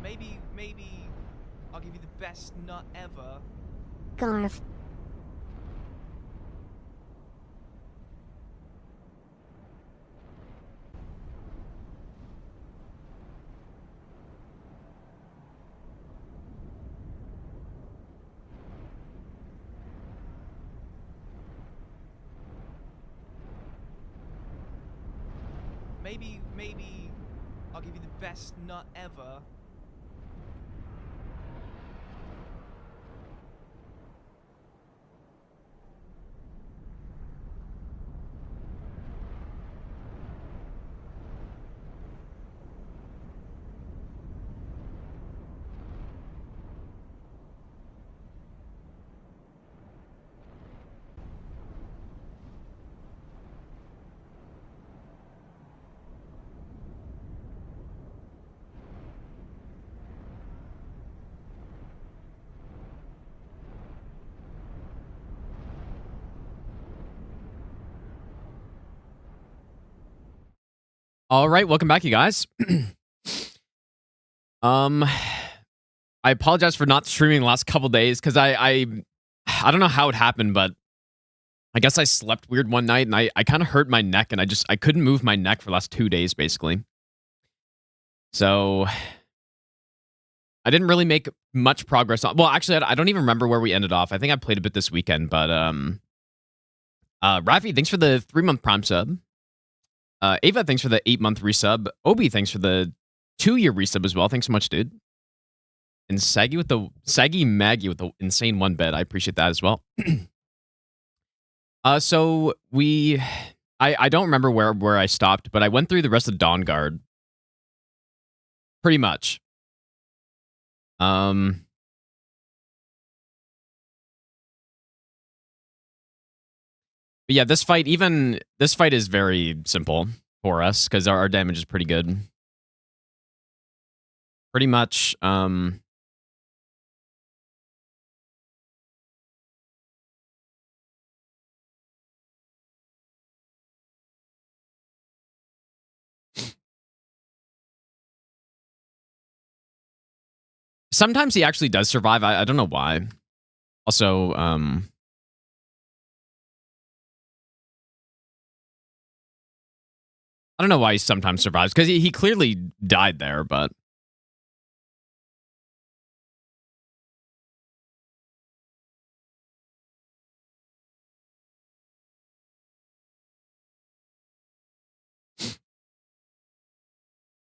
Maybe I'll give you the best nut ever. Garf. Maybe I'll give you the best nut ever. All right, welcome back, you guys. I apologize for not streaming the last couple days because I don't know how it happened, but I guess I slept weird one night and I kind of hurt my neck and I couldn't move my neck for the last 2 days basically. So I didn't really make much progress on. Well, actually, I don't even remember where we ended off. I think I played a bit this weekend, but Rafi, thanks for the 3-month Prime sub. Ava, thanks for the 8-month resub. Obi, thanks for the 2-year resub as well. Thanks so much, dude. And Saggy Maggie with the insane 1 bed. I appreciate that as well. So I don't remember where I stopped, but I went through the rest of Dawn Guard. Pretty much. But yeah, this fight is very simple for us because our damage is pretty good. Pretty much, sometimes he actually does survive. I don't know why. Also, I don't know why he sometimes survives, because he clearly died there, but...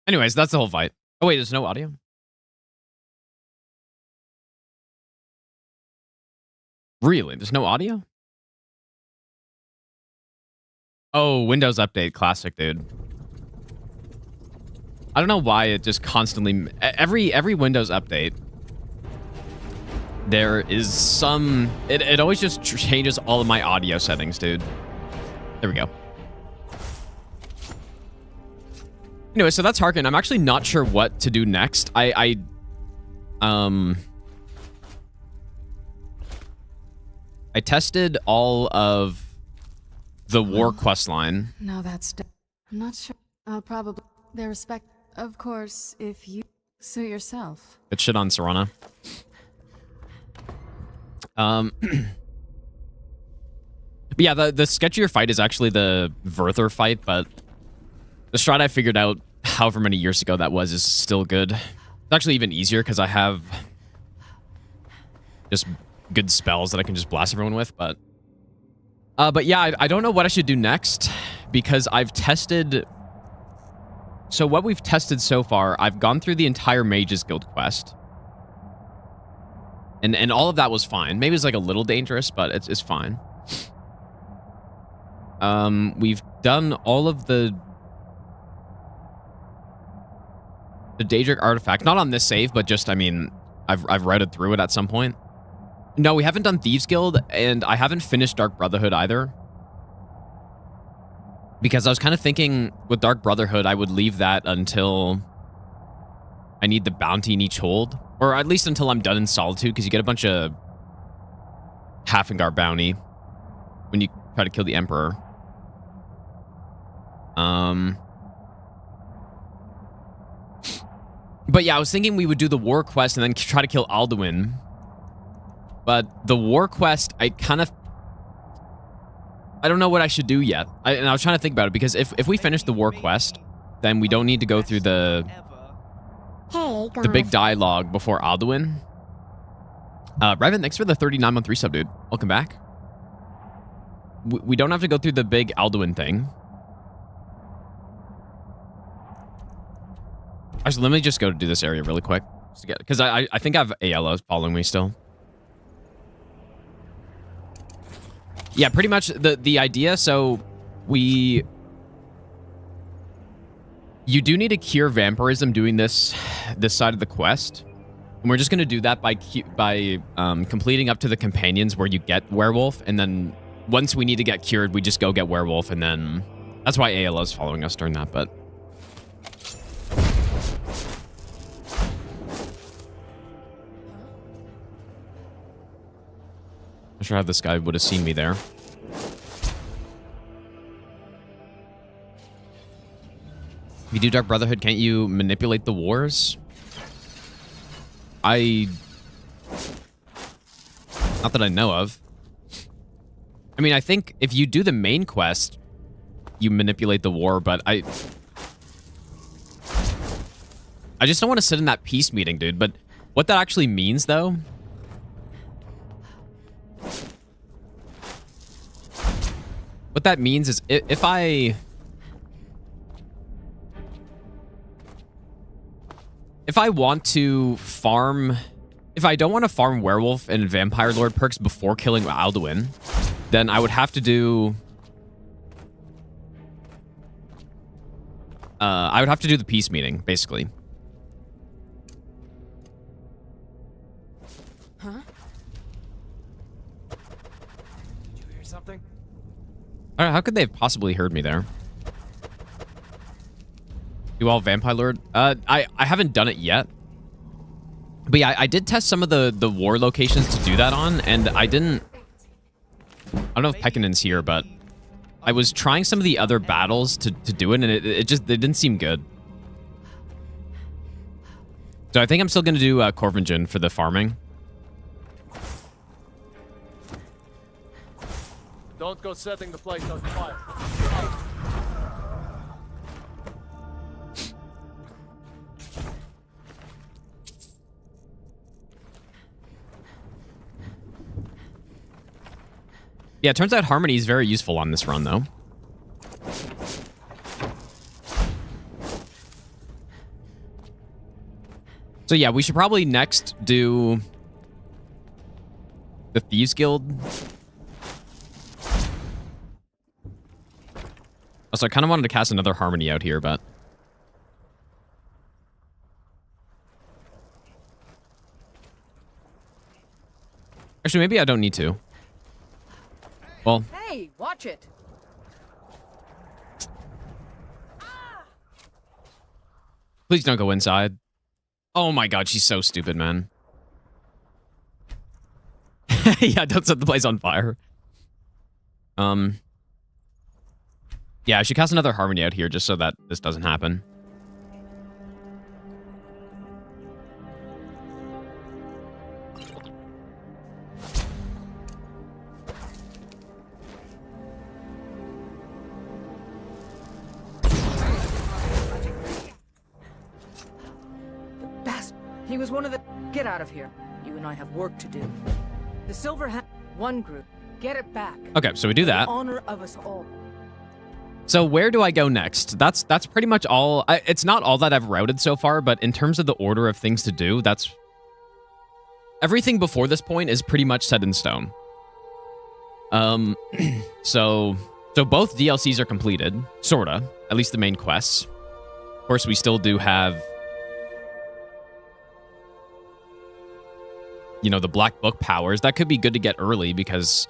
Anyways, that's the whole fight. Oh, wait, there's no audio? Really? There's no audio? Oh, Windows Update. Classic, dude. I don't know why it just constantly... Every Windows Update, there is some... It always just changes all of my audio settings, dude. There we go. Anyway, so that's Harkin. I'm actually not sure what to do next. I tested all of the war quest line. No, I'm not sure. I'll probably... Their respect... Of course, if you suit yourself. Good shit on Serana. But yeah, the sketchier fight is actually the Werther fight, but the strat I figured out however many years ago that was is still good. It's actually even easier because I have just good spells that I can just blast everyone with, but yeah, I don't know what I should do next because I've tested... So what we've tested so far, I've gone through the entire Mages Guild quest. And all of that was fine. Maybe it's like a little dangerous, but it's fine. We've done all of the Daedric artifact. Not on this save, but just, I mean, I've routed through it at some point. No, we haven't done Thieves Guild, and I haven't finished Dark Brotherhood either. Because I was kind of thinking with Dark Brotherhood, I would leave that until I need the bounty in each hold. Or at least until I'm done in Solitude, because you get a bunch of Halfingar bounty when you try to kill the Emperor. But yeah, I was thinking we would do the war quest and then try to kill Alduin. But the war quest, I don't know what I should do yet. And I was trying to think about it, because if we finish the war quest, then we don't need to go through the big dialogue before Alduin. Revan, thanks for the 39-month resub, dude. Welcome back. We don't have to go through the big Alduin thing. Actually, let me just go to do this area really quick. Because I think I have Ayala following me still. Yeah, pretty much the idea. So you do need to cure vampirism doing this side of the quest. And we're just going to do that by completing up to the companions where you get werewolf. And then once we need to get cured, we just go get werewolf. And then that's why Ayala is following us during that. But I'm not sure how this guy would have seen me there. If you do Dark Brotherhood, can't you manipulate the wars? Not that I know of. I mean, I think if you do the main quest, you manipulate the war, but I just don't want to sit in that peace meeting, dude. But what that actually means, though... What that means is if I want to farm... If I don't want to farm Werewolf and Vampire Lord perks before killing Alduin, then I would have to do... I would have to do the peace meeting, basically. Huh? Did you hear something? I don't know, how could they have possibly heard me there? Do all Vampire Lord? I haven't done it yet. But yeah, I did test some of the war locations to do that on, and I didn't... I don't know if Pekkanin's here, but I was trying some of the other battles to do it, and it didn't seem good. So I think I'm still going to do Corvingen for the farming. Don't go setting the place on fire. Yeah, it turns out Harmony is very useful on this run, though. So yeah, we should probably next do the Thieves Guild. Also, I kind of wanted to cast another Harmony out here, but... Actually, maybe I don't need to. Well... Hey, watch it! Please don't go inside. Oh my god, she's so stupid, man. Yeah, don't set the place on fire. Yeah, I should cast another Harmony out here just so that this doesn't happen. He was one of the... Get out of here. You and I have work to do. The Silver Hand... One group. Get it back. Okay, so we do that. In honor of us all. So where do I go next? That's pretty much all. It's not all that I've routed so far, but in terms of the order of things to do, that's... Everything before this point is pretty much set in stone. So both DLCs are completed. Sorta. At least the main quests. Of course, we still do have... You know, the Black Book powers. That could be good to get early because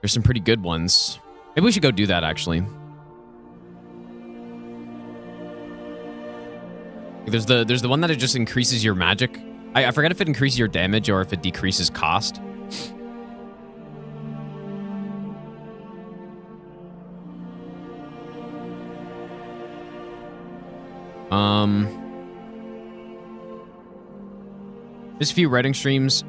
there's some pretty good ones. Maybe we should go do that, actually. There's the one that it just increases your magic. I forget if it increases your damage or if it decreases cost. There's a few writing streams.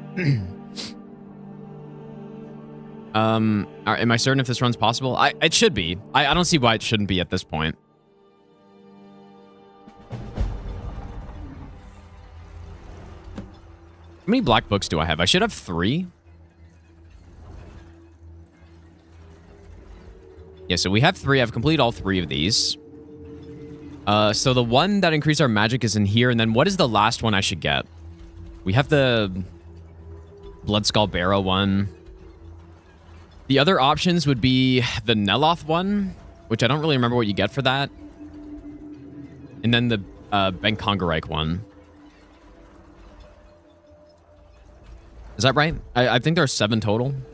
Am I certain if this run's possible? It should be. I don't see why it shouldn't be at this point. How many black books do I have? I should have 3. Yeah, so we have 3. I've completed all 3 of these. So the one that increased our magic is in here. And then what is the last one I should get? We have the Blood Skull Barrow one. The other options would be the Neloth one, which I don't really remember what you get for that. And then the Ben Kongarike one. Is that right? I think there are 7 total. And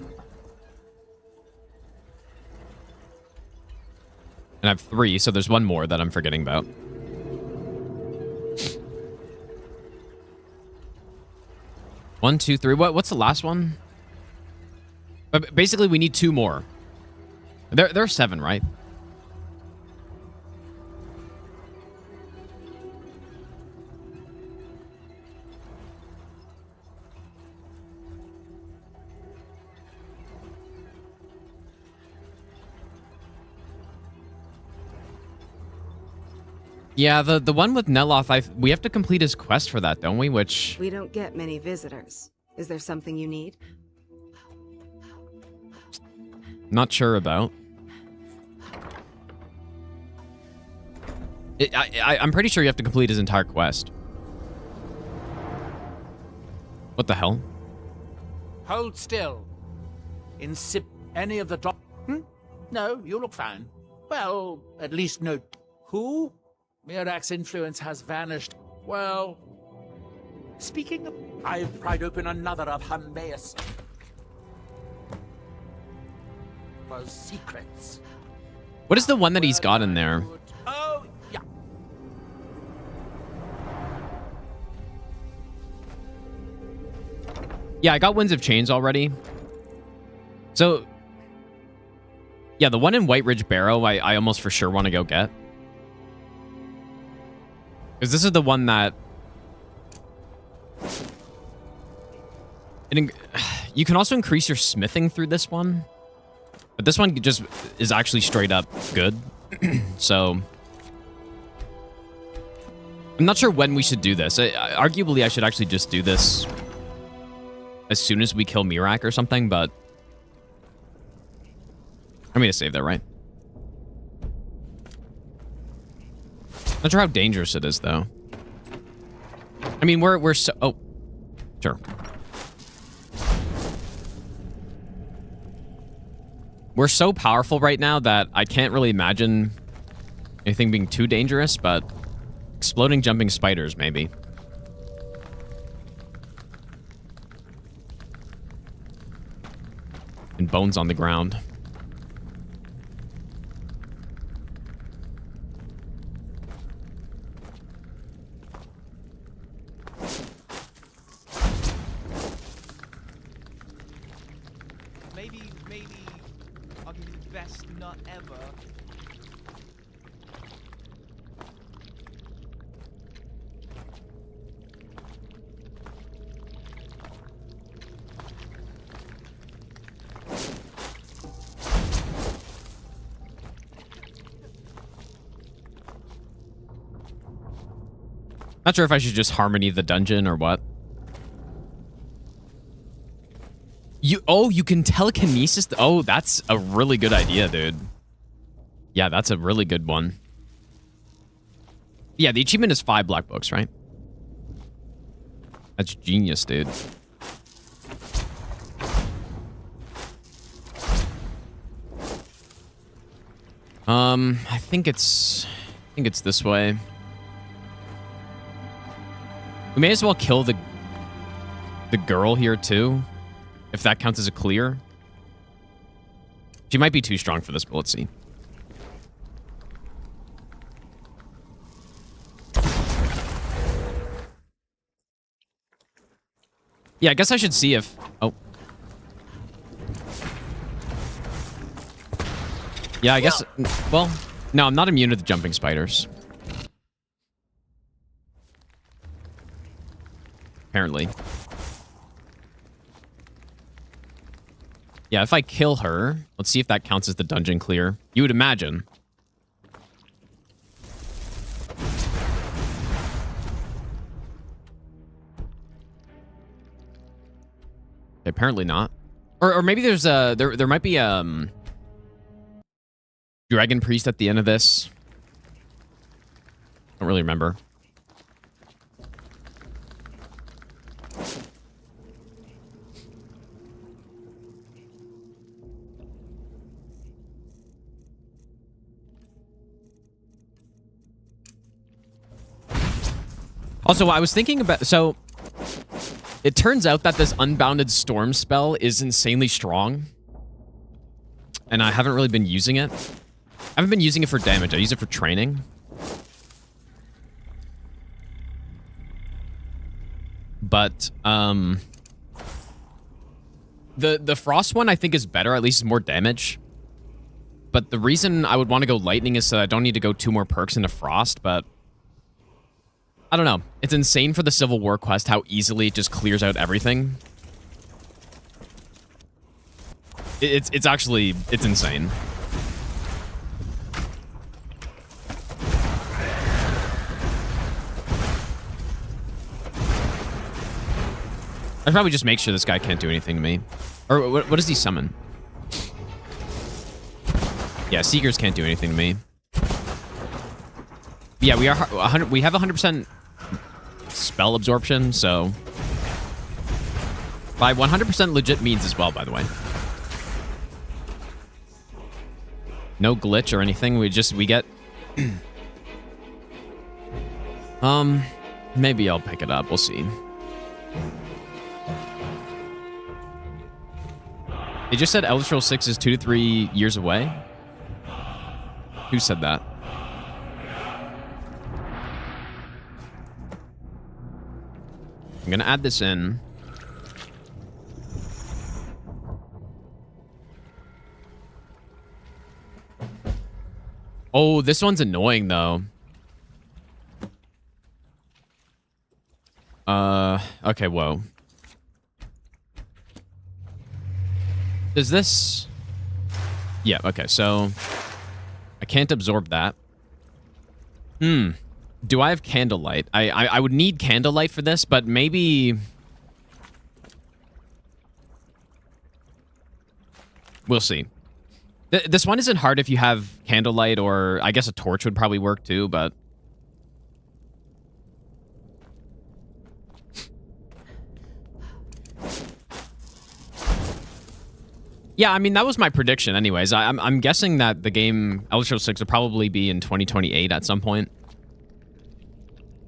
I have 3, so there's one more that I'm forgetting about. One, 2, 3. What's the last one? But basically, we need 2 more. There are 7, right? Yeah, the one with Neloth, we have to complete his quest for that, don't we? Which... We don't get many visitors. Is there something you need? Not sure about. I'm pretty sure you have to complete his entire quest. What the hell? Hold still. Insip any of the top... No, you look fine. Well, at least no... Who? Mirak's influence has vanished. Well... Speaking of... I've pried open another of Hermaeus' secrets. What is the one that he's got in there? Oh, yeah. Yeah, I got Winds of Chains already. So... Yeah, the one in White Ridge Barrow, I almost for sure want to go get. Because this is the one that... You can also increase your smithing through this one. But this one just is actually straight up good. So... I'm not sure when we should do this. Arguably, I should actually just do this as soon as we kill Mirak or something, but... I'm gonna save that, right? Not sure how dangerous it is, though. I mean, we're so... Oh. Sure. We're so powerful right now that I can't really imagine anything being too dangerous, but... Exploding jumping spiders, maybe. And bones on the ground. Maybe I'll give you the best nut ever. Not sure if I should just harmony the dungeon or what. You can telekinesis. Oh, that's a really good idea, dude. Yeah, that's a really good one. Yeah, the achievement is 5 black books, right? That's genius, dude. I think it's this way. We may as well kill the girl here too, if that counts as a clear. She might be too strong for this, but let's see. Yeah, I guess I should see if... Oh. Yeah, I guess... Well, no, I'm not immune to the jumping spiders. Apparently. Yeah, if I kill her, let's see if that counts as the dungeon clear. You would imagine. Apparently not. Or maybe there's a there might be dragon priest at the end of this. Don't really remember. Also, I was thinking about, so it turns out that this Unbounded Storm spell is insanely strong. And I haven't really been using it. I haven't been using it for damage. I use it for training. But, the Frost one I think is better, at least more damage. But the reason I would want to go Lightning is so I don't need to go 2 more perks into Frost, but I don't know. It's insane for the Civil War quest how easily it just clears out everything. It's insane. I should probably just make sure this guy can't do anything to me. Or what does he summon? Yeah, Seekers can't do anything to me. Yeah, we have 100% spell absorption, so by 100% legit means as well, by the way. No glitch or anything. We get maybe I'll pick it up. We'll see. They just said Elder Scrolls 6 is 2 to 3 years away. Who said that? I'm gonna add this in. Oh, this one's annoying though. Okay, whoa. Does this... Yeah, okay, so I can't absorb that. Do I have Candlelight? I would need Candlelight for this, but maybe... We'll see. This one isn't hard if you have Candlelight, or I guess a torch would probably work too, but... Yeah, I mean, that was my prediction anyways. I'm guessing that the game Elder Scrolls 6 will probably be in 2028 at some point.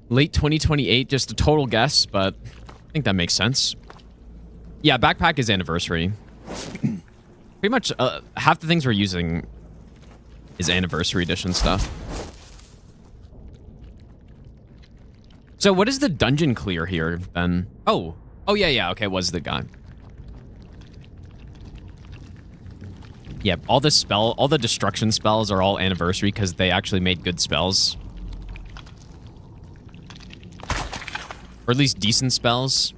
Late 2028, just a total guess, but I think that makes sense. Yeah, backpack is anniversary. Pretty much half the things we're using is anniversary edition stuff. So what is the dungeon clear here then? Oh, yeah, okay, it was the guy. Yeah, all the destruction spells are all anniversary because they actually made good spells. Or at least decent spells.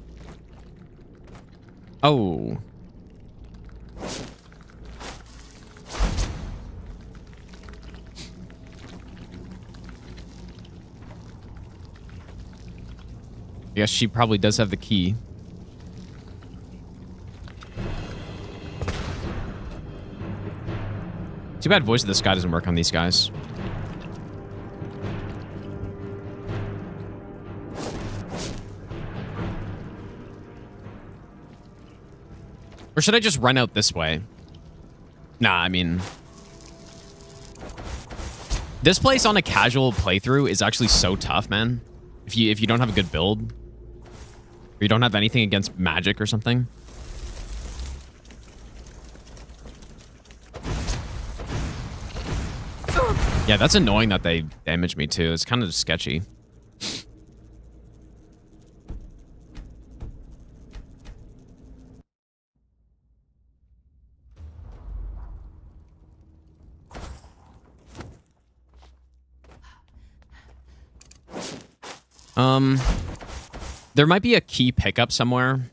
Oh. I guess she probably does have the key. Too bad Voice of the Sky doesn't work on these guys. Or should I just run out this way? Nah, I mean... This place on a casual playthrough is actually so tough, man. If you don't have a good build. Or you don't have anything against magic or something. Yeah, that's annoying that they damage me too. It's kind of sketchy. There might be a key pickup somewhere.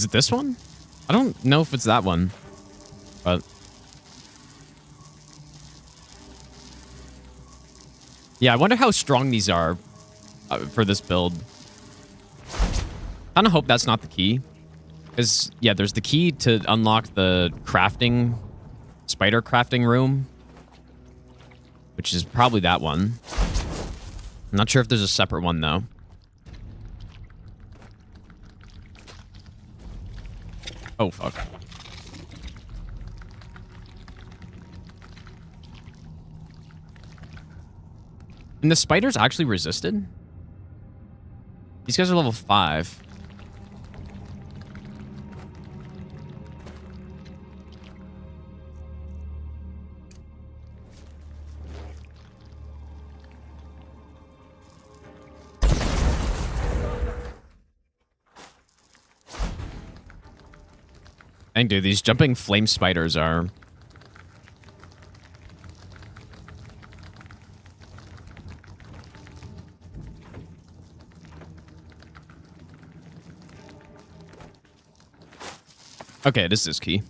Is it this one? I don't know if it's that one, but yeah, I wonder how strong these are for this build. Kind of hope that's not the key, because yeah, there's the key to unlock the crafting, spider crafting room, which is probably that one. I'm not sure if there's a separate one though. Oh fuck. And the spiders actually resisted? These guys are level 5. Dang, dude, these jumping flame spiders are... Okay, this is key.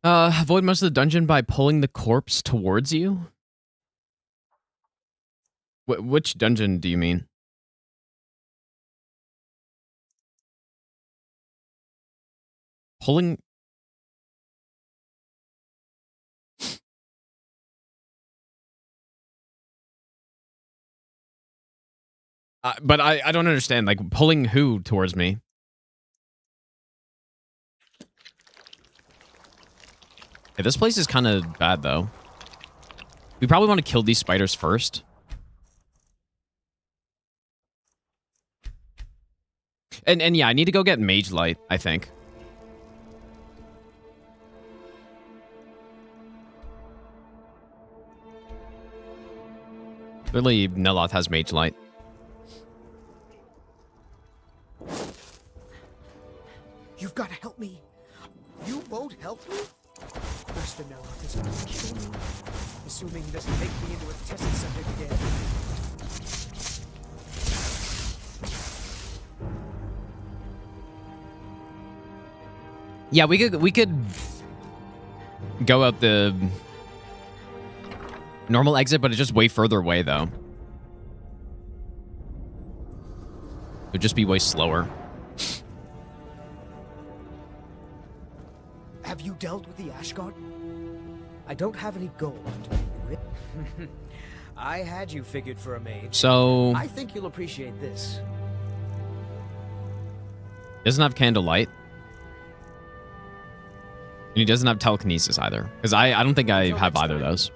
Avoid most of the dungeon by pulling the corpse towards you? Which dungeon do you mean? Pulling... but I don't understand. Like, pulling who towards me? Okay, this place is kind of bad, though. We probably want to kill these spiders first. And yeah, I need to go get Mage Light, I think. Clearly, Neloth has Mage Light. You've got to help me. You won't help me? Master Neloth is going to kill me. Assuming he doesn't make me into a test subject again. Yeah, we could go out the normal exit, but it's just way further away, though. It would just be way slower. Have you dealt with the Ash God? I don't have any gold to pay you with. I had you figured for a mage. So... I think you'll appreciate this. Doesn't have candlelight. And he doesn't have telekinesis either. Because I don't think I have either of those.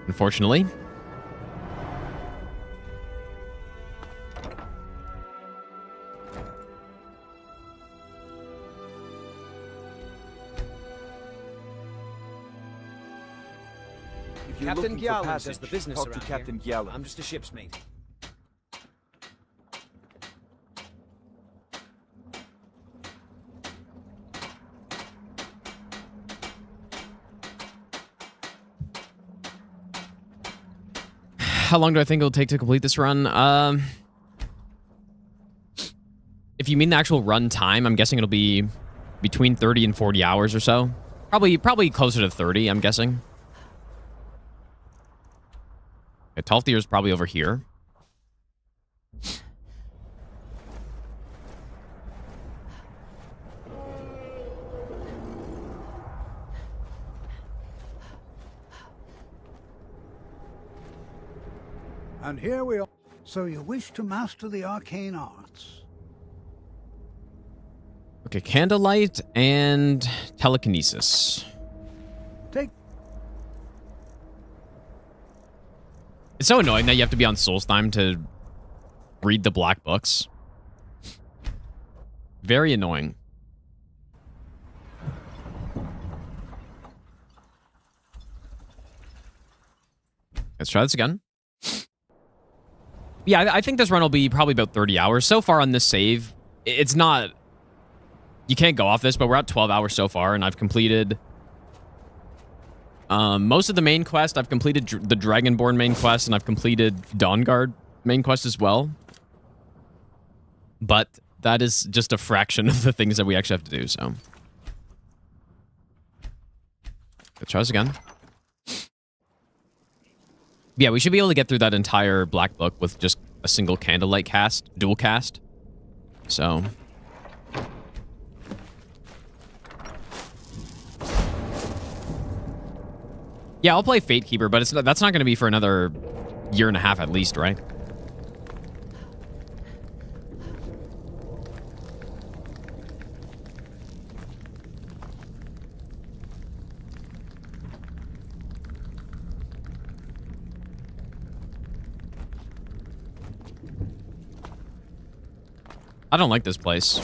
Unfortunately. Captain Gyalan does the business talk around to Captain here. Gyalan. I'm just a ship's mate. How long do I think it'll take to complete this run? If you mean the actual run time, I'm guessing it'll be between 30 and 40 hours or so. Probably closer to 30, I'm guessing. Okay, Talthier is probably over here. And here we are. So you wish to master the arcane arts? Okay, candlelight and telekinesis. Take. It's so annoying that you have to be on Solstheim to read the black books. Very annoying. Let's try this again. Yeah, I think this run will be probably about 30 hours. So far on this save, it's not you can't go off this, but we're at 12 hours so far, and I've completed most of the main quest. I've completed the Dragonborn main quest, and I've completed Dawnguard main quest as well. But that is just a fraction of the things that we actually have to do, so. Let's try this again. Yeah, we should be able to get through that entire Black Book with just a single candlelight cast, dual cast. So. Yeah, I'll play Fatekeeper, but that's not going to be for another year and a half at least, right? I don't like this place.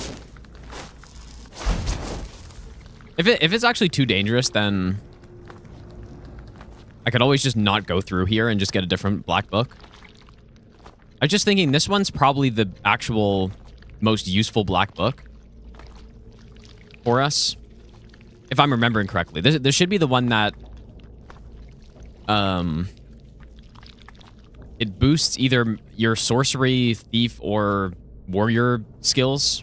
If it's actually too dangerous, then I could always just not go through here and just get a different Black Book. I was just thinking this one's probably the actual most useful Black Book for us. If I'm remembering correctly. This should be the one that it boosts either your sorcery, thief, or warrior skills.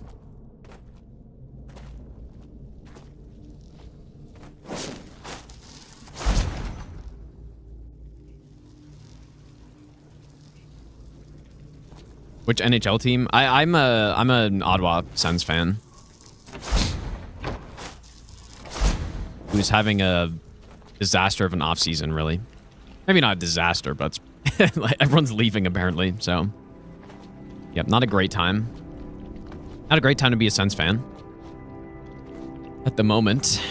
Which NHL team? I'm an Ottawa Sens fan who's having a disaster of an off season, really. Maybe not a disaster, but like everyone's leaving apparently, so. Yep, not a great time. Not a great time to be a Sens fan. At the moment.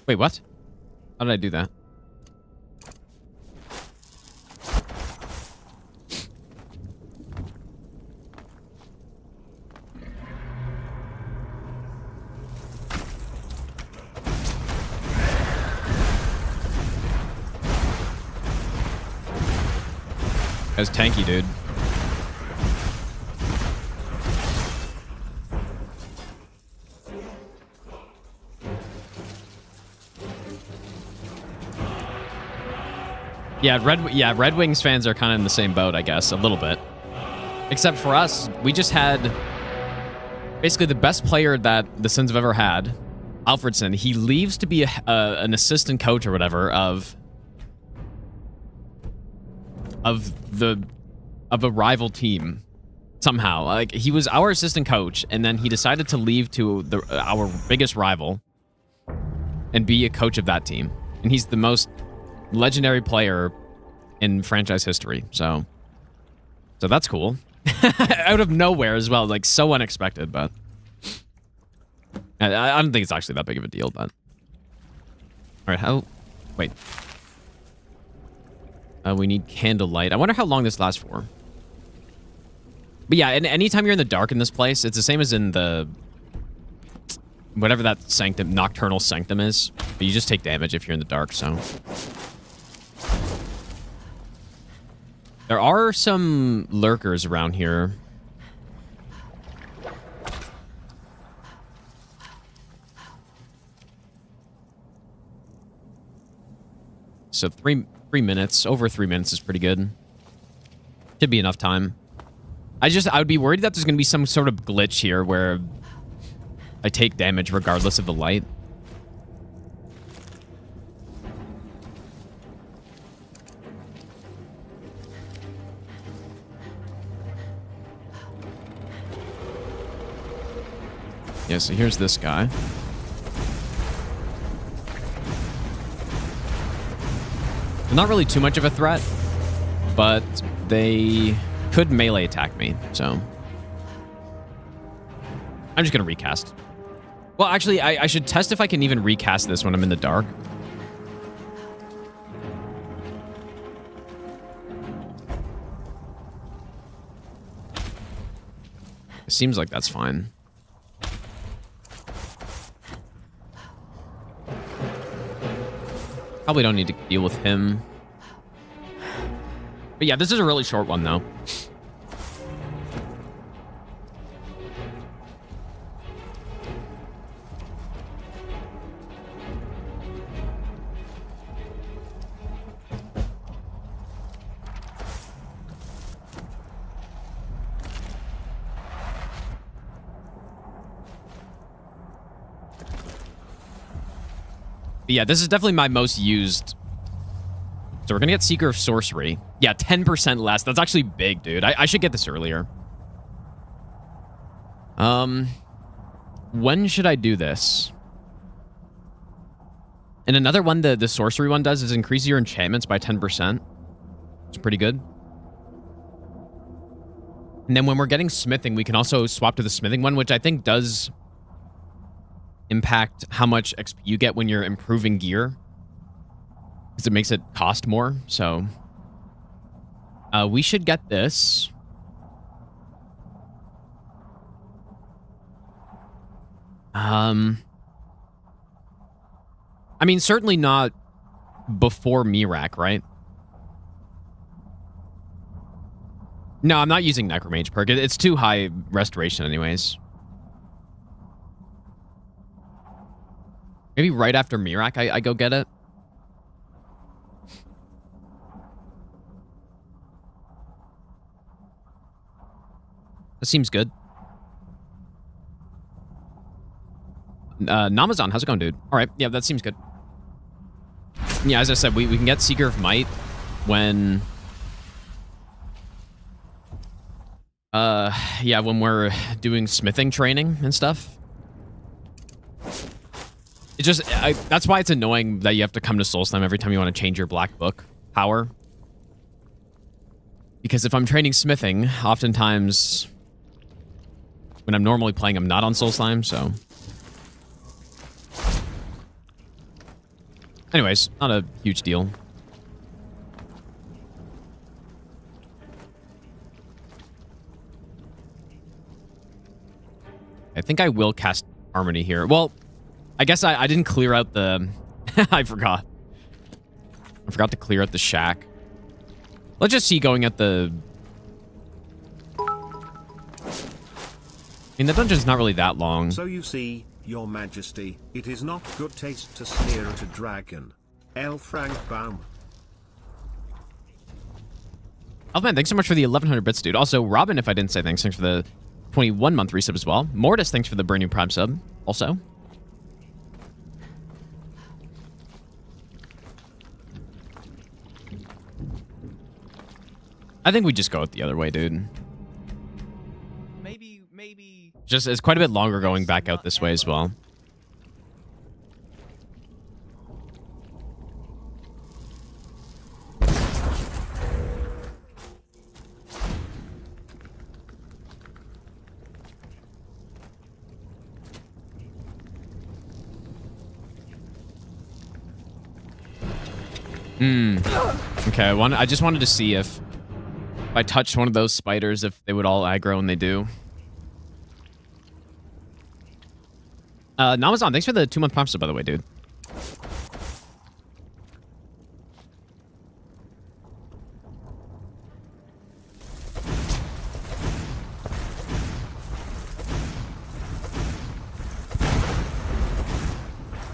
Wait, what? How did I do that? That's tanky, dude. Red Wings fans are kind of in the same boat, I guess, a little bit. Except for us, we just had basically the best player that the Sens have ever had, Alfredson. He leaves to be an assistant coach or whatever of a rival team somehow. Like, he was our assistant coach, and then he decided to leave to our biggest rival and be a coach of that team. And he's the most legendary player in franchise history. So that's cool. Out of nowhere as well, like so unexpected, but I don't think it's actually that big of a deal, but all right, wait. We need candlelight. I wonder how long this lasts for. But yeah, and anytime you're in the dark in this place, it's the same as in the whatever that sanctum, nocturnal sanctum is. But you just take damage if you're in the dark, so. There are some lurkers around here. So 3 minutes, over 3 minutes is pretty good. Should be enough time. I would be worried that there's going to be some sort of glitch here where I take damage regardless of the light. Yeah, so here's this guy. They're not really too much of a threat, but they could melee attack me, so I'm just gonna recast. Well, actually, I should test if I can even recast this when I'm in the dark. It seems like that's fine. Probably don't need to deal with him. But yeah, this is a really short one, though. But yeah, this is definitely my most used. So we're going to get Seeker of Sorcery. Yeah, 10% less. That's actually big, dude. I should get this earlier. When should I do this? And another one the sorcery one does is increase your enchantments by 10%. It's pretty good. And then when we're getting smithing, we can also swap to the smithing one, which I think does impact how much XP you get when you're improving gear, because it makes it cost more. So we should get this. I mean, certainly not before Mirak, right? No, I'm not using Necromage perk. It's too high restoration anyways. Maybe right after Mirak, I go get it. That seems good. Namazon, how's it going, dude? All right, yeah, that seems good. Yeah, as I said, we can get Seeker of Might when... yeah, when we're doing smithing training and stuff. It just, that's why it's annoying that you have to come to Soulslime every time you want to change your Black Book power. Because if I'm training smithing, oftentimes when I'm normally playing, I'm not on Soulslime, so... Anyways, not a huge deal. I think I will cast Harmony here. Well, I guess I didn't clear out the... I forgot. I forgot to clear out the shack. Let's just see going at the... I mean, the dungeon's not really that long. So you see, Your Majesty, it is not good taste to sneer at a dragon. L. Frank Baum. Oh man, thanks so much for the 1100 bits, dude. Also, Robin, if I didn't say thanks for the 21-month resub as well. Mortis, thanks for the brand new Prime sub also. I think we just go it the other way, dude. Maybe. Just, it's quite a bit longer going back out this way as well. Okay, I just wanted to see if I touched one of those spiders, if they would all aggro, and they do. Namazon, thanks for the 2-month prompt sub, by the way, dude.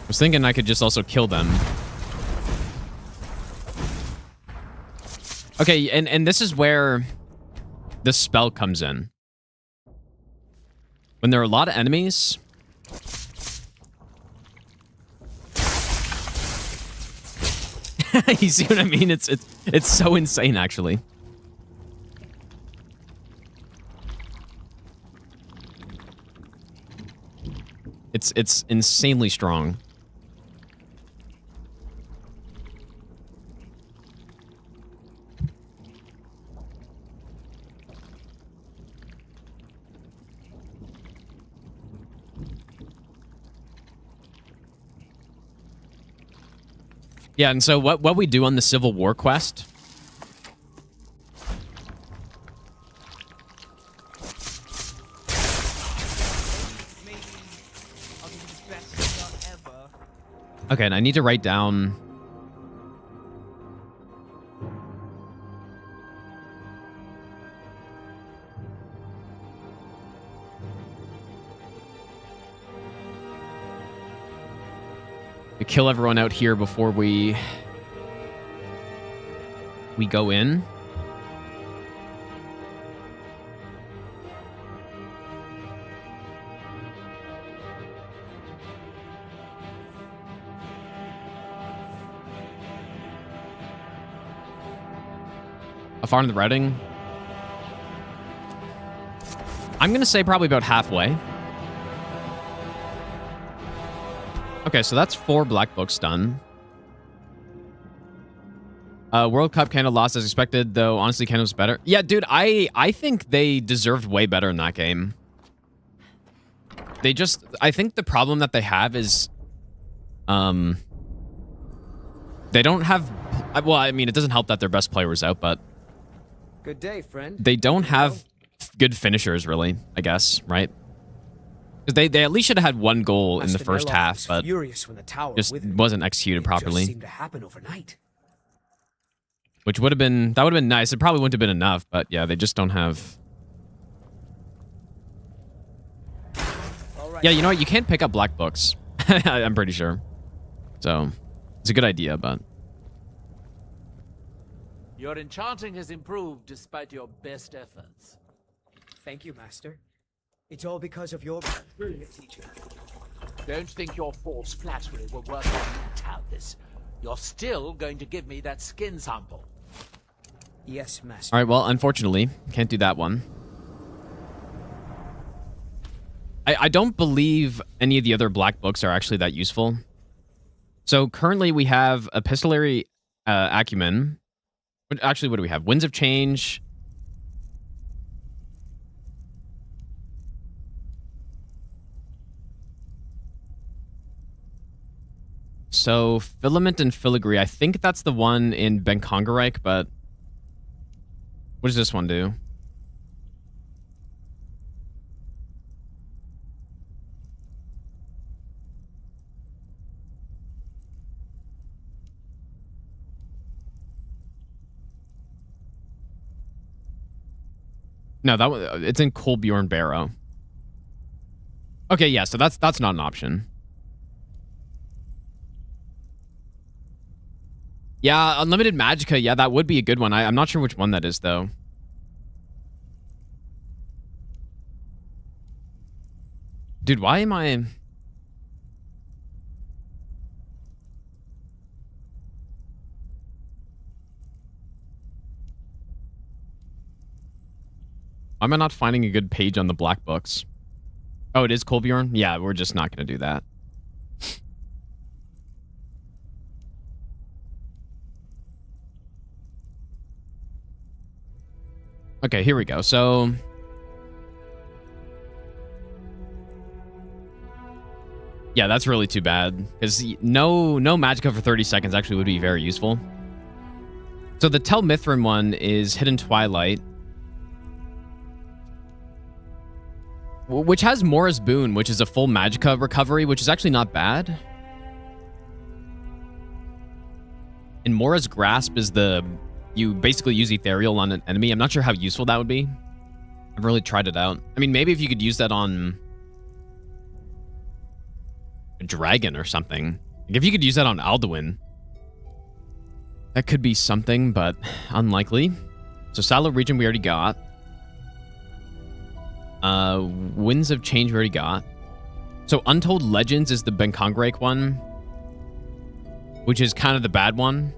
I was thinking I could just also kill them. Okay, and this is where this spell comes in. When there are a lot of enemies... You see what I mean? It's so insane, actually. It's insanely strong. Yeah, and so what we do on the Civil War quest... Maybe I'll give you the best nut ever. Okay, and I need to write down kill everyone out here before we go in. How far in the routing? I'm going to say probably about halfway. Okay, so that's 4 black books done. World Cup Canada lost as expected, though honestly Canada was better. Yeah, dude, I think they deserved way better in that game. I think the problem that they have is they don't have, well, I mean, it doesn't help that their best player was out, but Good day, friend. they don't have good finishers, really, I guess, right? Because they at least should have had 1 goal in the Master first Neloth half, was but furious when the tower just withered. wasn't executed It just properly. seemed to happen overnight. Which would have been nice. It probably wouldn't have been enough, but yeah, they just don't have. Yeah, you know what? You can't pick up black books. I'm pretty sure. So, it's a good idea, but. Your enchanting has improved despite your best efforts. Thank you, Master. It's all because of your brilliant teacher. Don't think your false flattery will work on me, Talbis. You're still going to give me that skin sample. Yes, Master. All right, well, unfortunately, can't do that one. I don't believe any of the other black books are actually that useful. So currently we have Epistolary Acumen. Actually, what do we have? Winds of Change. So Filament and Filigree. I think that's the one in Benkongerike, but what does this one do? No, that one, it's in Kolbjorn Barrow. Okay, yeah, so that's not an option. Yeah, Unlimited Magicka, yeah, that would be a good one. I'm not sure which one that is, though. Dude, why am I... Why am I not finding a good page on the black books? Oh, it is Kolbjorn? Yeah, we're just not going to do that. Okay, here we go. So... yeah, that's really too bad. Because no Magicka for 30 seconds actually would be very useful. So the Tel Mithrin one is Hidden Twilight. Which has Mora's Boon, which is a full Magicka recovery, which is actually not bad. And Mora's Grasp is you basically use Ethereal on an enemy. I'm not sure how useful that would be. I've really tried it out. I mean, maybe if you could use that on a dragon or something. Like if you could use that on Alduin, that could be something, but unlikely. So Salo Region we already got. Winds of Change we already got. So Untold Legends is the Benkongerike one, which is kind of the bad one.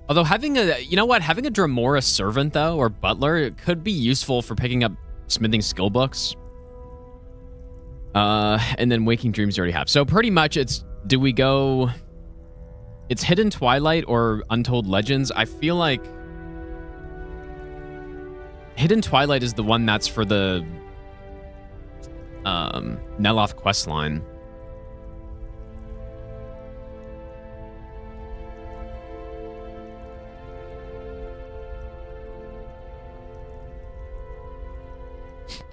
Although having having a Dremora Servant, though, or Butler, it could be useful for picking up smithing skill books. And then Waking Dreams you already have. So pretty much it's Hidden Twilight or Untold Legends. I feel like Hidden Twilight is the one that's for the Neloth questline.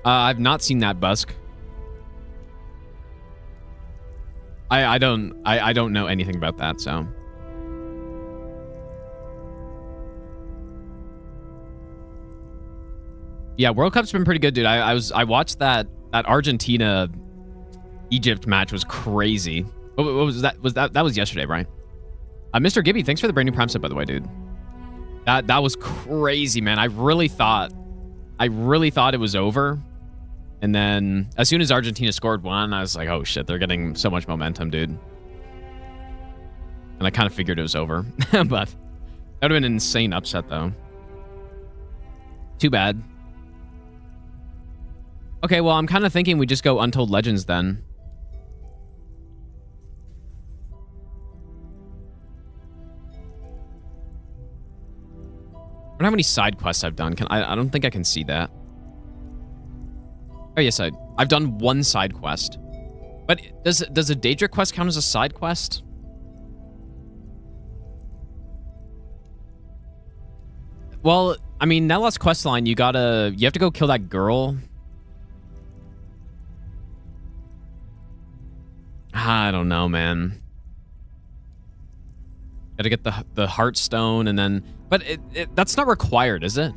I've not seen that, Busk. I don't know anything about that, so. Yeah, World Cup's been pretty good, dude. I watched that Argentina Egypt match was crazy. What was that? That was yesterday, right? Mr. Gibby, thanks for the brand new Prime sub, by the way, dude. That was crazy, man. I really thought it was over. And then as soon as Argentina scored one, I was like, oh shit, they're getting so much momentum, dude. And I kind of figured it was over. But that would have been an insane upset, though. Too bad. Okay, well, I'm kind of thinking we just go Untold Legends then. I don't know how many side quests I've done. I don't think I can see that. Oh, yes, I've done one side quest. But does a Daedric quest count as a side quest? Well, I mean, Nelos questline, you have to go kill that girl. I don't know, man. Gotta get the Heartstone and then... But that's not required, is it?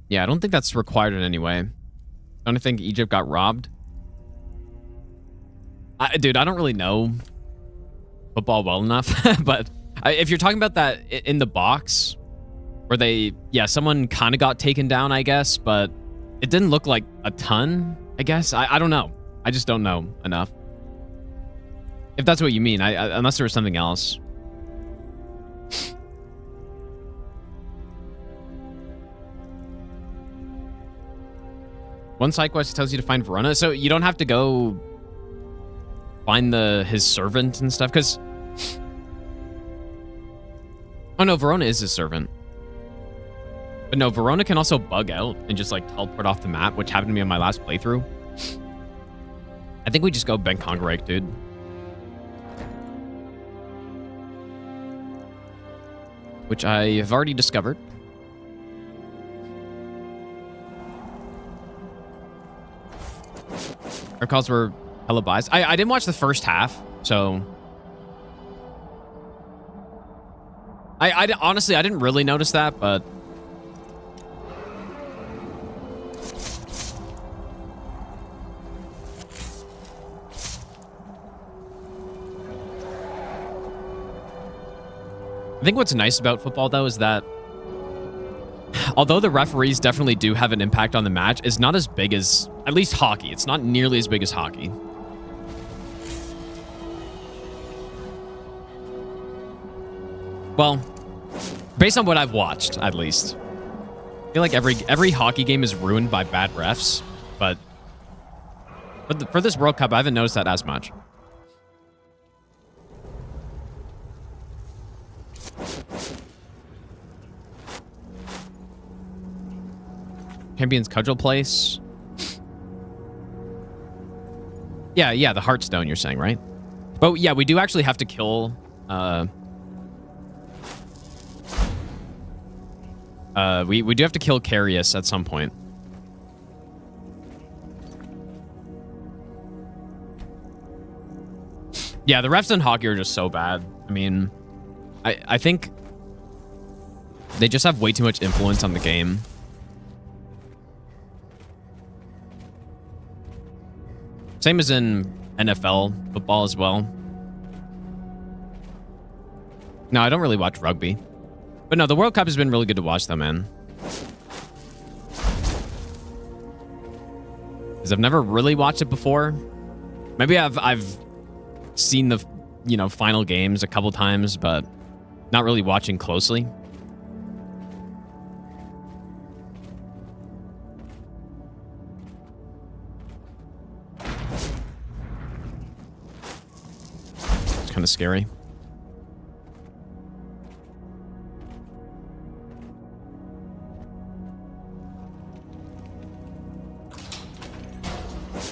Yeah, I don't think that's required in any way. Don't you think Egypt got robbed? Dude, I don't really know football well enough, but if you're talking about that in the box where someone kind of got taken down, I guess, but it didn't look like a ton, I guess. I don't know. I just don't know enough. If that's what you mean, unless there was something else. One side quest tells you to find Verona, so you don't have to go find his servant and stuff, because... Oh no, Verona is his servant. But no, Verona can also bug out and just like teleport off the map, which happened to me on my last playthrough. I think we just go Ben Congarake, dude. Which I have already discovered. Our calls were hella biased. I didn't watch the first half, so... Honestly, I didn't really notice that, but... I think what's nice about football, though, is that although the referees definitely do have an impact on the match, it's not as big as, at least hockey. It's not nearly as big as hockey. Well, based on what I've watched, at least. I feel like every hockey game is ruined by bad refs, but for this World Cup, I haven't noticed that as much. Champions Cudgel Place. Yeah, the Heartstone you're saying, right? But yeah, we do actually have to kill... we do have to kill Carius at some point. Yeah, the refs in hockey are just so bad. I mean, I think they just have way too much influence on the game. Same as in NFL football as well. No, I don't really watch rugby. But no, the World Cup has been really good to watch, though, man. Because I've never really watched it before. Maybe I've seen the, final games a couple times, but not really watching closely. It's kind of scary.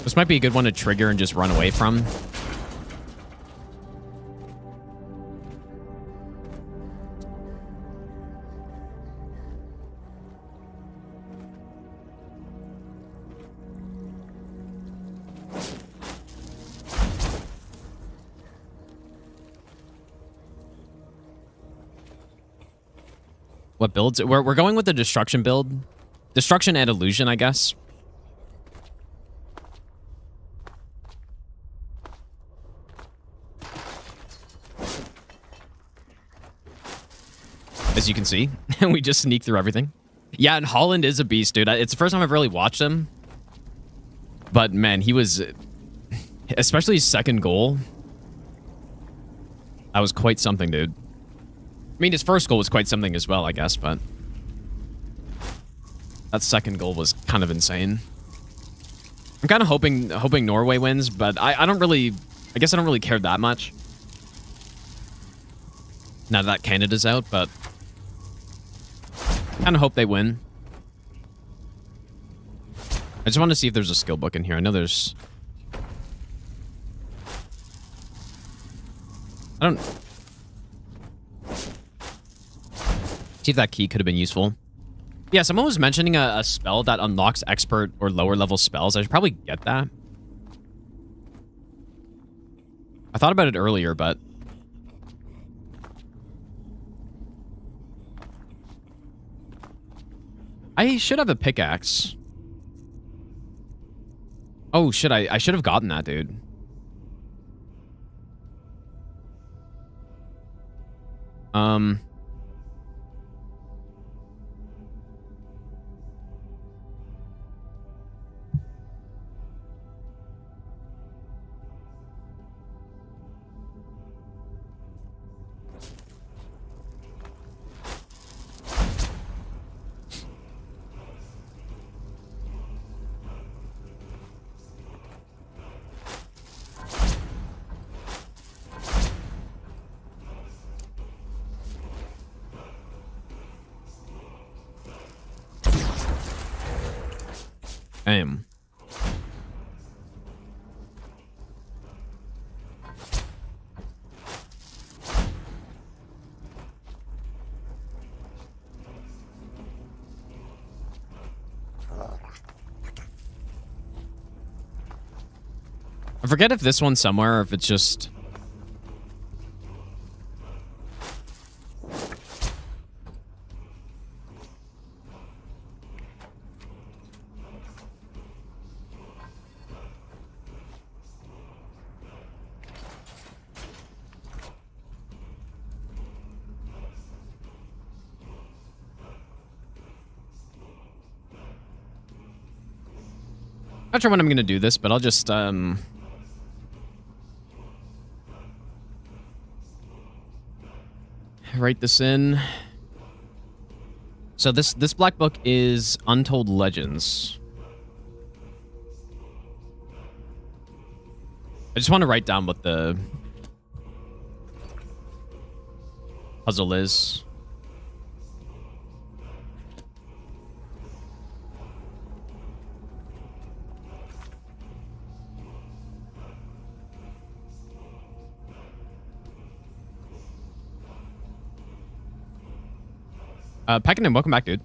This might be a good one to trigger and just run away from. What builds? We're going with the destruction build. Destruction and illusion, I guess. As you can see, we just sneak through everything. Yeah, and Holland is a beast, dude. It's the first time I've really watched him. But man, he was... Especially his second goal. That was quite something, dude. I mean, his first goal was quite something as well, I guess, but... That second goal was kind of insane. I'm kind of hoping Norway wins, but I don't really... I guess I don't really care that much. Now that Canada's out, but... kind of hope they win. I just want to see if there's a skill book in here. I know there's... I don't... See if that key could have been useful. Yeah, someone was mentioning a spell that unlocks expert or lower level spells. I should probably get that. I thought about it earlier, but... I should have a pickaxe. Oh, shit, I should have gotten that, dude. Damn. I forget if this one's somewhere or if it's just... Not sure when I'm going to do this, but I'll just, write this in. So this black book is Untold Legends. I just want to write down what the puzzle is. Peckinham, welcome back, dude.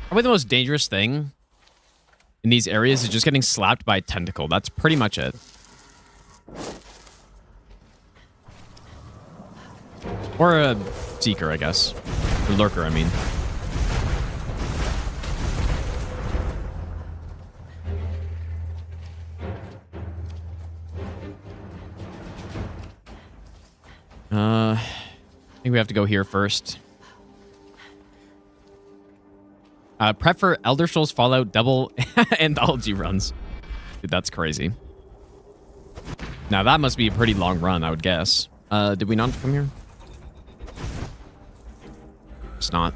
Probably the most dangerous thing in these areas is just getting slapped by a tentacle. That's pretty much it. Or a seeker, I guess. Or lurker, I mean. I think we have to go here first. Prep for Elder Scrolls Fallout double anthology runs. Dude, that's crazy. Now, that must be a pretty long run, I would guess. Did we not come here? It's not.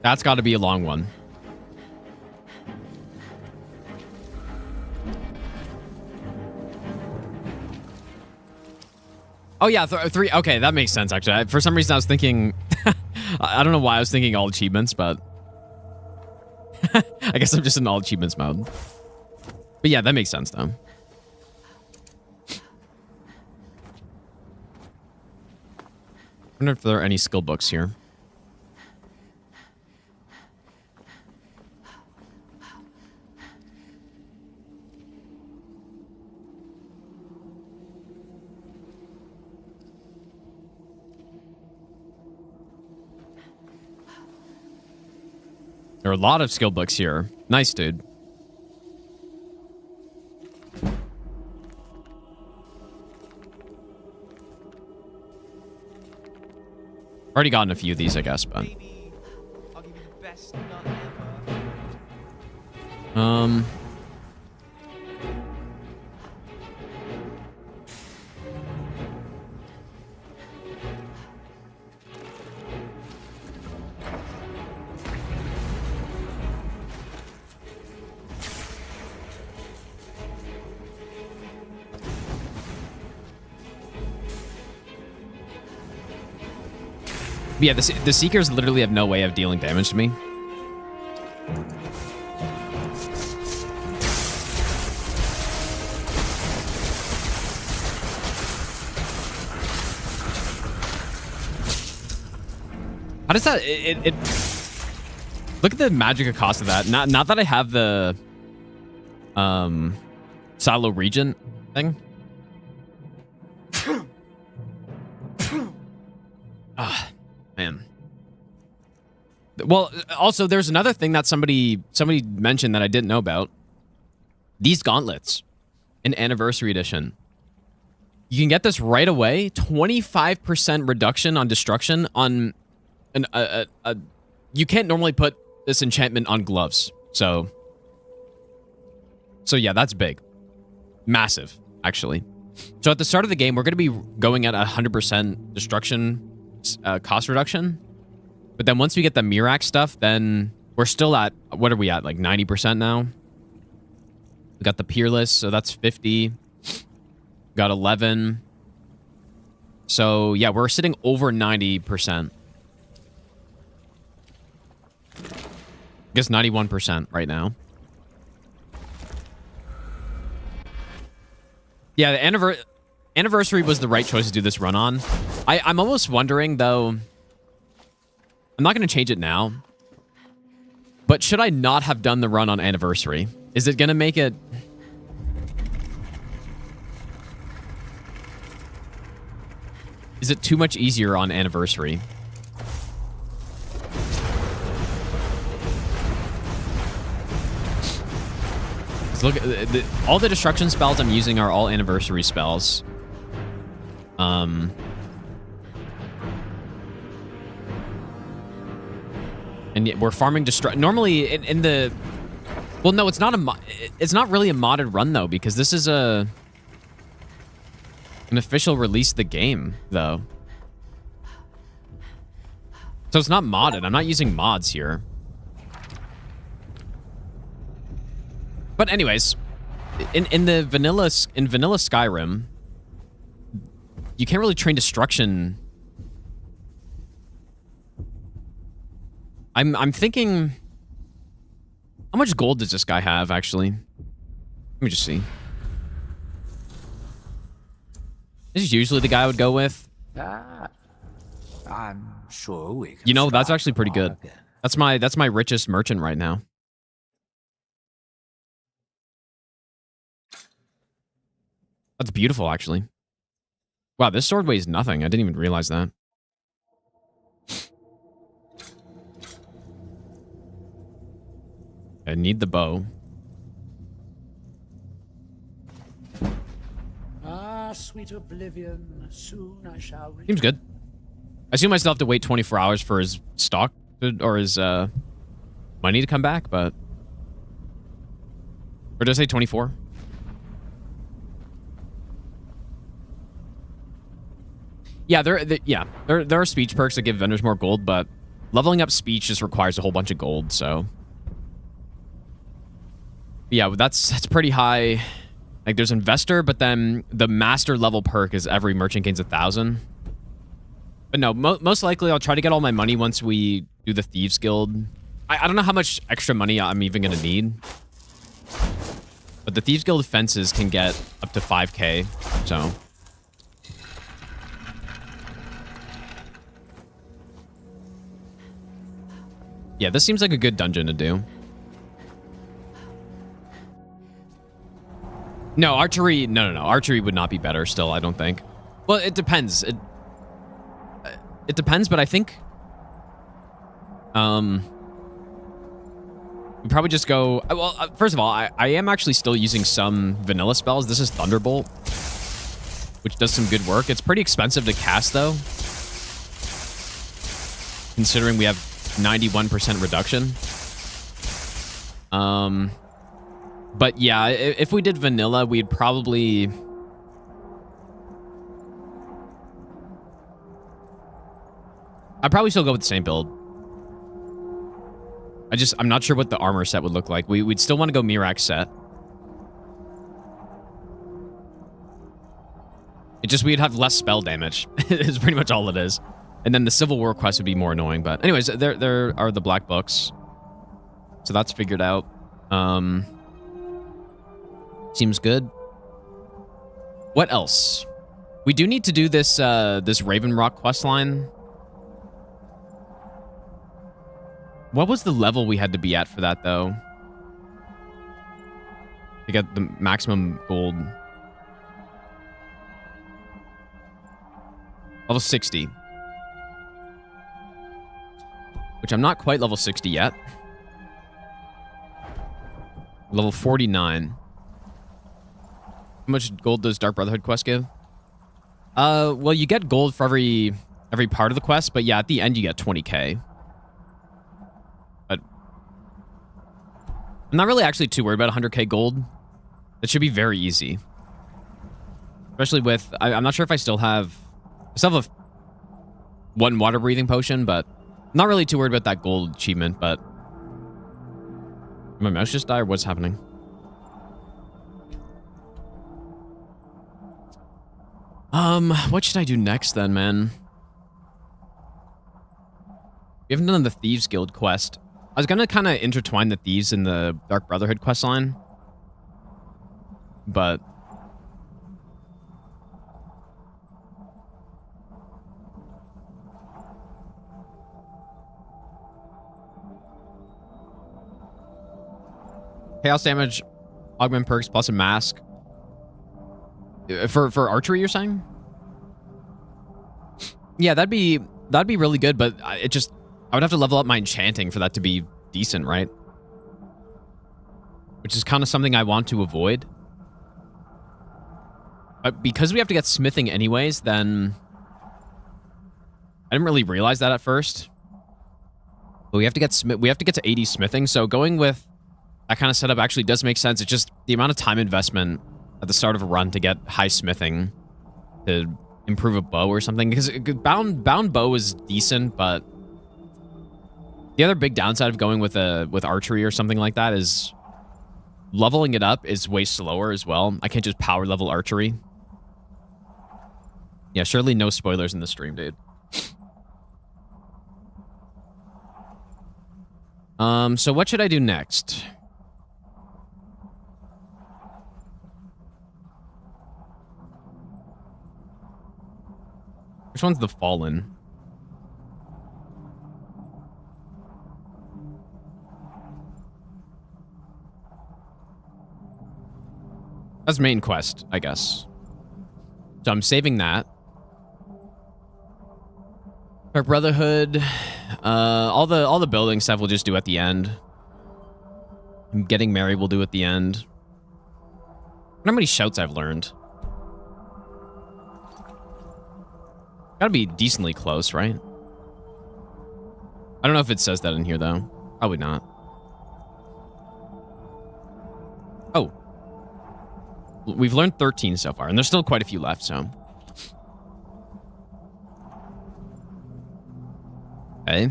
That's got to be a long one. Oh yeah, three. Okay, that makes sense actually. For some reason I was thinking, I don't know why I was thinking all achievements, but I guess I'm just in all achievements mode. But yeah, that makes sense though. I wonder if there are any skill books here. There are a lot of skill books here. Nice, dude. Already gotten a few of these, I guess, but... Maybe I'll give you the best nut ever. Yeah, the Seekers literally have no way of dealing damage to me. How does that... It look at the magic cost of that. Not that I have the... Silo Regent thing. Ah, man. Well, also, there's another thing that somebody mentioned that I didn't know about. These gauntlets in Anniversary Edition. You can get this right away. 25% reduction on destruction on you can't normally put this enchantment on gloves. So yeah, that's big. Massive, actually. So at the start of the game, we're going to be going at 100% destruction cost reduction. But then once we get the Mirac stuff, then we're still at, what are we at? Like 90% now? We got the Peerless, so that's 50. Got 11. So yeah, we're sitting over 90%. I guess 91% right now. Yeah, the Anniversary was the right choice to do this run on. I'm almost wondering, though... I'm not going to change it now. But should I not have done the run on Anniversary? Is it going to make it... Is it too much easier on Anniversary? Look, all the destruction spells I'm using are all Anniversary spells. And yet we're farming normally in the... Well, no, it's not really a modded run though, because this is an official release of the game though. So it's not modded. I'm not using mods here. But anyways, in vanilla Skyrim, you can't really train destruction. I'm thinking, how much gold does this guy have actually? Let me just see. This is usually the guy I would go with. I'm sure we can. You know, that's actually pretty good. That's my richest merchant right now. That's beautiful, actually. Wow, this sword weighs nothing. I didn't even realize that. I need the bow. Ah, sweet oblivion. Soon I shall return. Seems good. I assume I still have to wait 24 hours for his stock or his money to come back, but... Or did I say 24? Yeah, there are speech perks that give vendors more gold, but leveling up speech just requires a whole bunch of gold, so. Yeah, that's pretty high. Like, there's investor, but then the master level perk is every merchant gains 1,000. But no, most likely I'll try to get all my money once we do the Thieves Guild. I don't know how much extra money I'm even going to need. But the Thieves Guild fences can get up to 5k, so. Yeah, this seems like a good dungeon to do. No, archery... No. Archery would not be better still, I don't think. Well, it depends. It depends, but I think... we probably just go... Well, first of all, I am actually still using some vanilla spells. This is Thunderbolt, which does some good work. It's pretty expensive to cast, though, considering we have 91% reduction. But yeah, if we did vanilla, we'd probably... I'd probably still go with the same build. I'm not sure what the armor set would look like. We'd still want to go Mirax set. We'd have less spell damage. Is pretty much all it is. And then the Civil War quest would be more annoying. But anyways, there are the black books. So that's figured out. Seems good. What else? We do need to do this this Raven Rock quest line. What was the level we had to be at for that, though? To get the maximum gold. Level 60. Which I'm not quite level 60 yet. Level 49. How much gold does Dark Brotherhood quest give? Well, you get gold for every part of the quest, but yeah, at the end you get 20k. But I'm not really actually too worried about 100k gold. It should be very easy. Especially with... I'm not sure if I still have... I still have one water breathing potion, but I'm not really too worried about that gold achievement, but... Did my mouse just die, or what's happening? What should I do next then, man? We haven't done the Thieves Guild quest. I was gonna kind of intertwine the Thieves in the Dark Brotherhood quest line. But... Chaos damage, augment perks plus a mask. For archery, you're saying? Yeah, that'd be really good, but I would have to level up my enchanting for that to be decent, right? Which is kind of something I want to avoid. But because we have to get smithing anyways, then I didn't really realize that at first. But we have to get to 80 smithing, so going with that kind of setup actually does make sense. It's just the amount of time investment at the start of a run to get high smithing to improve a bow or something. Because bound bow is decent, but the other big downside of going with archery or something like that is leveling it up is way slower as well. I can't just power level archery. Yeah, surely no spoilers in the stream, dude. So what should I do next? Which one's the Fallen? That's main quest, I guess. So I'm saving that. Our Brotherhood, all the building stuff we'll just do at the end. Getting married we'll do at the end. I wonder how many shouts I've learned. Gotta be decently close, right? I don't know if it says that in here, though. Probably not. Oh. We've learned 13 so far, and there's still quite a few left, so... Okay.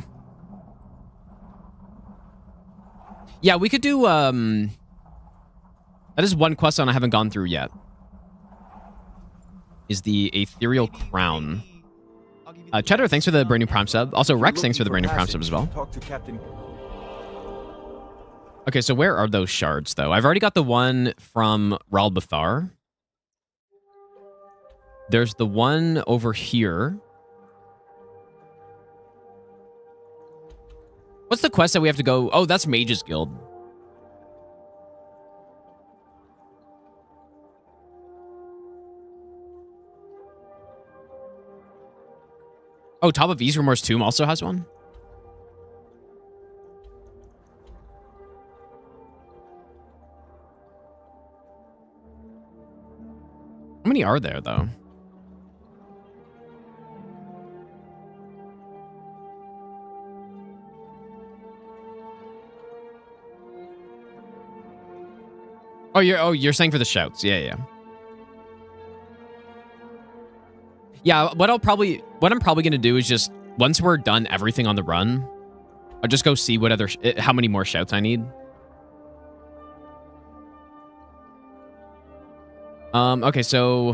Yeah, we could do, that is one quest line I haven't gone through yet. Is the Ethereal Crown. Cheddar, thanks for the brand new Prime sub. Also, Rex, thanks for the brand new Prime sub as well. Talk to Captain. Okay, so where are those shards, though? I've already got the one from Ralbathar. There's the one over here. What's the quest that we have to go? Oh, that's Mage's Guild. Oh, Top of Ysgrimor's Tomb also has one? How many are there, though? You're saying for the shouts. Yeah. Yeah, what I'm probably going to do is just, once we're done everything on the run, I'll just go see what how many more shouts I need. Okay, so...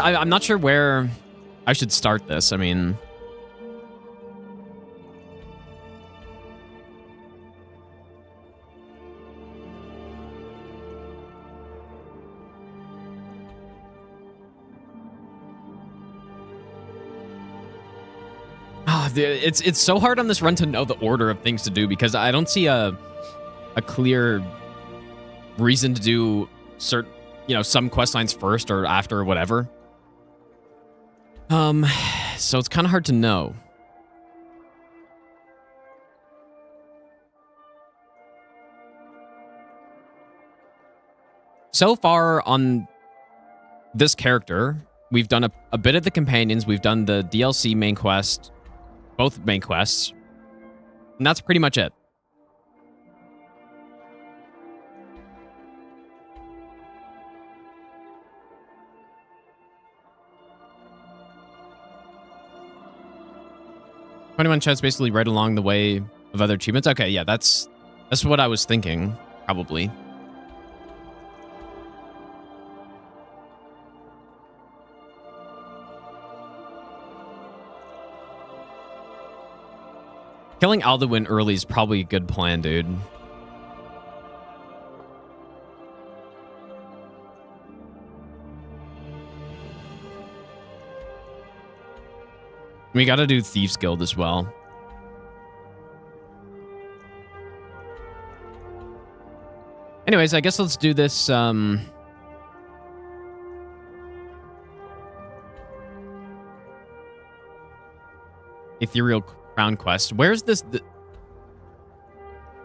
I'm not sure where I should start this. I mean... It's so hard on this run to know the order of things to do because I don't see a clear reason to do certain, some quest lines first or after or whatever. So it's kind of hard to know. So far on this character, we've done a bit of the companions, we've done the DLC main quest, both main quests, and that's pretty much it. "21 chats basically right along the way of other achievements." Okay, yeah, that's what I was thinking, probably. Killing Alduin early is probably a good plan, dude. We gotta do Thieves Guild as well. Anyways, I guess let's do this, Ethereal Crown quest. Where's this?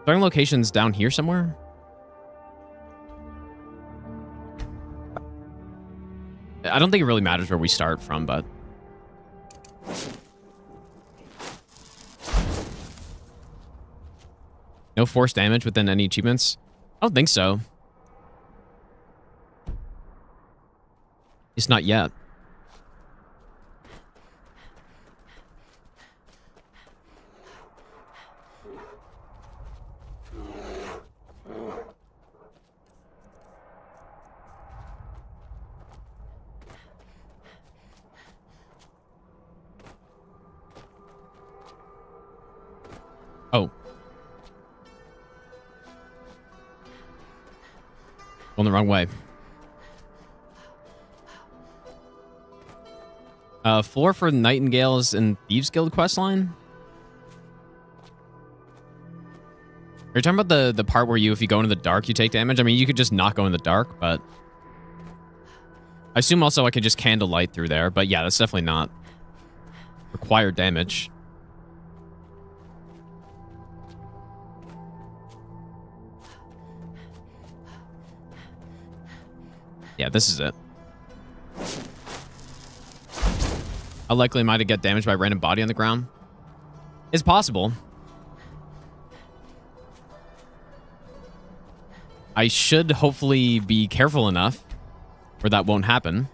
Starting location's down here somewhere? I don't think it really matters where we start from, but... No force damage within any achievements? I don't think so. At least not yet. Oh. Going the wrong way. Floor for Nightingales and Thieves Guild questline? Are you talking about the part where if you go into the dark, you take damage? I mean, you could just not go in the dark, but... I assume also I could just candlelight through there, but yeah, that's definitely not required damage. Yeah, this is it. How likely am I to get damaged by a random body on the ground? It's possible. I should hopefully be careful enough where that won't happen.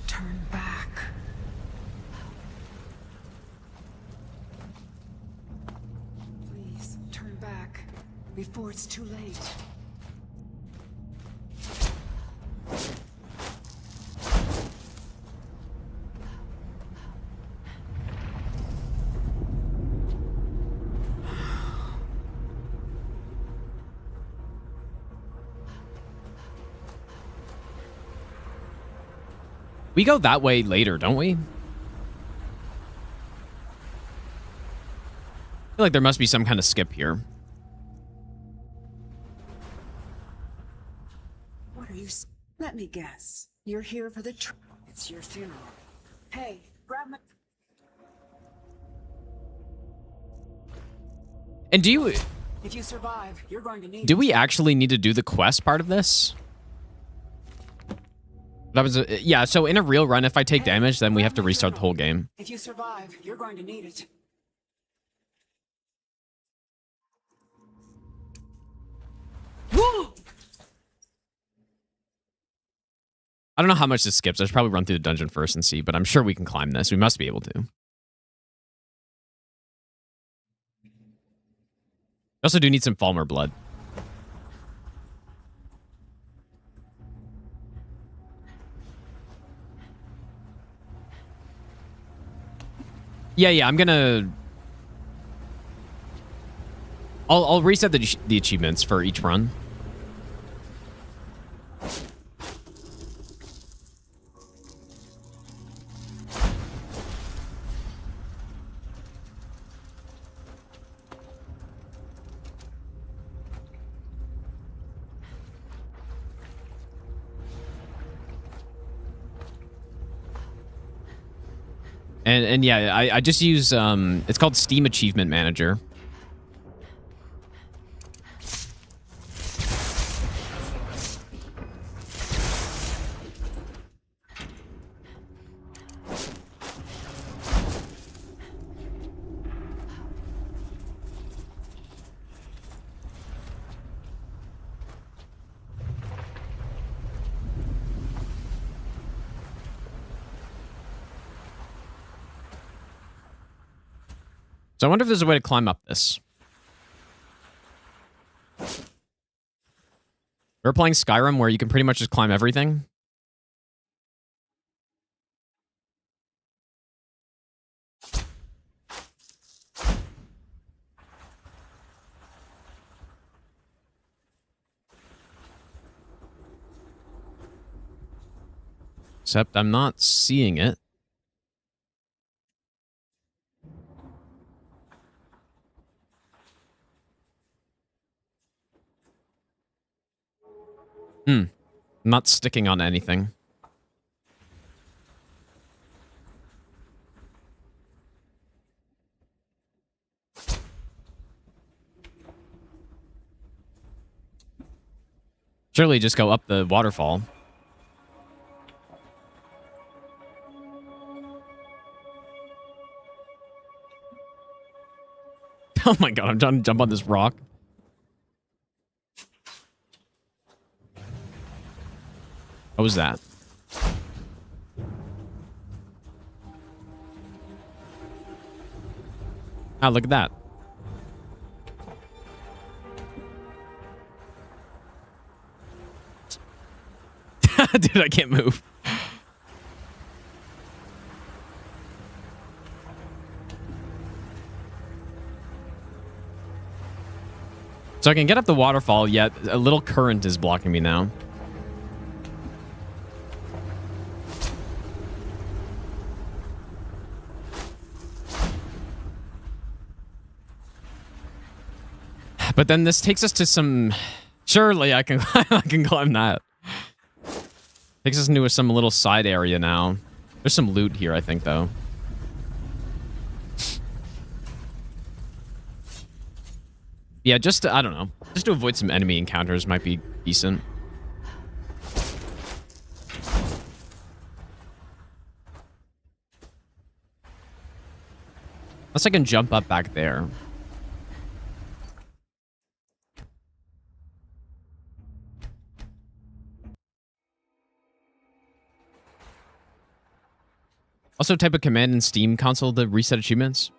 Turn back. Please, turn back. Before it's too late. We go that way later, don't we? I feel like there must be some kind of skip here. What are you? Let me guess. You're here for the. It's your funeral. Hey, grab my. And do you... If you survive, you're going to need. Do we actually need to do the quest part of this? That was yeah, so in a real run, if I take damage, then we have to restart the whole game. If you survive, you're going to need it. Whoa! I don't know how much this skips. I should probably run through the dungeon first and see, but I'm sure we can climb this. We must be able to. We also do need some Falmer blood. Yeah, I'm gonna... I'll reset the achievements for each run. And yeah, I just use, it's called Steam Achievement Manager. So I wonder if there's a way to climb up this. We're playing Skyrim where you can pretty much just climb everything. Except I'm not seeing it. Not sticking on anything. Surely just go up the waterfall. Oh my god, I'm trying to jump on this rock. What was that? Ah, look at that. Dude, I can't move. So I can get up the waterfall, yet a little current is blocking me now. But then this takes us to some... Surely I can I can climb that. Takes us into some little side area now. There's some loot here, I think, though. Yeah, just to, I don't know. Just to avoid some enemy encounters might be decent. Unless I can jump up back there. Also, type of command in Steam console to reset achievements.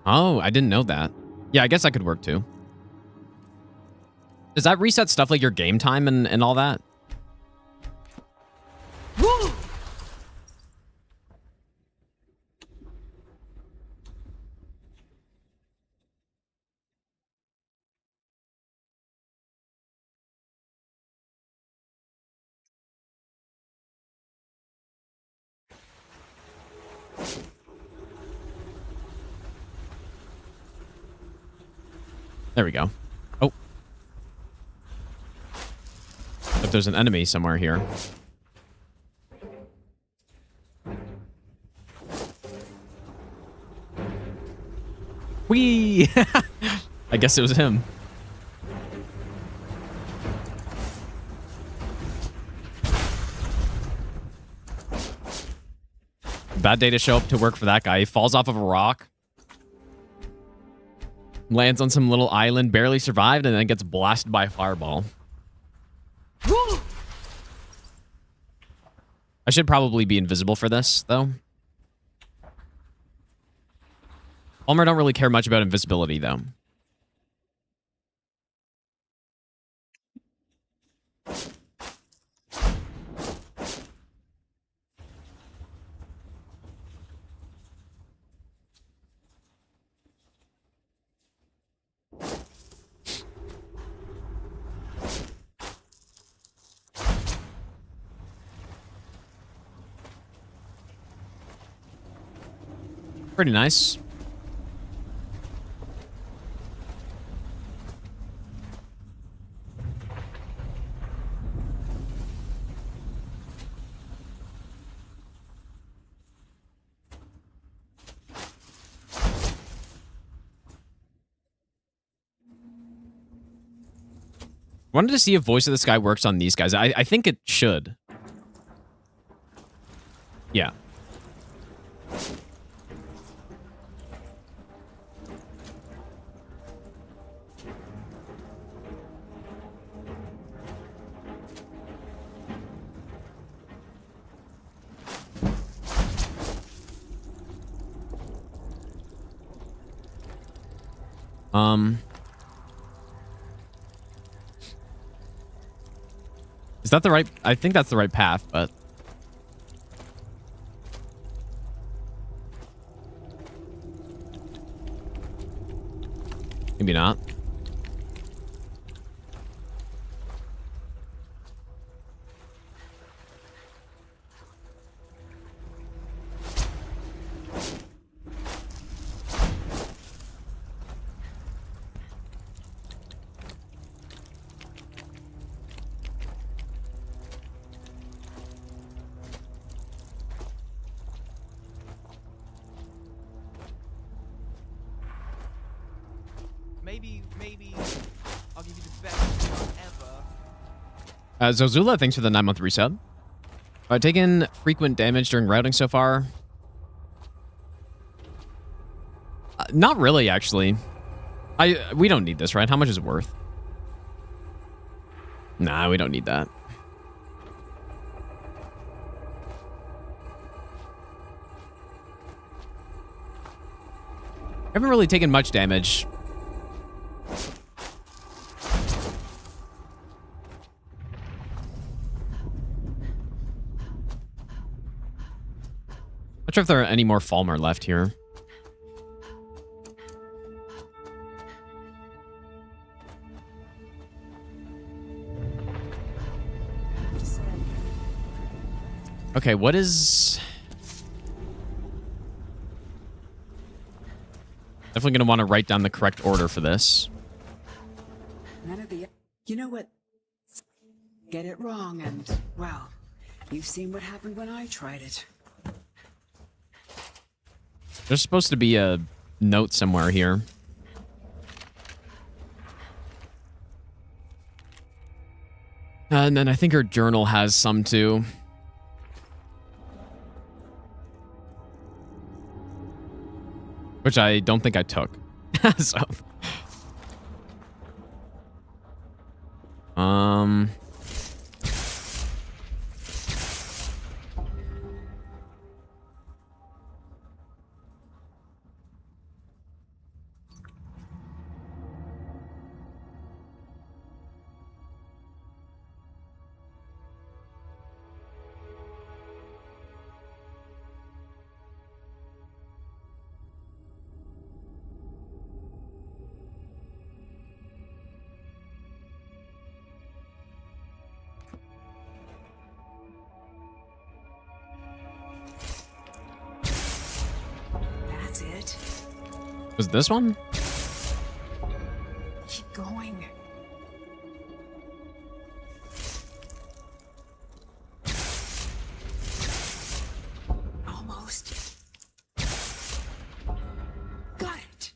Oh, I didn't know that. Yeah, I guess that could work too. Does that reset stuff like your game time and all that? There we go. Oh. If there's an enemy somewhere here. Whee! I guess it was him. Bad day to show up to work for that guy. He falls off of a rock. Lands on some little island, barely survived, and then gets blasted by a fireball. I should probably be invisible for this, though. Palmer don't really care much about invisibility, though. Pretty nice. Wanted to see if Voice of the Sky works on these guys. I think it should. Yeah. Is that the right... I think that's the right path, but... Maybe not. Maybe I'll give you the best ever. Zozula, thanks for the 9-month resub. I've taken frequent damage during routing so far. Not really, actually. We don't need this, right? How much is it worth? Nah, we don't need that. I haven't really taken much damage. Not sure if there are any more Falmer left here. Okay, what is... Definitely going to want to write down the correct order for this. None of the... You know what? get it wrong and, well, you've seen what happened when I tried it. There's supposed to be a note somewhere here. And then I think her journal has some too. Which I don't think I took. So. That's it. Was this one? Keep going. Almost. Got it.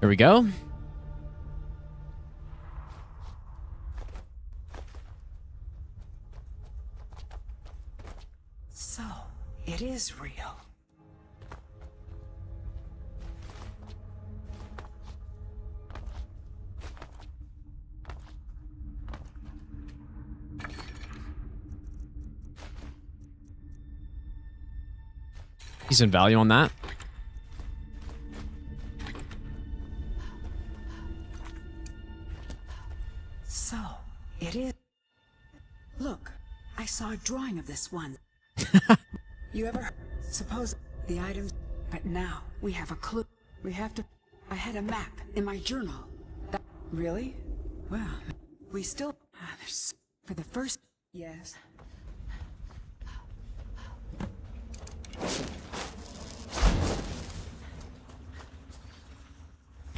Here we go. So, it is real. Decent value on that. So, it is. Look, I saw a drawing of this one. You ever suppose the items? But now we have a clue. We have to. I had a map in my journal. Really? Well, we still. There's for the first. Yes.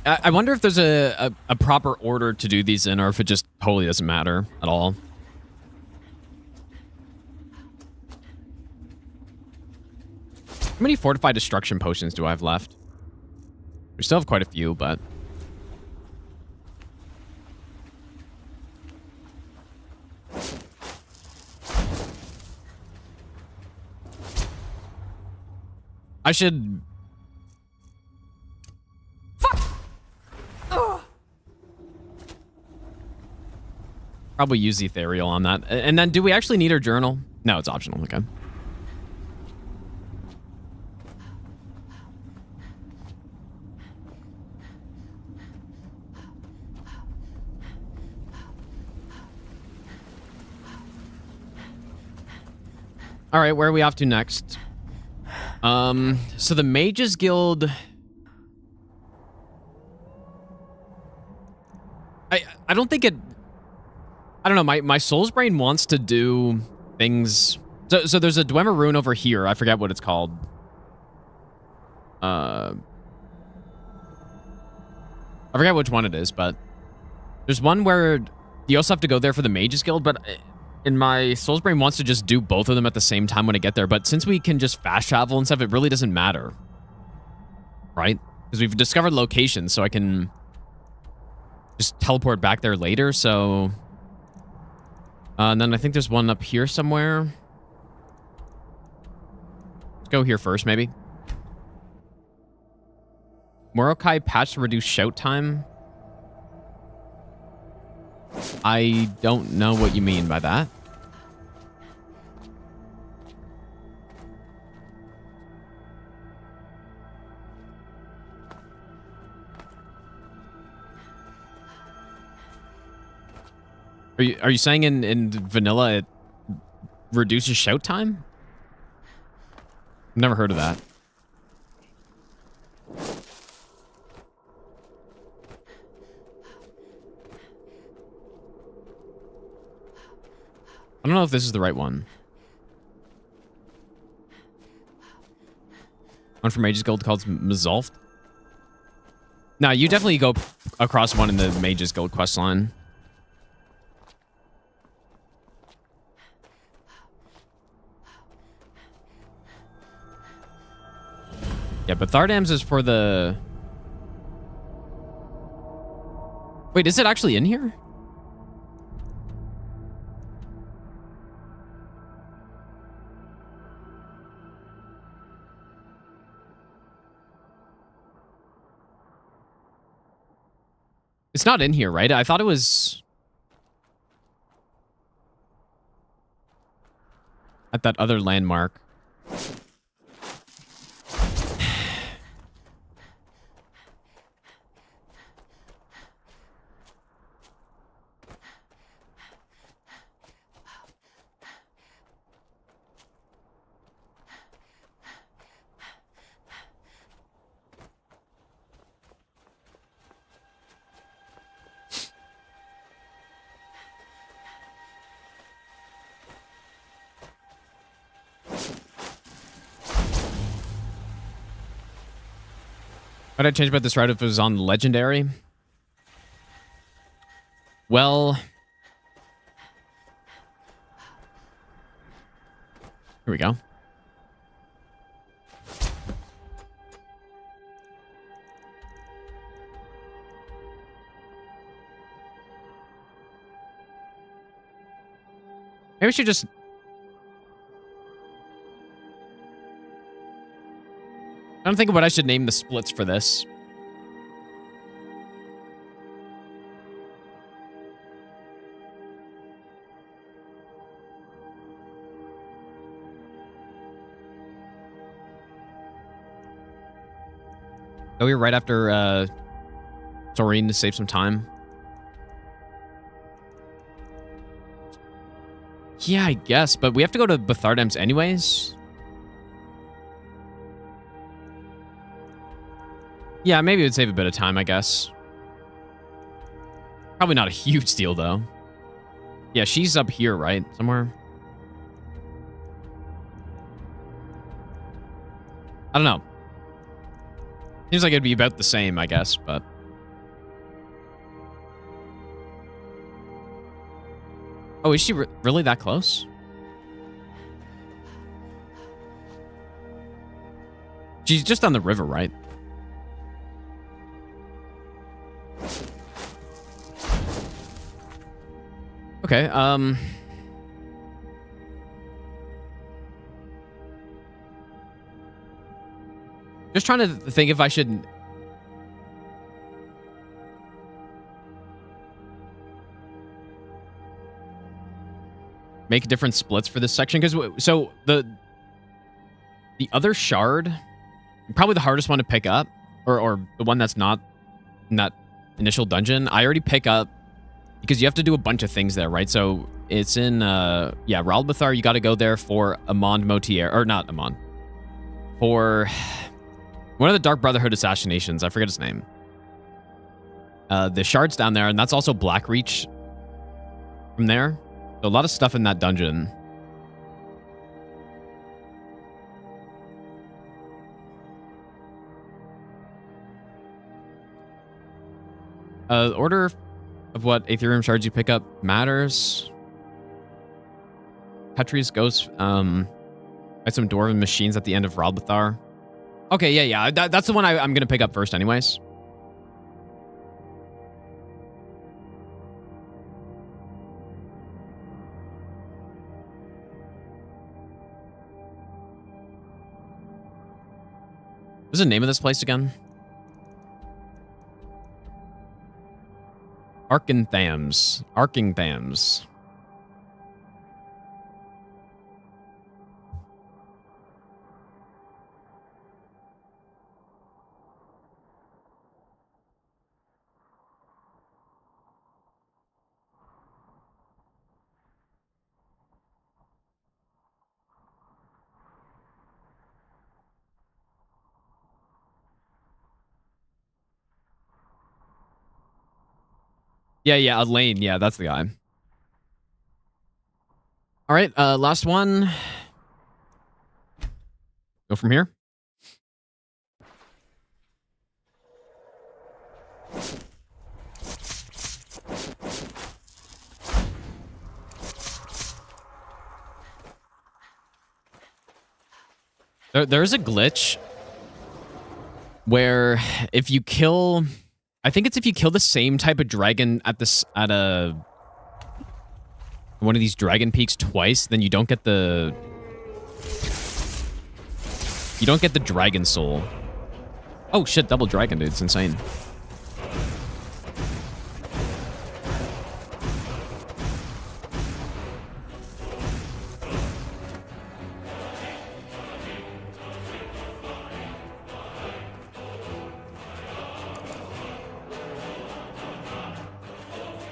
I wonder if there's a proper order to do these in, or if it just totally doesn't matter at all. How many fortified destruction potions do I have left? We still have quite a few, but... I should... Probably use ethereal on that. And then, do we actually need our journal? No, it's optional. Okay. All right, where are we off to next? So the Mages Guild... I don't think it... I don't know, my soul's brain wants to do things... So there's a Dwemer rune over here. I forget what it's called. I forget which one it is, but... There's one where you also have to go there for the Mages Guild, but... And my soul's brain wants to just do both of them at the same time when I get there. But since we can just fast travel and stuff, it really doesn't matter. Right? Because we've discovered locations, so I can just teleport back there later. So... and then I think there's one up here somewhere. Let's go here first, maybe. Morokai patch to reduce shout time. I don't know what you mean by that. Are you saying in vanilla it reduces shout time? I've never heard of that. I don't know if this is the right one. One from Mage's Guild called Mazolft. No, you definitely go across one in the Mage's Guild quest line. Yeah, but Thardam's is for the... Wait, is it actually in here? It's not in here, right? I thought it was... at that other landmark. Why'd I change about this route if it was on Legendary? Well... here we go. Maybe we should just... I don't think of what I should name the splits for this. Oh, we were right after Taurine to save some time. Yeah, I guess, but we have to go to Bethardam's anyways. Yeah, maybe it would save a bit of time, I guess. Probably not a huge deal, though. Yeah, she's up here, right? Somewhere. I don't know. Seems like it'd be about the same, I guess, but... oh, is she really that close? She's just on the river, right? Okay, just trying to think if I should... make different splits for this section, because so the other shard, probably the hardest one to pick up, or the one that's not in that initial dungeon, I already pick up because you have to do a bunch of things there, right? So it's in yeah, Ralbathar. You got to go there for Amand Motier, or not Amand, for one of the Dark Brotherhood assassinations. I forget his name. The shard's down there, and that's also Blackreach from there. So a lot of stuff in that dungeon. The order of what Aetherium shards you pick up matters. Petri's Ghost, fight some Dwarven machines at the end of Ralbathar. Okay, yeah. That's the one I'm going to pick up first anyways. What's the name of this place again? Arkinthams. Yeah, Elaine. Yeah, that's the guy. All right, last one. Go from here. There's a glitch where if you kill, I think it's if you kill the same type of dragon at one of these dragon peaks twice, then you don't get the dragon soul. Oh shit, double dragon, dude. It's insane.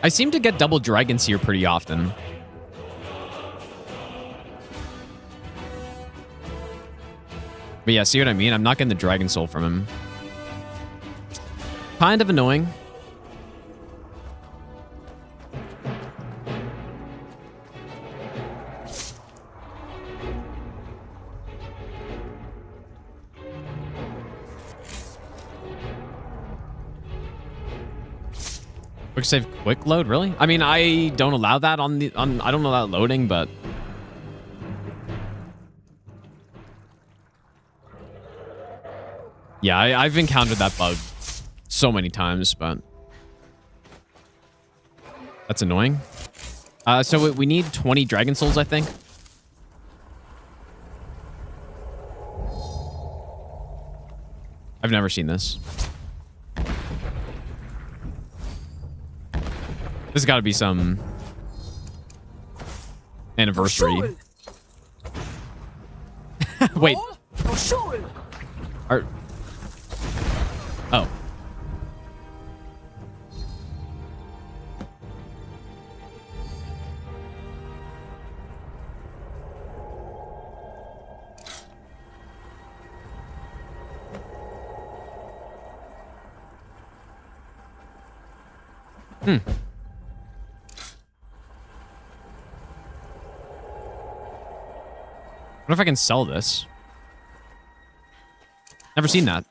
I seem to get double dragons here pretty often. But yeah, see what I mean? I'm not getting the dragon soul from him. Kind of annoying. Quick save, quick load, really? I mean, I don't allow that on I don't allow loading, but yeah, I've encountered that bug so many times, but that's annoying. So we need 20 dragon souls, I think. I've never seen this. There's got to be some anniversary. Wait. Oh. Hmm. I wonder if I can sell this. Never seen that.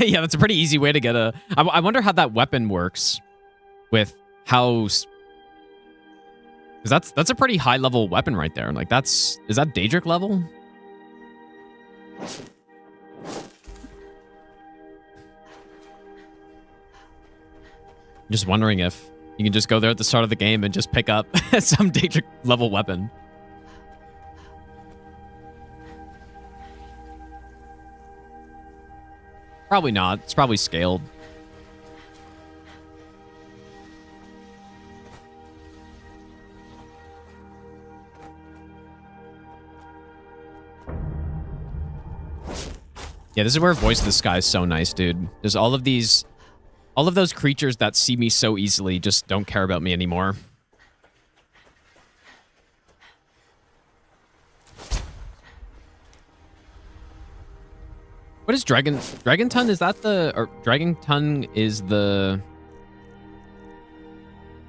Yeah, that's a pretty easy way to get a... I wonder how that weapon works with how... Because that's a pretty high level weapon right there. Like that's... Is that Daedric level? Just wondering if you can just go there at the start of the game and just pick up some Daedric level weapon. Probably not. It's probably scaled. Yeah, this is where Voice of the Sky is so nice, dude. There's all of those creatures that see me so easily just don't care about me anymore. What is Dragon Tongue? Is that the... Or Dragon Tongue is the...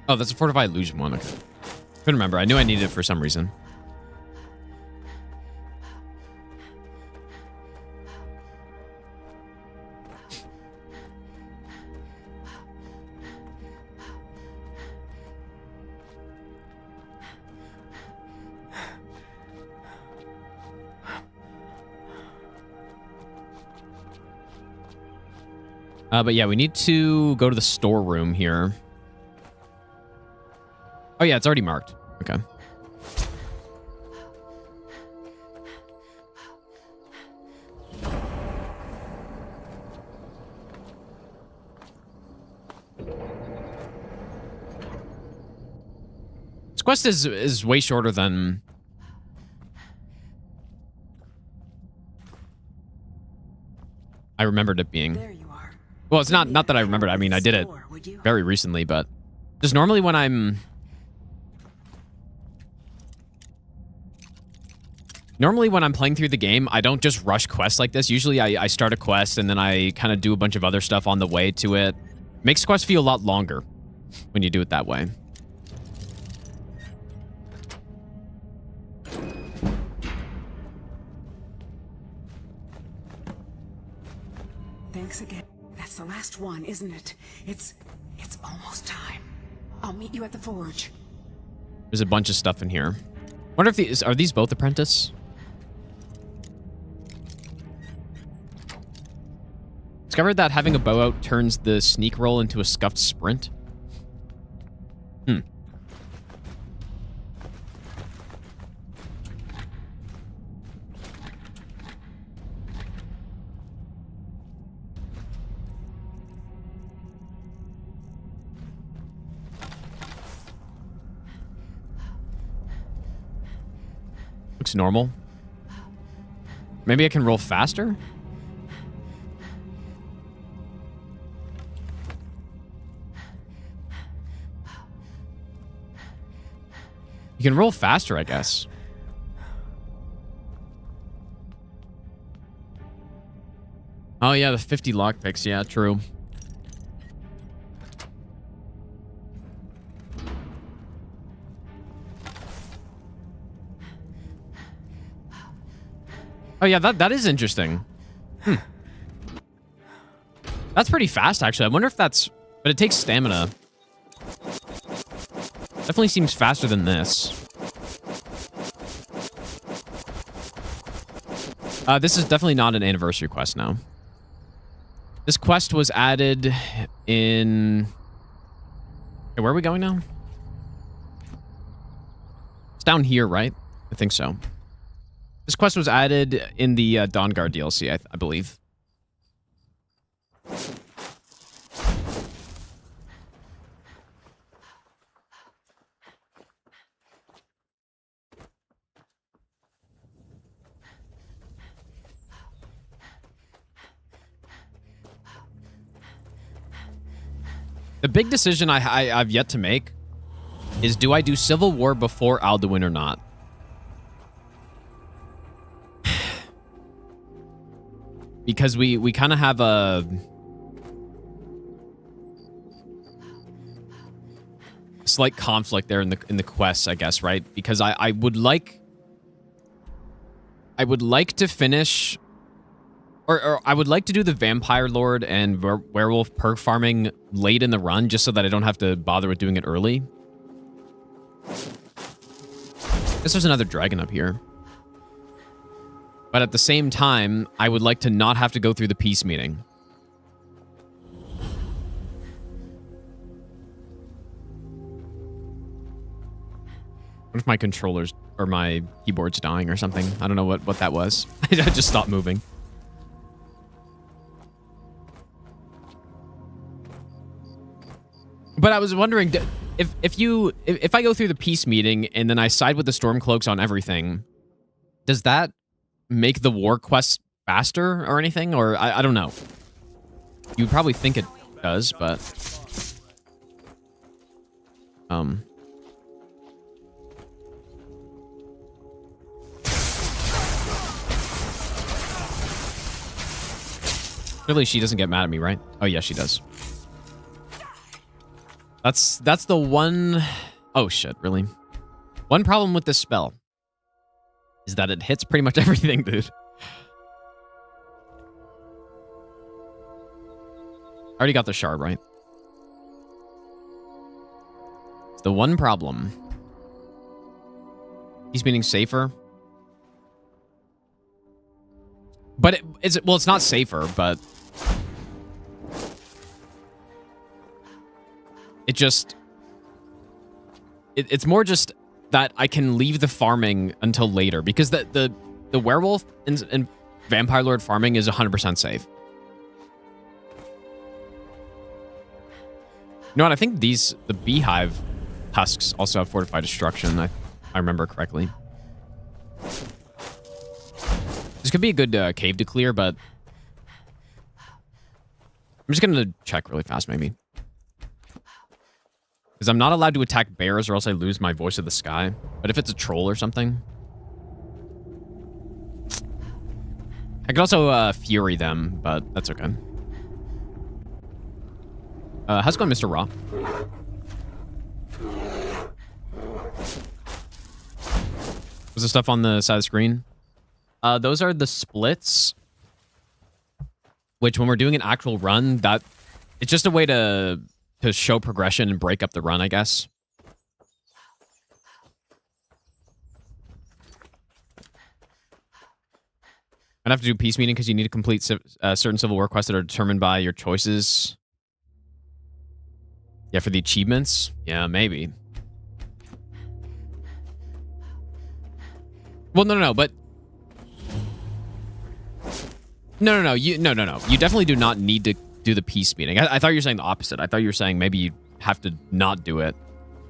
Oh, that's a Fortified Illusion one. Okay. Couldn't remember. I knew I needed it for some reason. But yeah, we need to go to the storeroom here. Oh yeah, it's already marked. Okay. This quest is way shorter than... I remembered it being. There you are. Well, it's not that I remembered. I mean, I did it very recently, but just normally when I'm... Normally when I'm playing through the game, I don't just rush quests like this. Usually I start a quest and then I kind of do a bunch of other stuff on the way to it. Makes quests feel a lot longer when you do it that way. Thanks again. That's the last one, isn't it? It's almost time. I'll meet you at the forge. There's a bunch of stuff in here. Wonder if are these both apprentice? Discovered that having a bow out turns the sneak roll into a scuffed sprint. Looks normal. Maybe I can roll faster? You can roll faster, I guess. Oh yeah, the 50 lockpicks. Yeah, true. Oh yeah, that is interesting. That's pretty fast, actually. I wonder if that's... But it takes stamina. Definitely seems faster than this. This is definitely not an anniversary quest now. This quest was added in... Okay, where are we going now? It's down here, right? I think so. This quest was added in the Dawnguard DLC, I believe. The big decision I've yet to make is, do I do Civil War before Alduin or not? Because we kind of have a slight conflict there in the quests, I guess, right? Because I would like to finish, or I would like to do the Vampire Lord and Werewolf perk farming late in the run, just so that I don't have to bother with doing it early. I guess there's another dragon up here. But at the same time, I would like to not have to go through the peace meeting. What if my controllers or my keyboard's dying or something? I don't know what that was. I just stopped moving. But I was wondering, if I go through the peace meeting and then I side with the Stormcloaks on everything, does that make the war quests faster or anything? Or I don't know. You'd probably think it does, but clearly she doesn't get mad at me, right? Oh yeah, she does. That's the one... Oh shit, really? One problem with this spell is that it hits pretty much everything, dude. I already got the shard, right? It's the one problem. He's meaning safer. But it's not safer, but it just... It's more just that I can leave the farming until later, because the werewolf and vampire lord farming is 100% safe. You know what? I think the beehive husks also have fortified destruction. I remember correctly. This could be a good cave to clear, but I'm just gonna check really fast, maybe. Because I'm not allowed to attack bears or else I lose my voice of the sky. But if it's a troll or something... I could also Fury them, but that's okay. How's it going, Mr. Raw? Was the stuff on the side of the screen? Those are the splits. Which, when we're doing an actual run, that it's just a way to show progression and break up the run, I guess. I'd have to do peace meeting because you need to complete certain civil war quests that are determined by your choices. Yeah, for the achievements? Yeah, maybe. Well, no, but... No. You definitely do not need to do the peace meeting. I thought you were saying the opposite. I thought you were saying maybe you have to not do it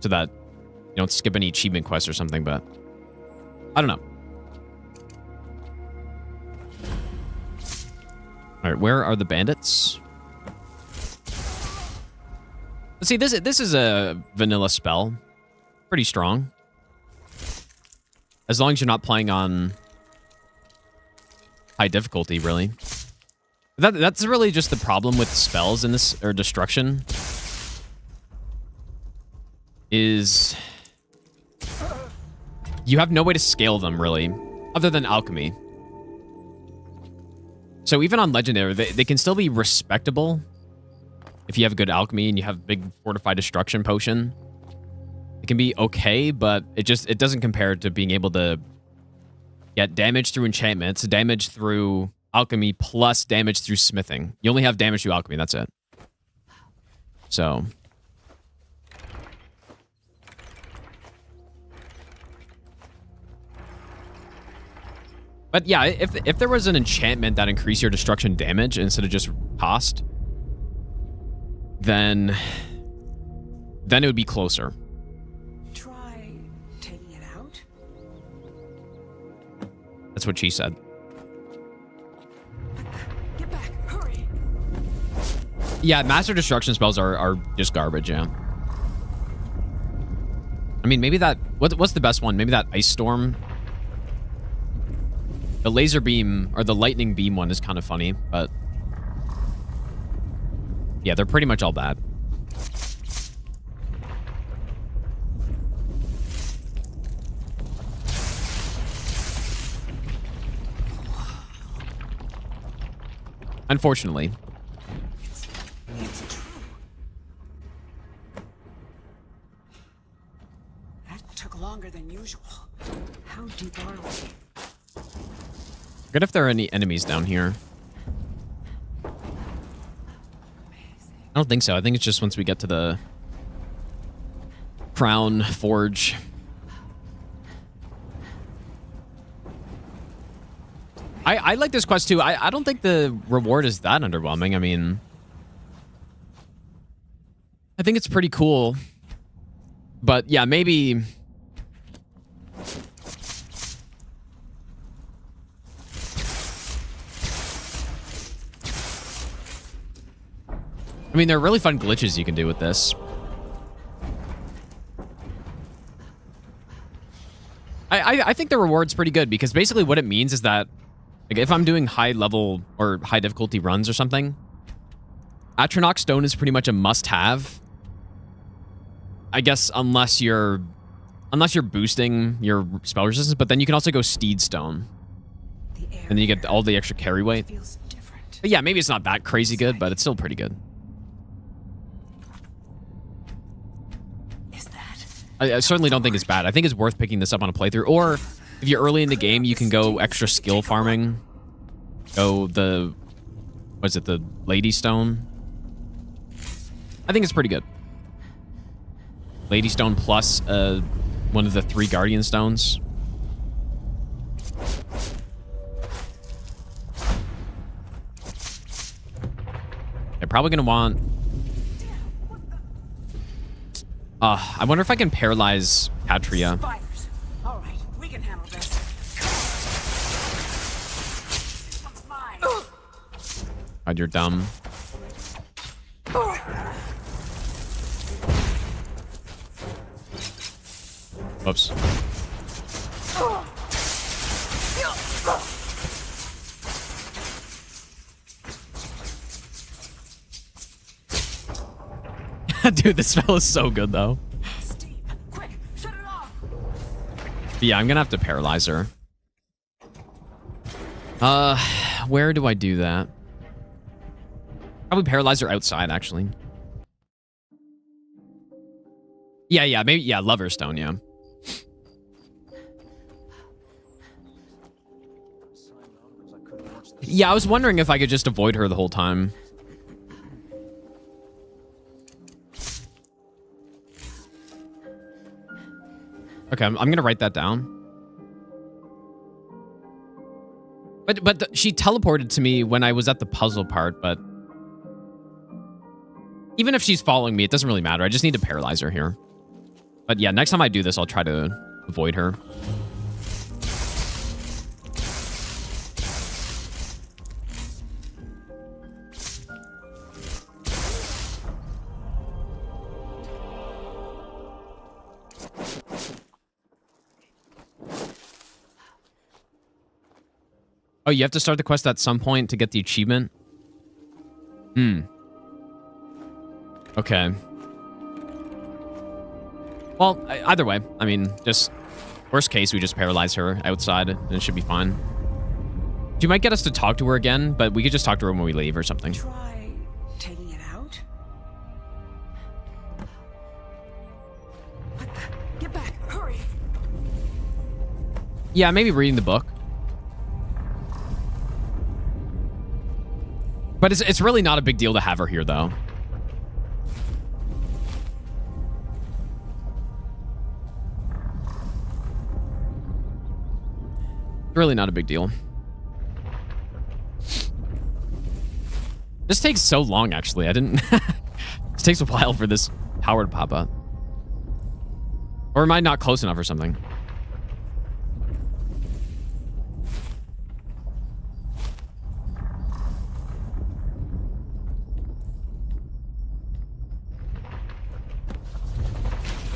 so that you don't skip any achievement quests or something, but... I don't know. Alright, where are the bandits? Let's see, this is a vanilla spell. Pretty strong. As long as you're not playing on high difficulty, really. That's really just the problem with spells in this, or destruction. Is... you have no way to scale them, really. Other than alchemy. So even on Legendary, they can still be respectable if you have good alchemy and you have big fortified destruction potion. It can be okay, but it doesn't compare to being able to get damage through enchantments, damage through alchemy, plus damage through smithing. You only have damage through alchemy, that's it. So... but yeah, if there was an enchantment that increased your destruction damage instead of just cost, then it would be closer. Try taking it out. That's what she said. Get back, hurry. Yeah, master destruction spells are just garbage, yeah. I mean, maybe that... what's the best one? Maybe that ice storm. The laser beam, or the lightning beam one is kind of funny, but... yeah, they're pretty much all bad. Unfortunately. It's true. That took longer than usual. How deep are we? Forget if there are any enemies down here. I don't think so. I think it's just once we get to the Crown Forge. I like this quest too. I don't think the reward is that underwhelming. I mean, I think it's pretty cool. But yeah, maybe... I mean, there are really fun glitches you can do with this. I think the reward's pretty good because basically what it means is that like if I'm doing high level or high difficulty runs or something, Atronach Stone is pretty much a must-have. I guess unless you're boosting your spell resistance, but then you can also go Steed Stone. And then you get all the extra carry weight. But yeah, maybe it's not that crazy good, but it's still pretty good. I certainly don't think it's bad. I think it's worth picking this up on a playthrough. Or if you're early in the game, you can go extra skill farming. Go the... what is it? The Lady Stone? I think it's pretty good. Lady Stone plus one of the 3 Guardian Stones. They're probably going to want... I wonder if I can paralyze Patria. All right, we can handle this. This one's mine. God, you're dumb. Whoops. Dude, this spell is so good, though. Steve, quick, shut it off. Yeah, I'm gonna have to paralyze her. Where do I do that? Probably paralyze her outside, actually. Yeah, maybe, yeah, Lover's Stone, yeah. Yeah, I was wondering if I could just avoid her the whole time. Okay, I'm gonna write that down. But she teleported to me when I was at the puzzle part, but... Even if she's following me, it doesn't really matter. I just need to paralyze her here. But yeah, next time I do this, I'll try to avoid her. Oh, you have to start the quest at some point to get the achievement? Okay. Well, either way, I mean, just... Worst case, we just paralyze her outside, and it should be fine. She might get us to talk to her again, but we could just talk to her when we leave or something. Try taking it out. Get back, hurry. Yeah, maybe reading the book. But it's really not a big deal to have her here, though. Really not a big deal. This takes so long, actually. I didn't... It takes a while for this power to pop up. Or am I not close enough or something?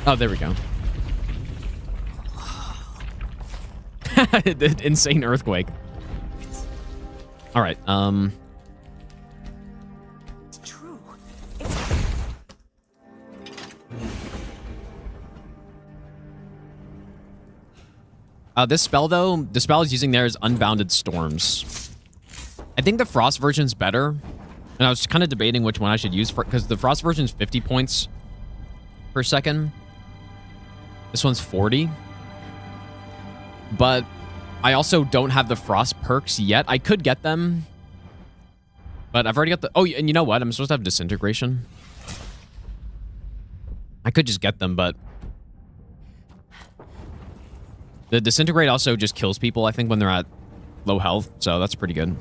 Oh, there we go. The insane earthquake. All right. It's true. This spell, though, the spell is using there is Unbounded Storms. I think the Frost version's better. And I was kind of debating which one I should use for, because the Frost version's 50 points per second. This one's 40. But I also don't have the Frost perks yet. I could get them. But I've already got the... Oh, and you know what? I'm supposed to have Disintegration. I could just get them, but... The Disintegrate also just kills people, I think, when they're at low health. So that's pretty good.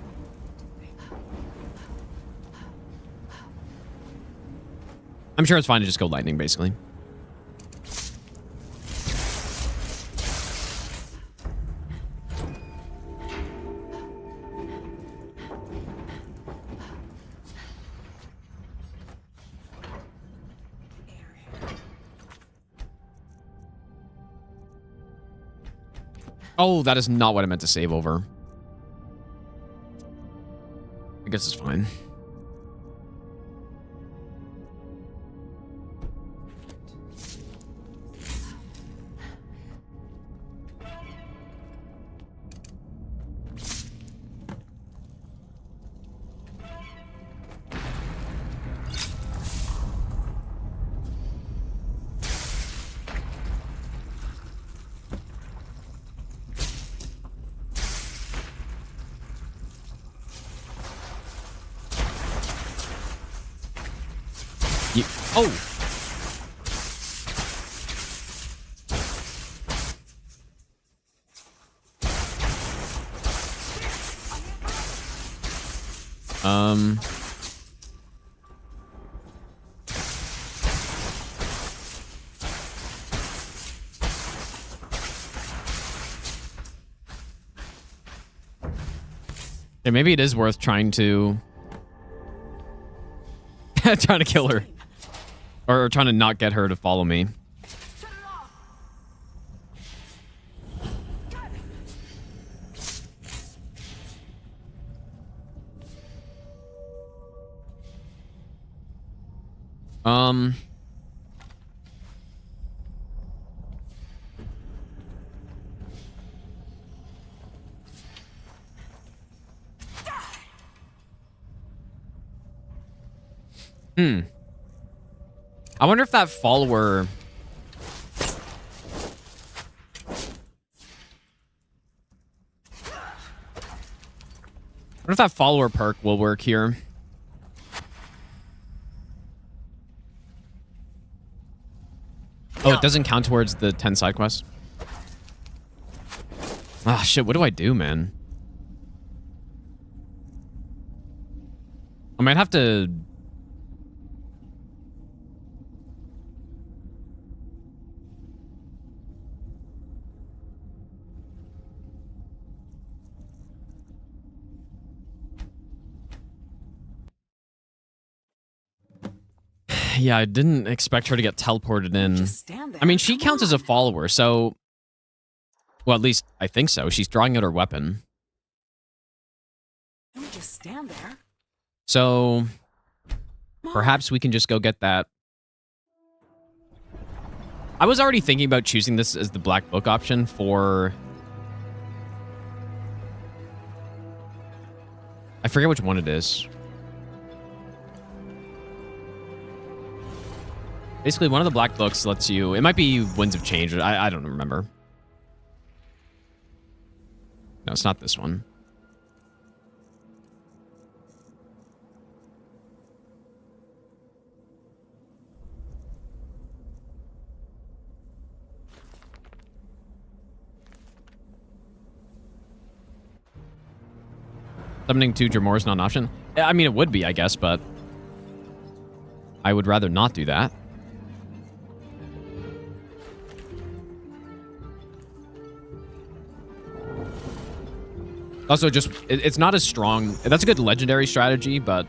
I'm sure it's fine to just go Lightning, basically. Oh, that is not what I meant to save over. I guess it's fine. Oh! Yeah, maybe it is worth trying to... trying to kill her. Or trying to not get her to follow me. I wonder if that follower... What if that follower perk will work here? Oh, it doesn't count towards the 10 side quests. Ah, shit, what do I do, man? I might have to... Yeah, I didn't expect her to get teleported in. Just stand there. I mean, she Come counts as a on. follower, so... Well, at least I think so. She's drawing out her weapon. Don't just stand there. So, Come on. perhaps we can just go get that. I was already thinking about choosing this as the Black Book option for... I forget which one it is. Basically, one of the Black Books lets you... It might be Winds of Change. I don't remember. No, it's not this one. Summoning 2 Dremor is not an option. I mean, it would be, I guess, but... I would rather not do that. Also, just, it's not as strong. That's a good legendary strategy, but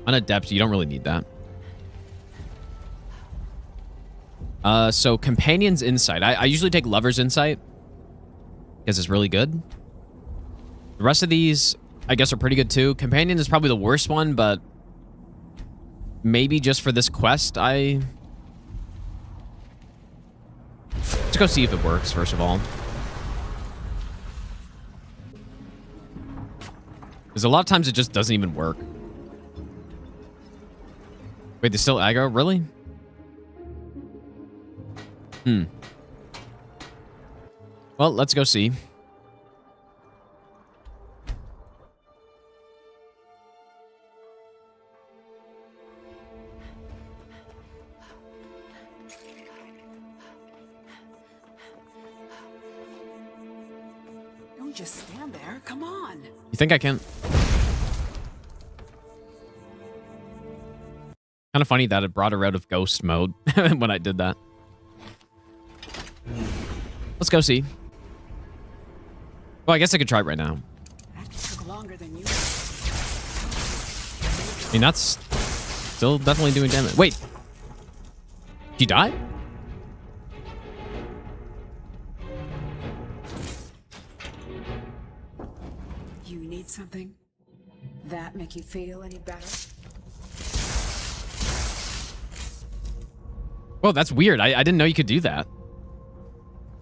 on Adept, you don't really need that. So Companion's Insight. I usually take Lover's Insight because it's really good. The rest of these, I guess, are pretty good too. Companion is probably the worst one, but maybe just for this quest, let's go see if it works, first of all. Because a lot of times it just doesn't even work. Wait, there's still aggro? Really? Well, let's go see. Don't just stand there. Come on. You think I can? Kind of funny that it brought her out of ghost mode when I did that. Let's go see. Well, I guess I could try it right now. That took longer than you. I mean, that's still definitely doing damage. Wait. She died? You need something? That make you feel any better? Well, that's weird. I didn't know you could do that.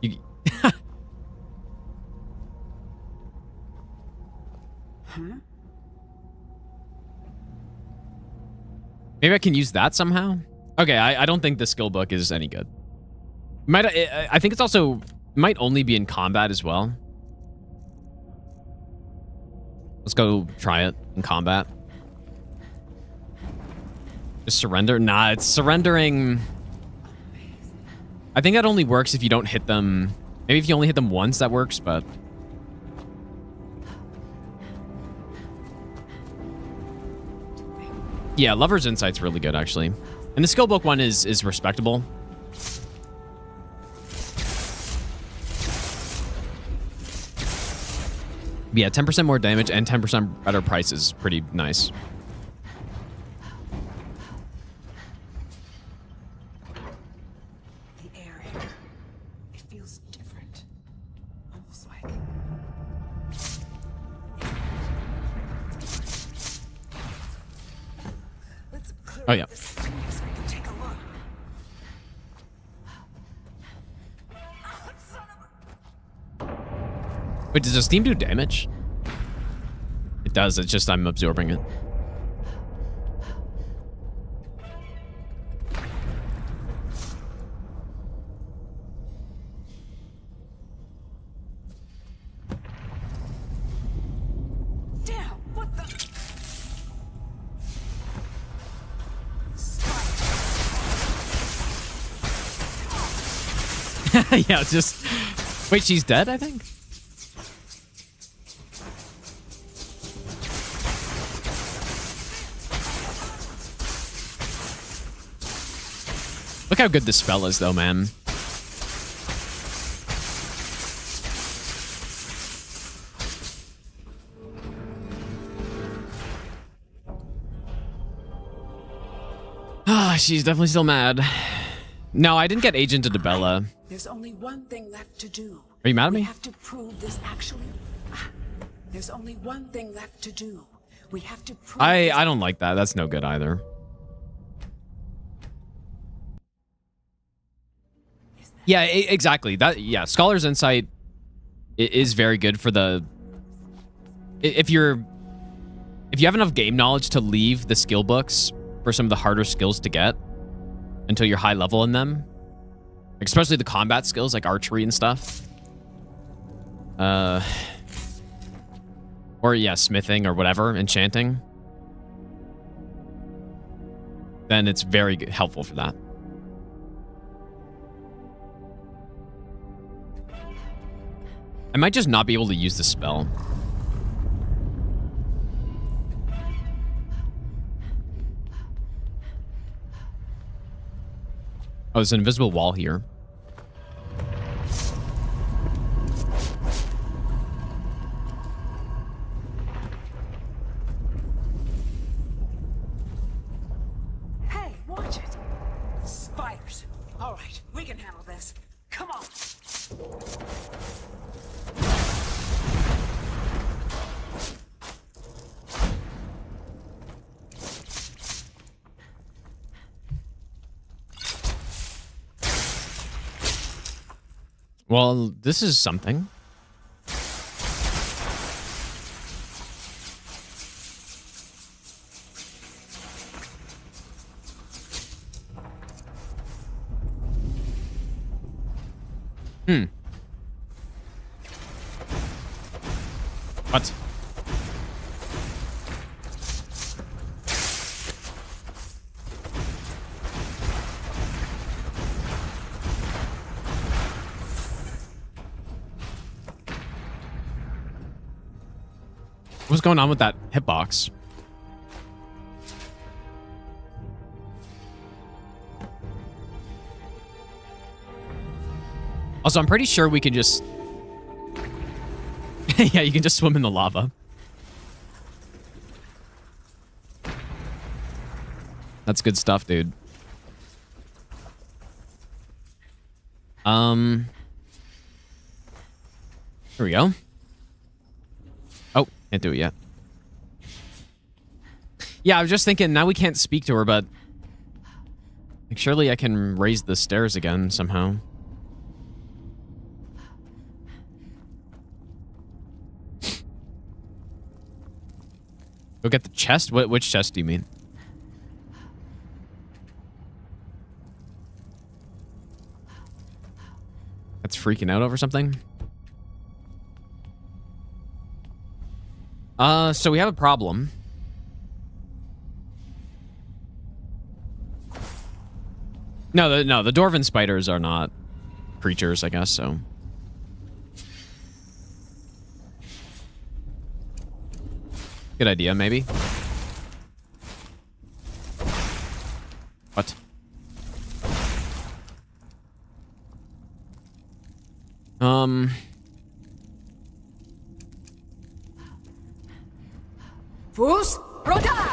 You... Huh? Maybe I can use that somehow? Okay, I don't think the skill book is any good. I think it's also... might only be in combat as well. Let's go try it in combat. Just surrender? Nah, it's surrendering... I think that only works if you don't hit them... Maybe if you only hit them once, that works, but... Yeah, Lover's Insight's really good, actually. And the skill book one is respectable. Yeah, 10% more damage and 10% better price is pretty nice. The air here. It feels different. Almost like... Let's clear Oh, yeah. up this street so I can take a look. Wait, does the steam do damage? It does, it's just I'm absorbing it. Yeah, just... Wait, she's dead, I think? Look how good this spell is, though, man. Ah, she's definitely still mad. No, I didn't get Agent of Bella. There's only one thing left to do. Are you mad at me? We have to prove this actually. There's only one thing left to do. We have to prove. I don't like that. That's no good either. Yeah, exactly. Yeah, Scholar's Insight is very good for the if you have enough game knowledge to leave the skill books for some of the harder skills to get until you're high level in them, especially the combat skills like archery and stuff. Or yeah, smithing or whatever, enchanting. Then it's very helpful for that. I might just not be able to use the spell. Oh, there's an invisible wall here. Hey, watch it! Spiders. All right, we can handle this. Come on. Well, this is something. What? What's going on with that hitbox? Also, I'm pretty sure we can just... yeah, you can just swim in the lava. That's good stuff, dude. Here we go. Oh, can't do it yet. Yeah, I was just thinking, now we can't speak to her, but... like, surely I can raise the stairs again somehow. Go get the chest? Which chest do you mean? That's freaking out over something? So we have a problem. No, the Dwarven spiders are not creatures, I guess, so... good idea, maybe. What? Fus Rota!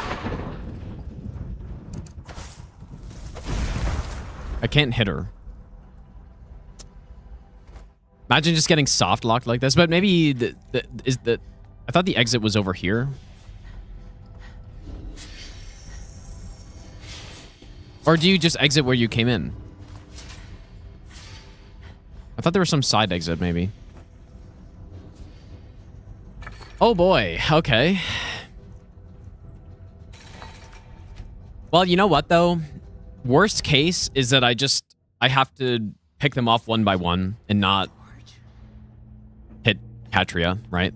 I can't hit her. Imagine just getting soft locked like this, but maybe I thought the exit was over here. Or do you just exit where you came in? I thought there was some side exit, maybe. Oh boy, okay. Well, you know what, though? Worst case is that I have to pick them off one by one and not hit Katria, right?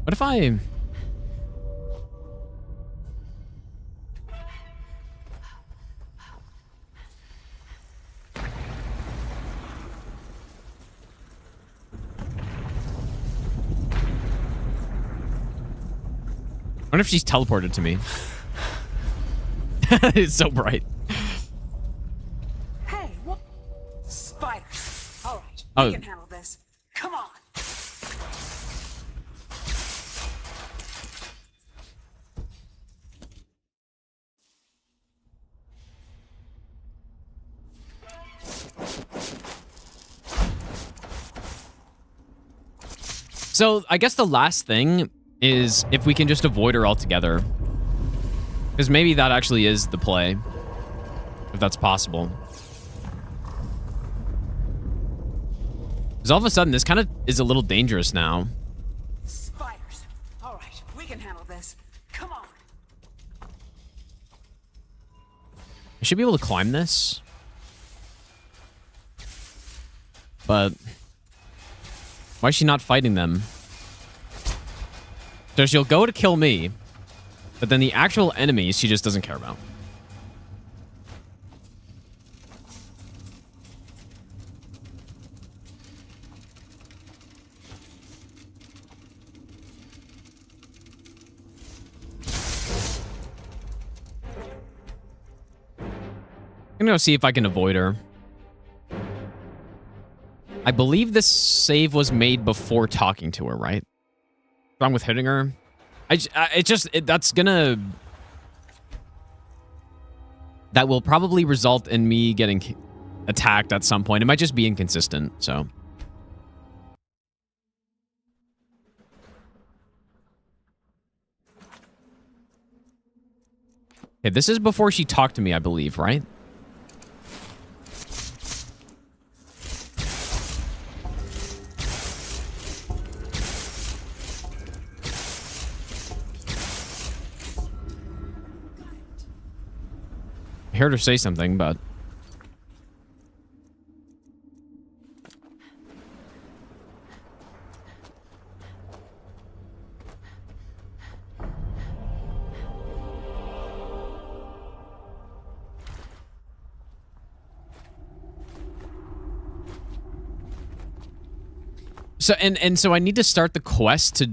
What if I... wonder if she's teleported to me. It's so bright. Hey, what? Spiders. All right, Oh. we can handle this. Come on. So I guess the last thing is if we can just avoid her altogether. Because maybe that actually is the play. If that's possible. Because all of a sudden, this kind of is a little dangerous now. Spiders. All right, we can handle this. Come on. I should be able to climb this. But why is she not fighting them? So she'll go to kill me, but then the actual enemies she just doesn't care about. I'm gonna go see if I can avoid her. I believe this save was made before talking to her, right? What's wrong with hitting her? That's gonna... That will probably result in me getting attacked at some point. It might just be inconsistent, so... Okay, this is before she talked to me, I believe, right? I heard her say something, but... So, and so I need to start the quest to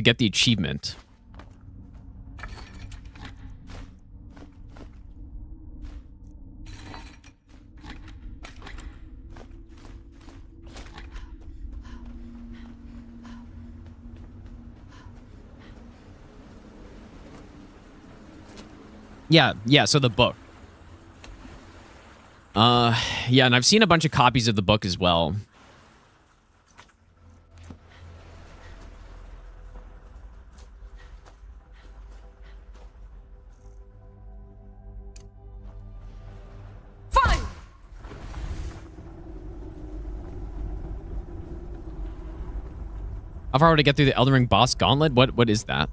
get the achievement. Yeah, so the book. Yeah, and I've seen a bunch of copies of the book as well. Fine! How far would I get through the Elden Ring boss gauntlet? What is that?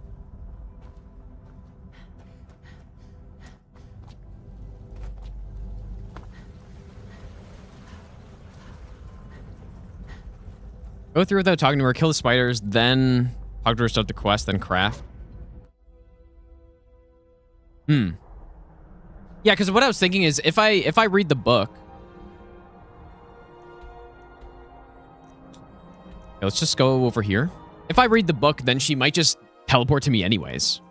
Go through without talking to her, kill the spiders, then talk to her, start the quest, then craft. Yeah, because what I was thinking is if I read the book. Okay, let's just go over here. If I read the book, then she might just teleport to me anyways.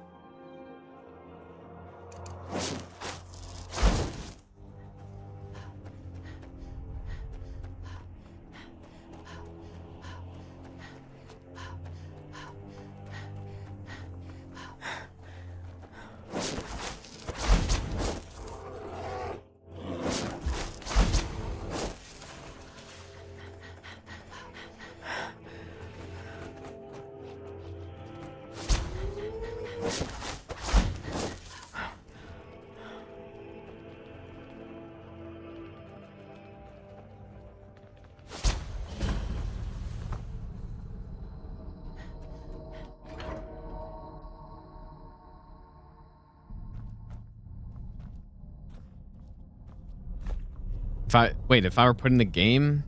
If I were put in the game?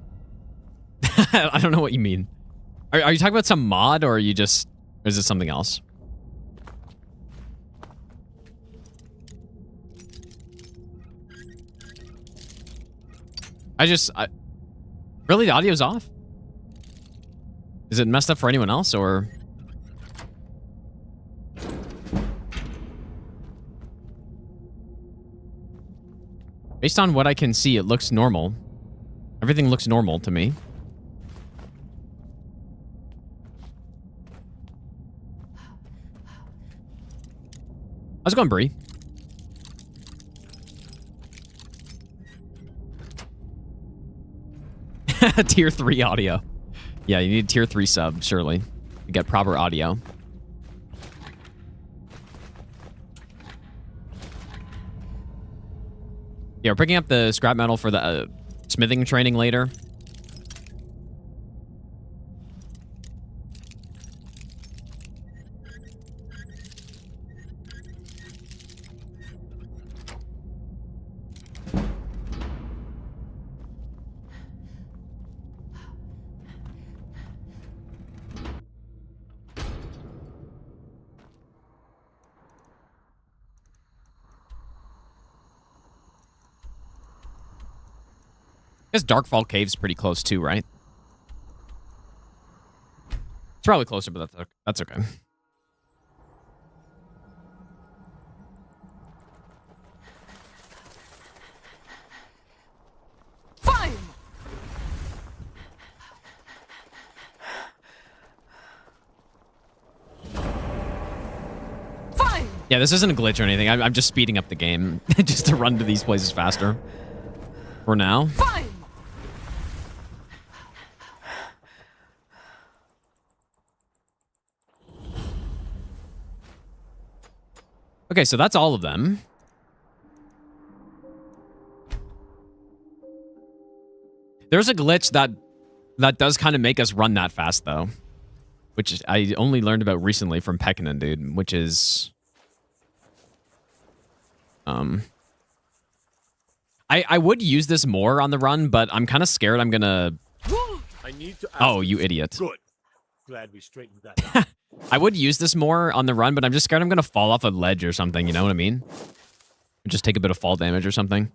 I don't know what you mean. Are you talking about some mod, or are you just... Or is it something else? Really, the audio's off? Is it messed up for anyone else, or... Based on what I can see, it looks normal. Everything looks normal to me. How's it going, Bree? Tier 3 audio. Yeah, you need tier 3 sub, surely. To get proper audio. Yeah, we're picking up the scrap metal for the smithing training later. I guess Darkfall Cave's pretty close too, right? It's probably closer, but that's okay. Fine! Fine! Yeah, this isn't a glitch or anything. I'm just speeding up the game just to run to these places faster. For now. Fine! Okay, so that's all of them. There's a glitch that does kind of make us run that fast, though. Which I only learned about recently from Pekkanen, dude. Which is... I would use this more on the run, but I'm kind of scared I'm gonna... I need to Oh, you idiot. Good. Glad we straightened that out. I would use this more on the run, but I'm just scared I'm gonna fall off a ledge or something, you know what I mean? Just take a bit of fall damage or something.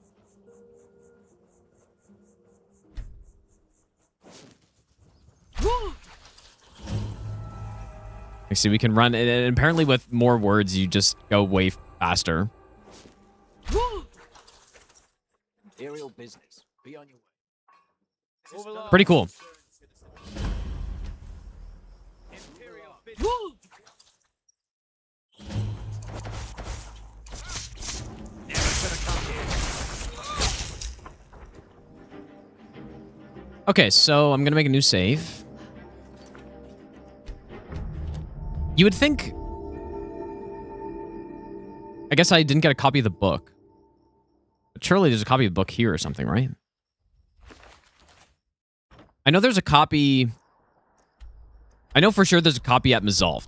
You see, we can run, and apparently with more words, you just go way faster. Imperial business. Be on your way. Pretty cool. Okay, so I'm gonna make a new save. You would think... I guess I didn't get a copy of the book. But surely there's a copy of the book here or something, right? I know there's a copy... I know for sure there's a copy at Mazalft.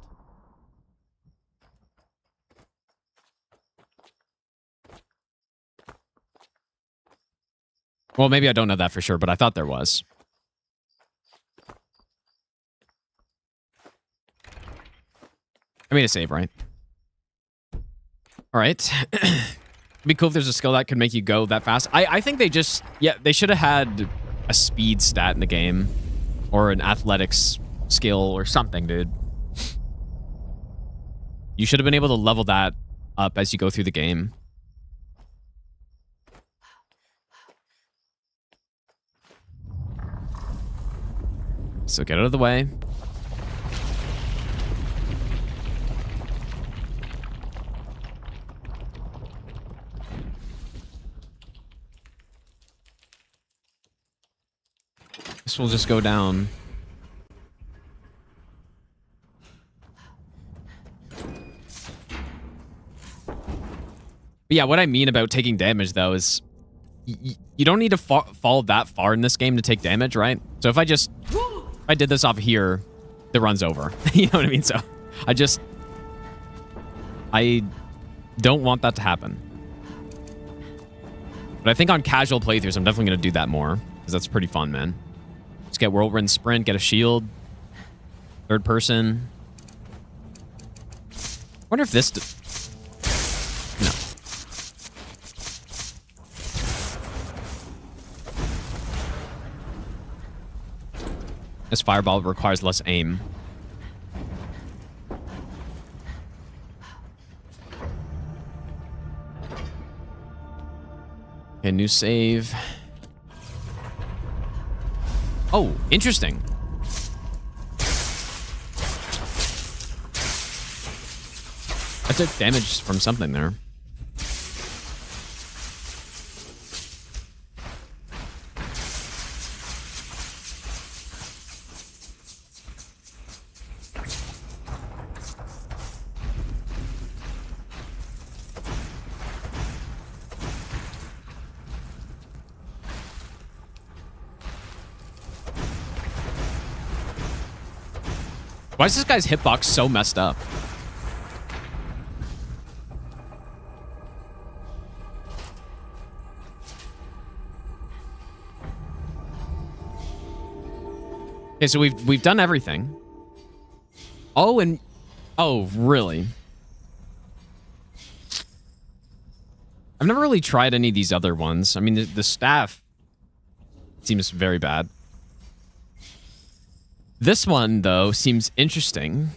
Well, maybe I don't know that for sure, but I thought there was. I made a save, right? All right. It'd be cool if there's a skill that could make you go that fast. I think they just... Yeah, they should have had a speed stat in the game. Or an athletics skill or something, dude. You should have been able to level that up as you go through the game. So get out of the way. This will just go down. But yeah, what I mean about taking damage, though, is you don't need to fall that far in this game to take damage, right? So if I did this off here, the run's over. You know what I mean? So I don't want that to happen. But I think on casual playthroughs, I'm definitely going to do that more. Because that's pretty fun, man. Just get whirlwind sprint, get a shield. Third person. I wonder if this... No. This fireball requires less aim. Okay, new save. Oh, interesting. I took damage from something there. Why is this guy's hitbox so messed up? Okay, so we've done everything. Oh, and oh, really? I've never really tried any of these other ones. I mean, the staff seems very bad. This one, though, seems interesting.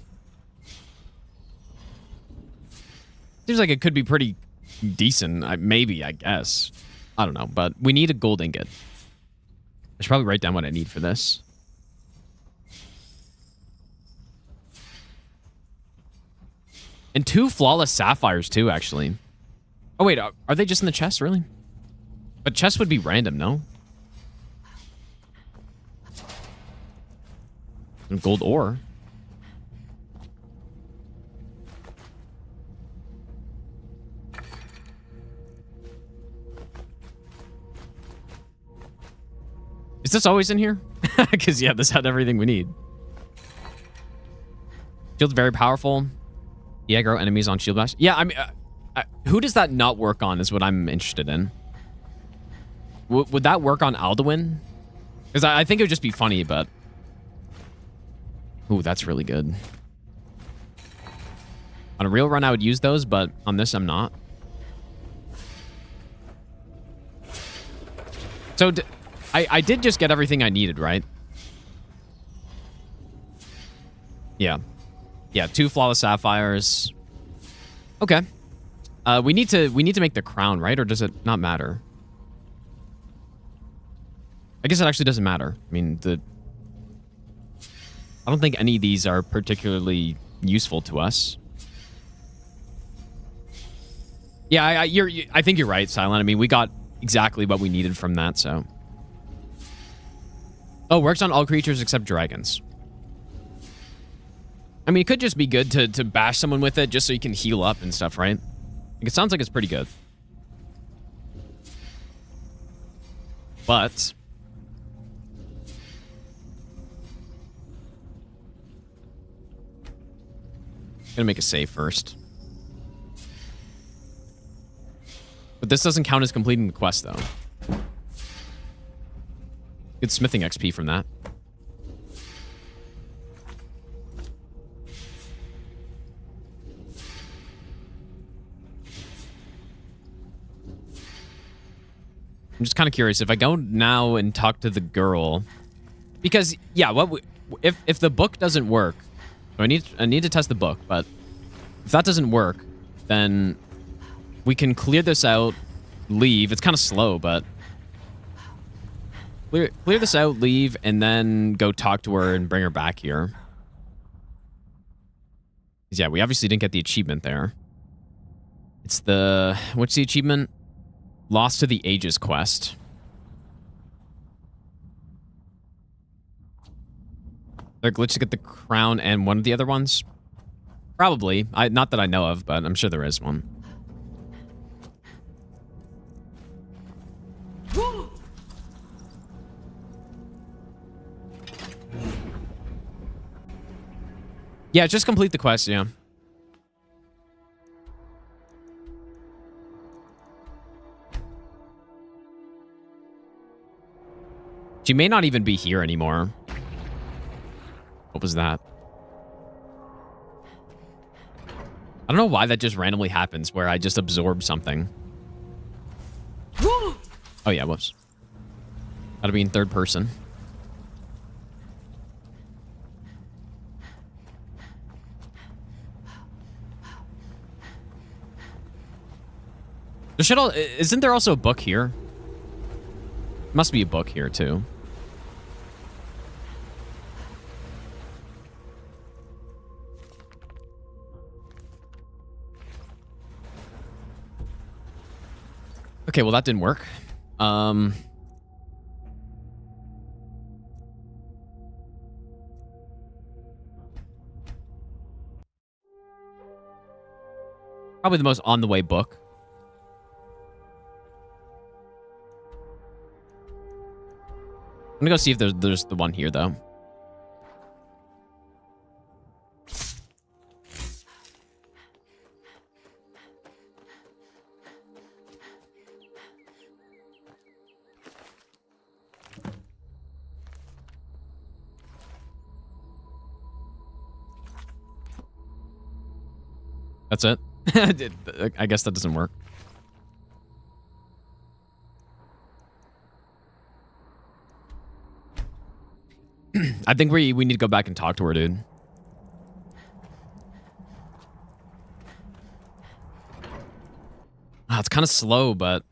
Seems like it could be pretty decent. Maybe, I guess. I don't know, but we need a gold ingot. I should probably write down what I need for this. And 2 flawless sapphires, too, actually. Oh, wait, are they just in the chest, really? But chests would be random, no? And gold ore. Is this always in here? Because, yeah, this had everything we need. Shield's very powerful. The aggro enemies on shield bash. Yeah, I mean, who does that not work on is what I'm interested in. Would that work on Alduin? Because I think it would just be funny, but... Ooh, that's really good. On a real run, I would use those, but on this, I'm not. So, I did just get everything I needed, right? Yeah. Yeah, 2 flawless sapphires. Okay. We need to make the crown, right? Or does it not matter? I guess it actually doesn't matter. I mean, I don't think any of these are particularly useful to us. Yeah, I think you're right, Silent. I mean, we got exactly what we needed from that, so. Oh, works on all creatures except dragons. I mean, it could just be good to bash someone with it just so you can heal up and stuff, right? Like, it sounds like it's pretty good. But... Gonna make a save first. But this doesn't count as completing the quest, though. Good smithing XP from that. I'm just kind of curious if I go now and talk to the girl, because yeah, if the book doesn't work, so I need to test the book, but if that doesn't work, then we can clear this out, leave. It's kind of slow, but clear this out, leave, and then go talk to her and bring her back here. Yeah, we obviously didn't get the achievement there. It's the... What's the achievement? Lost to the Ages quest. There a glitch to get the crown and one of the other ones? Probably. Not that I know of, but I'm sure there is one. Yeah, just complete the quest, yeah. She may not even be here anymore. What was that? I don't know why that just randomly happens, where I just absorb something. Oh yeah, whoops. Gotta be in third person. Isn't there also a book here? Must be a book here, too. Okay, well, that didn't work. Probably the most on-the-way book. I'm gonna go see if there's the one here, though. That's it. I guess that doesn't work. I think we need to go back and talk to her, dude. It's kind of slow, but...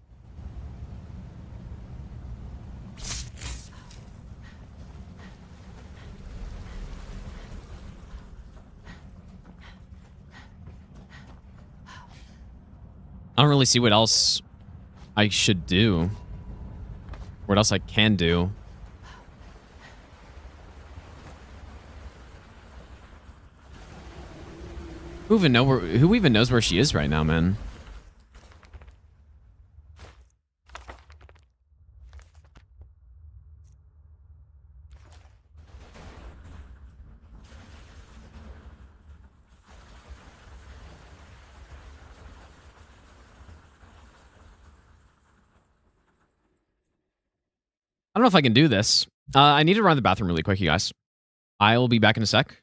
I don't really see what else I should do. What else I can do. Who even knows where she is right now, man? I don't know if I can do this. I need to run to the bathroom really quick, you guys. I will be back in a sec.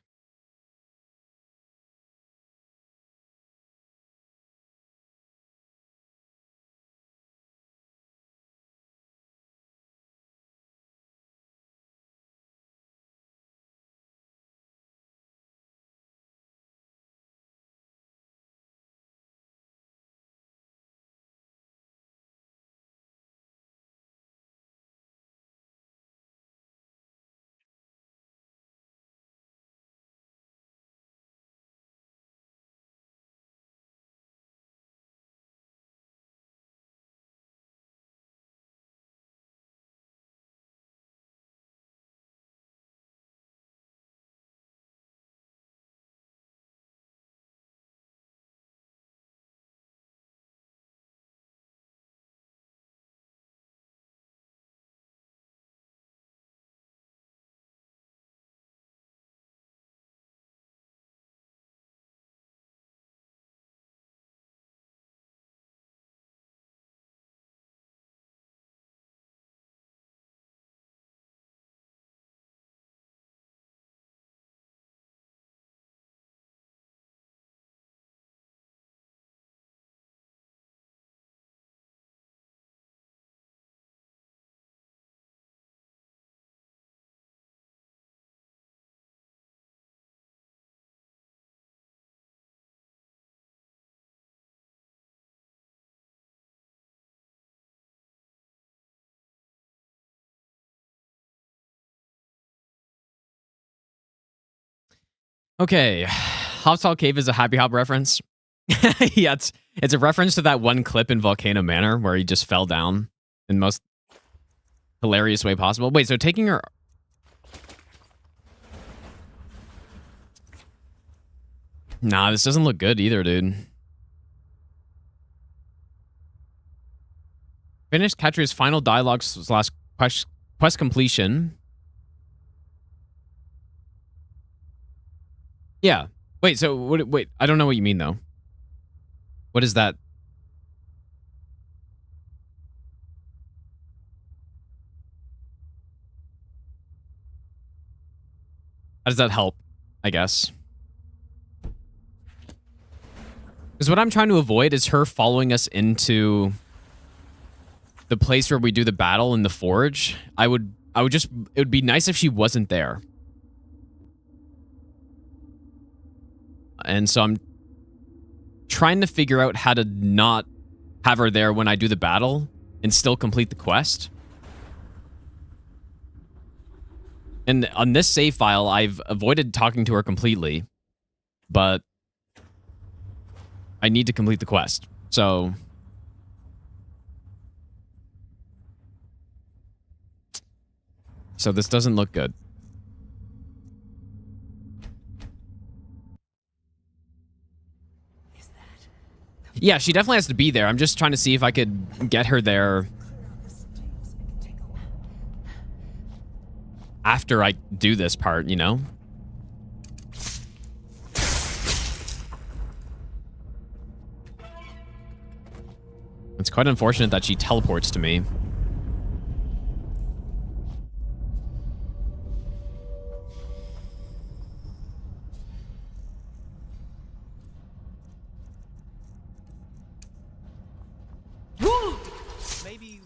Okay. Hopsall Cave is a Happy Hop reference. Yeah, it's a reference to that one clip in Volcano Manor where he just fell down in the most hilarious way possible. Wait, so taking her... Nah, this doesn't look good either, dude. Finish Catria's final dialogue slash quest completion. Yeah. Wait, so what? Wait, I don't know what you mean though. What is that? How does that help? I guess. Because what I'm trying to avoid is her following us into the place where we do the battle in the forge. I would just, it would be nice if she wasn't there. And so I'm trying to figure out how to not have her there when I do the battle and still complete the quest. And on this save file, I've avoided talking to her completely, but I need to complete the quest. So this doesn't look good. Yeah, she definitely has to be there. I'm just trying to see if I could get her there after I do this part, you know? It's quite unfortunate that she teleports to me.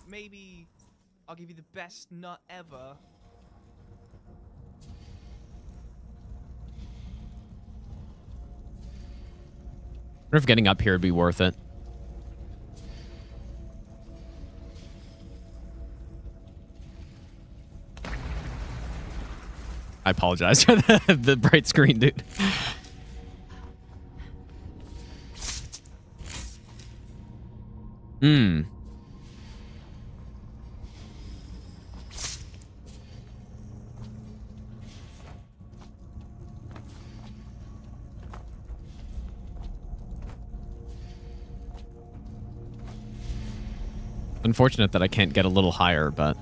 Maybe I'll give you the best nut ever. I wonder if getting up here would be worth it. I apologize for the bright screen, dude. Unfortunate that I can't get a little higher, but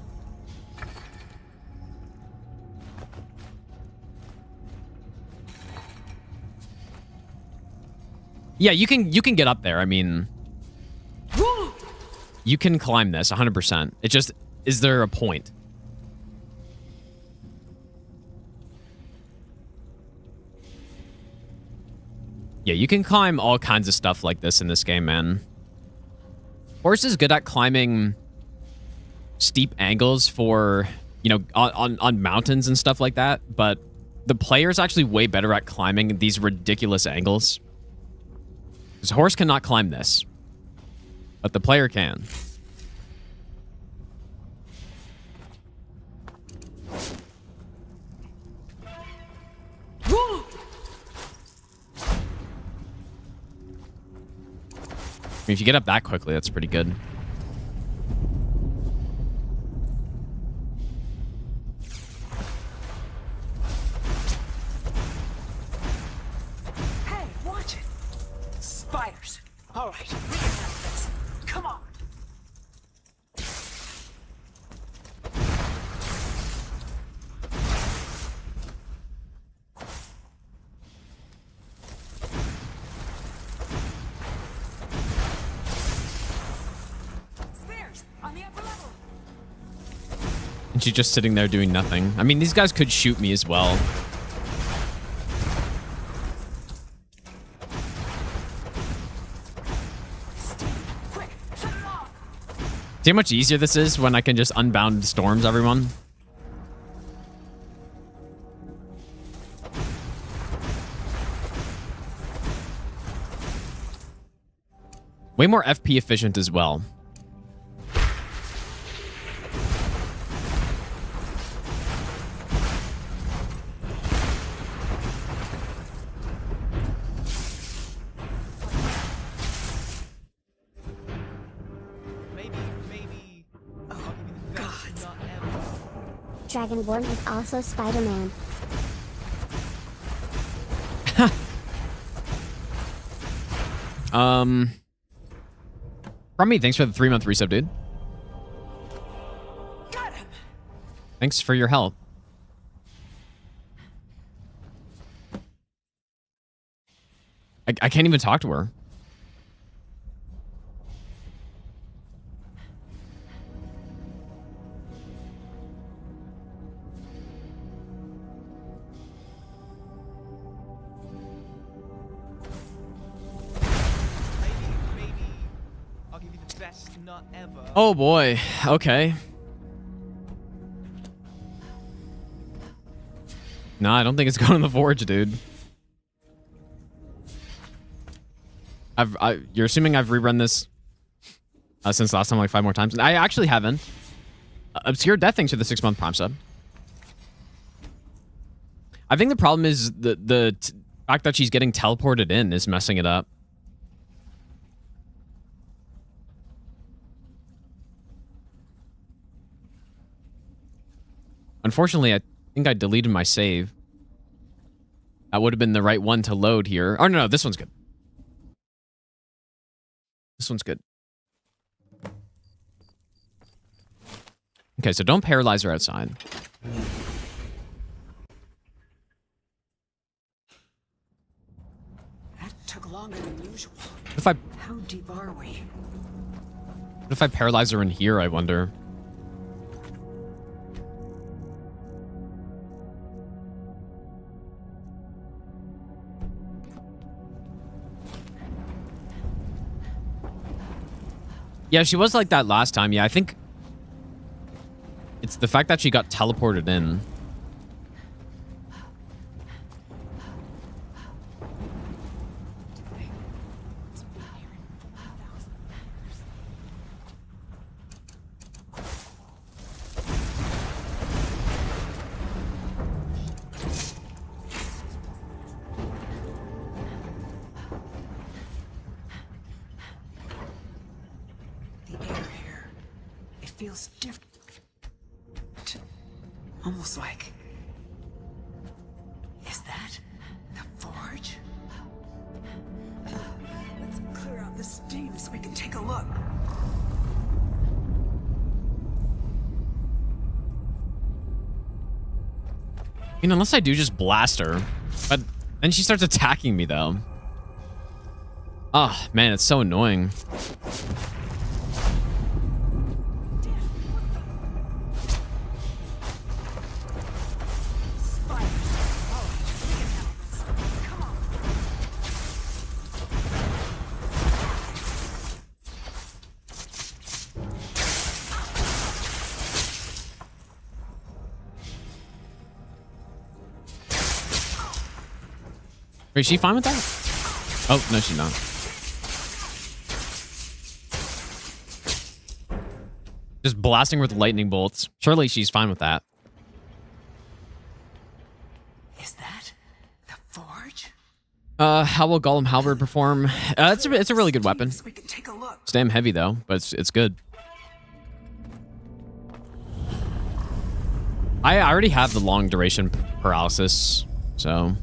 yeah, you can get up there. I mean, you can climb this 100%. It just, is there a point? Yeah, you can climb all kinds of stuff like this in this game, man. Horse is good at climbing steep angles for, you know, on mountains and stuff like that, but the player is actually way better at climbing these ridiculous angles. Because Horse cannot climb this, but the player can. I mean, if you get up that quickly, that's pretty good. Hey, watch it! Spiders. All right, we can handle this. Come on. Stairs on the upper level. And she's just sitting there doing nothing. I mean, these guys could shoot me as well. Quick, shut it off. See how much easier this is when I can just unbound storms everyone? Way more FP efficient as well. Maybe I'll give you the best nut ever. Dragonborn is also Spider-Man. From me, thanks for the 3-month resub, dude. Got him. Thanks for your help. I can't even talk to her. Maybe I'll give you the best nut ever. Oh boy. Okay. No, I don't think it's going in the forge, dude. You're assuming I've rerun this since last time like 5 more times. I actually haven't. Obscure Death, thanks for the 6-month prime sub. I think the problem is the fact that she's getting teleported in is messing it up. Unfortunately, I think I deleted my save. That would have been the right one to load here. Oh, no, this one's good. This one's good. Okay, so don't paralyze her outside. That took longer than usual. If I How deep are we? What if I paralyze her in here, I wonder? Yeah, she was like that last time. Yeah, I think it's the fact that she got teleported in. Feels different. Almost like... Is that the forge? Let's clear out the steam so we can take a look. I mean, unless I do just blast her. But then she starts attacking me, though. Oh, man, it's so annoying. Wait, is she fine with that? Oh, no, she's not. Just blasting her with lightning bolts. Surely she's fine with that. Is that the forge? How will Golem Halberd perform? It's a really good weapon. We can take a look. It's damn heavy though, but it's good. I already have the long duration paralysis, so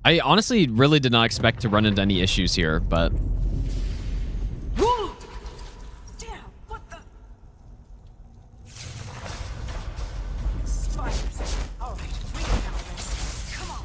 I honestly really did not expect to run into any issues here, but Whoa! Damn, what the? Spiders. All right, we can handle this. Come on.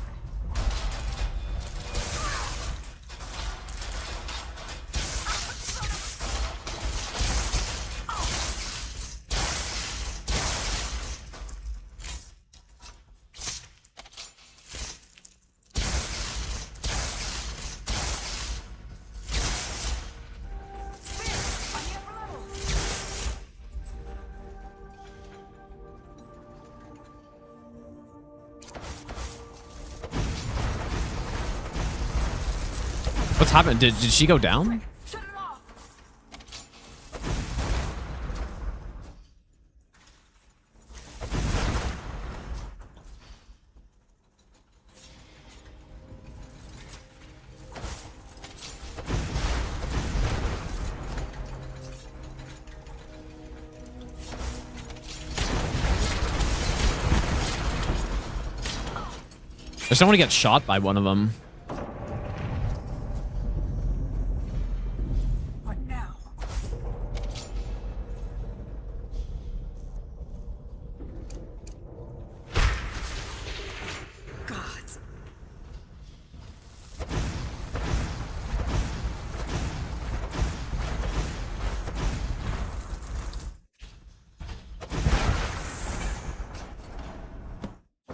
what's happened? Did she go down? Shut it off. I just don't want to get shot by one of them. What now? Gods.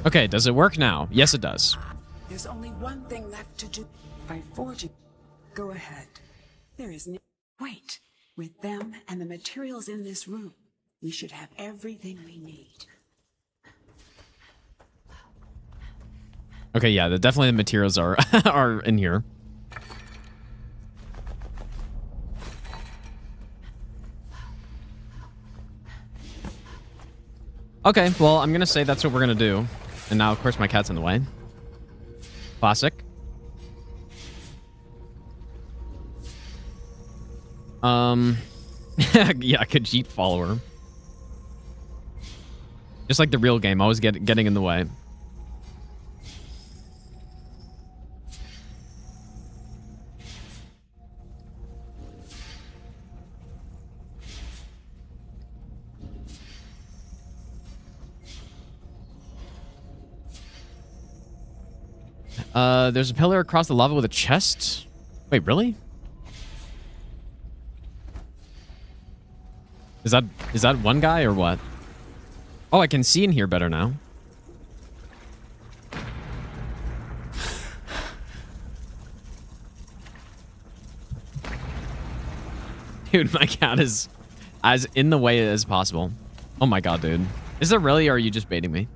Okay, does it work now? Yes, it does. There's only one thing left to do. By forging. Go ahead. There is no... Wait. With them and the materials in this room, we should have everything we need. Okay, yeah, definitely the materials are are in here. Okay, well, I'm gonna say that's what we're gonna do. And now, of course, my cat's in the way. Classic. Yeah, Khajiit follower. Just like the real game, always getting in the way. There's a pillar across the lava with a chest. Wait, really? Is that one guy or what? Oh, I can see in here better now. Dude, my cat is as in the way as possible. Oh my god, dude. Is it really, or are you just baiting me?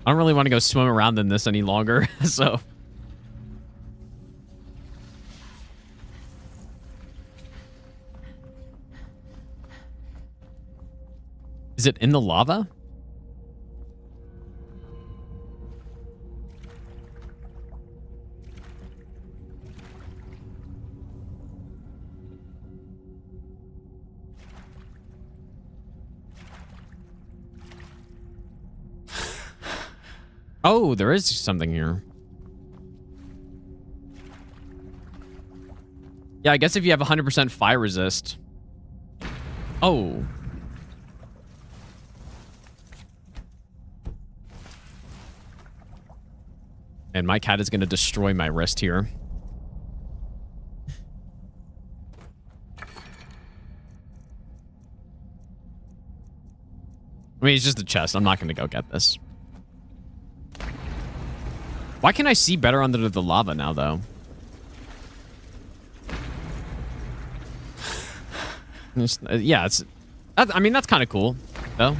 I don't really want to go swim around in this any longer, so. Is it in the lava? Oh, there is something here. Yeah, I guess if you have 100% fire resist. Oh. And my cat is going to destroy my wrist here. I mean, it's just a chest. I'm not going to go get this. Why can I see better under the lava now, though? Yeah, it's... I mean, that's kind of cool, though.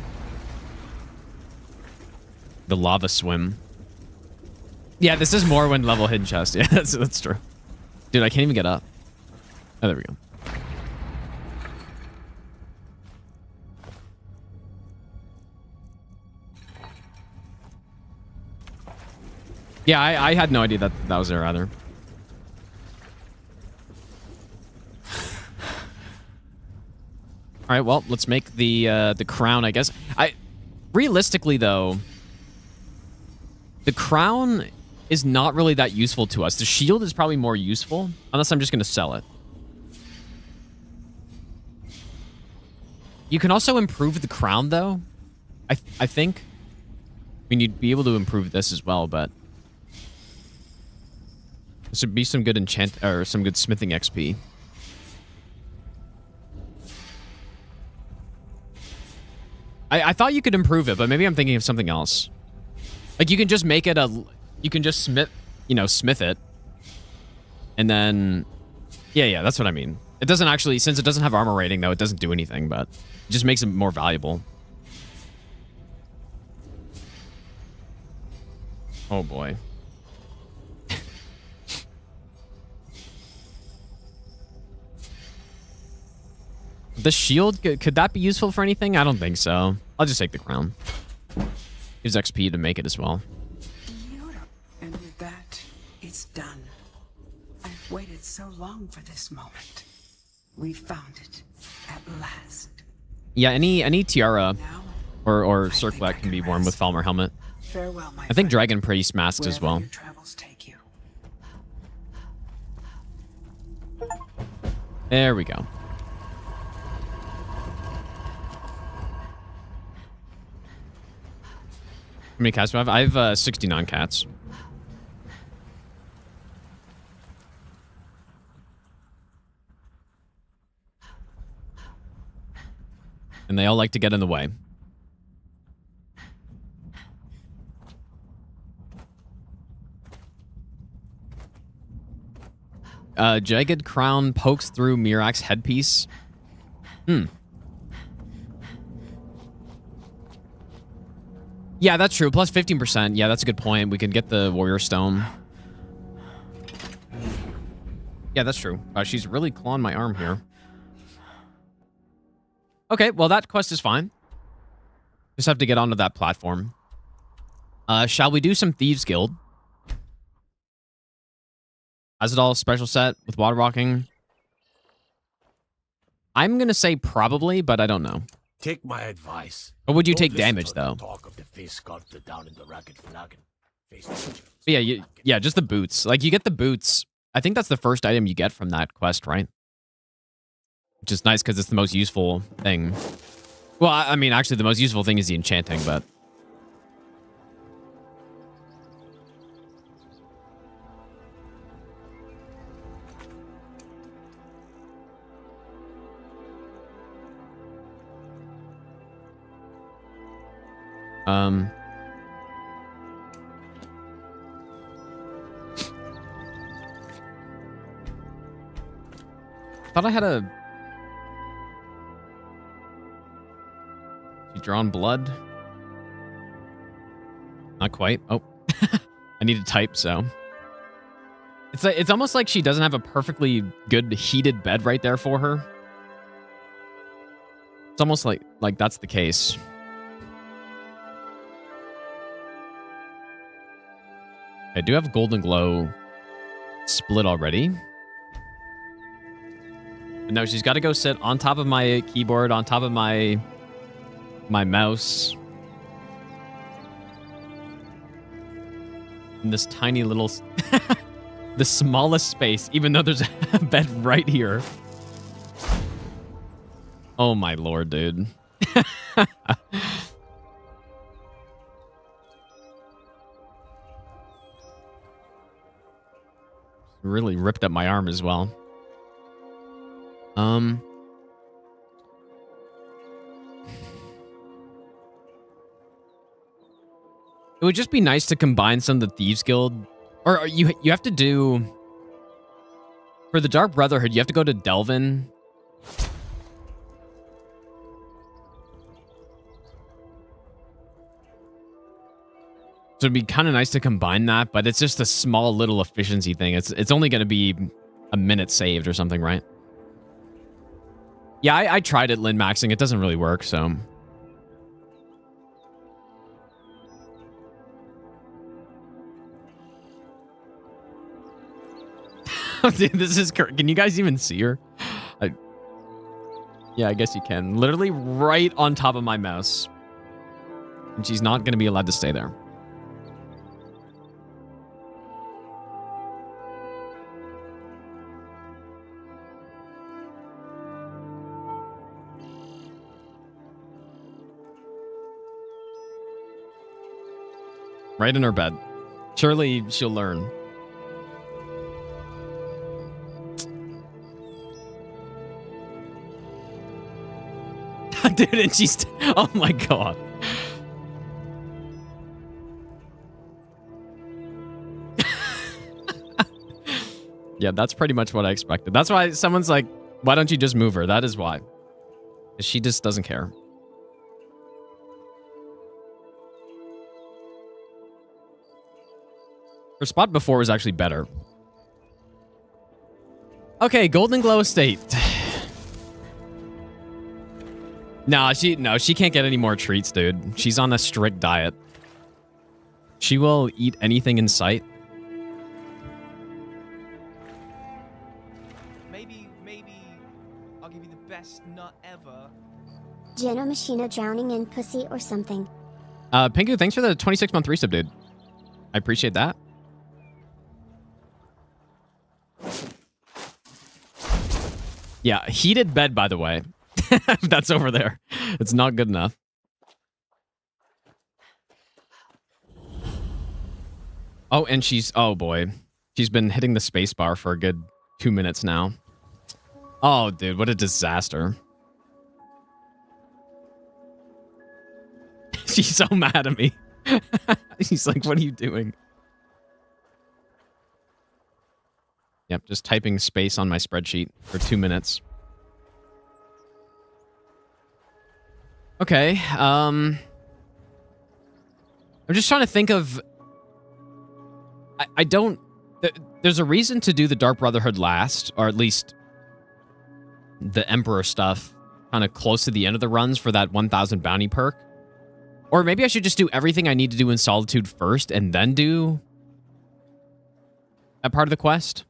The lava swim. Yeah, this is more when level hidden chest. Yeah, that's true. Dude, I can't even get up. Oh, there we go. Yeah, I had no idea that was there either. All right, well, let's make the crown, I guess. Realistically, though, the crown is not really that useful to us. The shield is probably more useful, unless I'm just going to sell it. You can also improve the crown, though, I think. I mean, you'd be able to improve this as well, but this would be some good enchant or some good smithing XP. I thought you could improve it, but maybe I'm thinking of something else. Like, you can just make it you can just smith it. And then, yeah, that's what I mean. It doesn't actually, since it doesn't have armor rating, though, it doesn't do anything, but it just makes it more valuable. Oh, boy. The shield, could that be useful for anything? I don't think so. I'll just take the crown. Gives XP to make it as well. And with that, it's done. I've waited so long for this moment. We found it at last. Yeah, any tiara or circlet can be worn with Falmer helmet. Farewell, my I think Dragon Priest masked as well. your travels take you. There we go. How many cats do I have? I have 69 cats. And they all like to get in the way. Jagged crown pokes through Mirak's headpiece. Yeah, that's true. Plus 15%. Yeah, that's a good point. We could get the warrior stone. Yeah, that's true. She's really clawing my arm here. Okay, well, that quest is fine. Just have to get onto that platform. Shall we do some Thieves Guild? Has it all special set with water walking? I'm going to say probably, but I don't know. Take my advice. But would you Don't take listen damage, to the though? Talk of the face sculptor down in the ragged flagon. Face But yeah, yeah, just the boots. Like, you get the boots. I think that's the first item you get from that quest, right? Which is nice because it's the most useful thing. Well, I mean, actually, the most useful thing is the enchanting, but... Thought I had a... You drawn blood? Not quite. Oh. I need to type, so... It's almost like she doesn't have a perfectly good heated bed right there for her. It's almost like that's the case. I do have Golden Glow split already. But no, she's got to go sit on top of my keyboard, on top of my mouse. In this tiny little... the smallest space, even though there's a bed right here. Oh my lord, dude. Really ripped up my arm as well. It would just be nice to combine some of the Thieves Guild. Or you have to do... For the Dark Brotherhood, you have to go to Delvin. So it'd be kind of nice to combine that, but it's just a small little efficiency thing. It's only going to be a minute saved or something, right? Yeah, I tried it min-maxing. It doesn't really work, so... Dude, this is... Can you guys even see her? Yeah, I guess you can. Literally right on top of my mouse. And she's not going to be allowed to stay there. Right in her bed. Surely she'll learn. Dude, and she's... Oh my god. Yeah, that's pretty much what I expected. That's why someone's like, why don't you just move her? That is why. She just doesn't care. Her spot before was actually better. Okay, Golden Glow Estate. No, she can't get any more treats, dude. She's on a strict diet. She will eat anything in sight. Maybe I'll give you the best nut ever. Jenna Machina drowning in pussy or something. Pingu, thanks for the 26-month resub, dude. I appreciate that. Yeah, heated bed, by the way. That's over there. It's not good enough. Oh, and she's... Oh, boy. She's been hitting the spacebar for a good 2 minutes now. Oh, dude, what a disaster. She's so mad at me. She's like, what are you doing? Yep, just typing space on my spreadsheet for 2 minutes. Okay, I'm just trying to think of... I don't... There's a reason to do the Dark Brotherhood last, or at least the Emperor stuff kind of close to the end of the runs for that 1000 bounty perk. Or maybe I should just do everything I need to do in Solitude first and then do that part of the quest.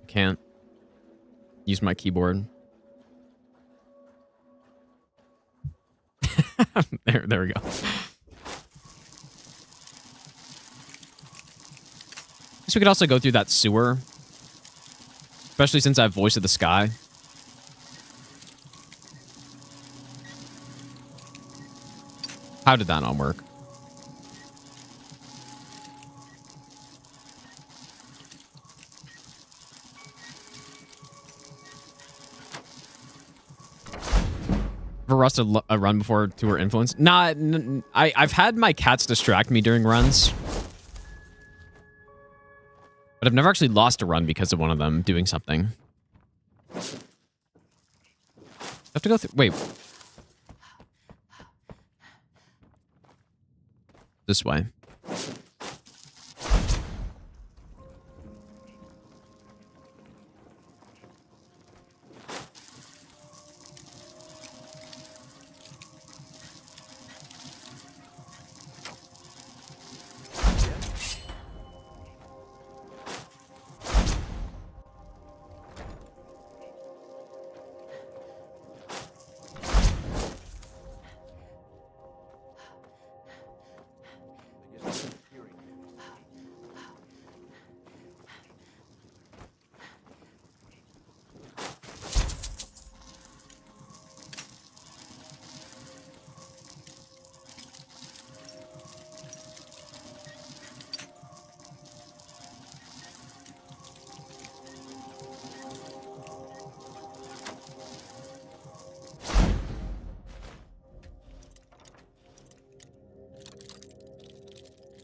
Can't use my keyboard. There we go. Guess we could also go through that sewer. Especially since I have Voice of the Sky. How did that not work? Ever rusted a run before to her influence? Nah, I've had my cats distract me during runs. But I've never actually lost a run because of one of them doing something. I have to go through... Wait. This way.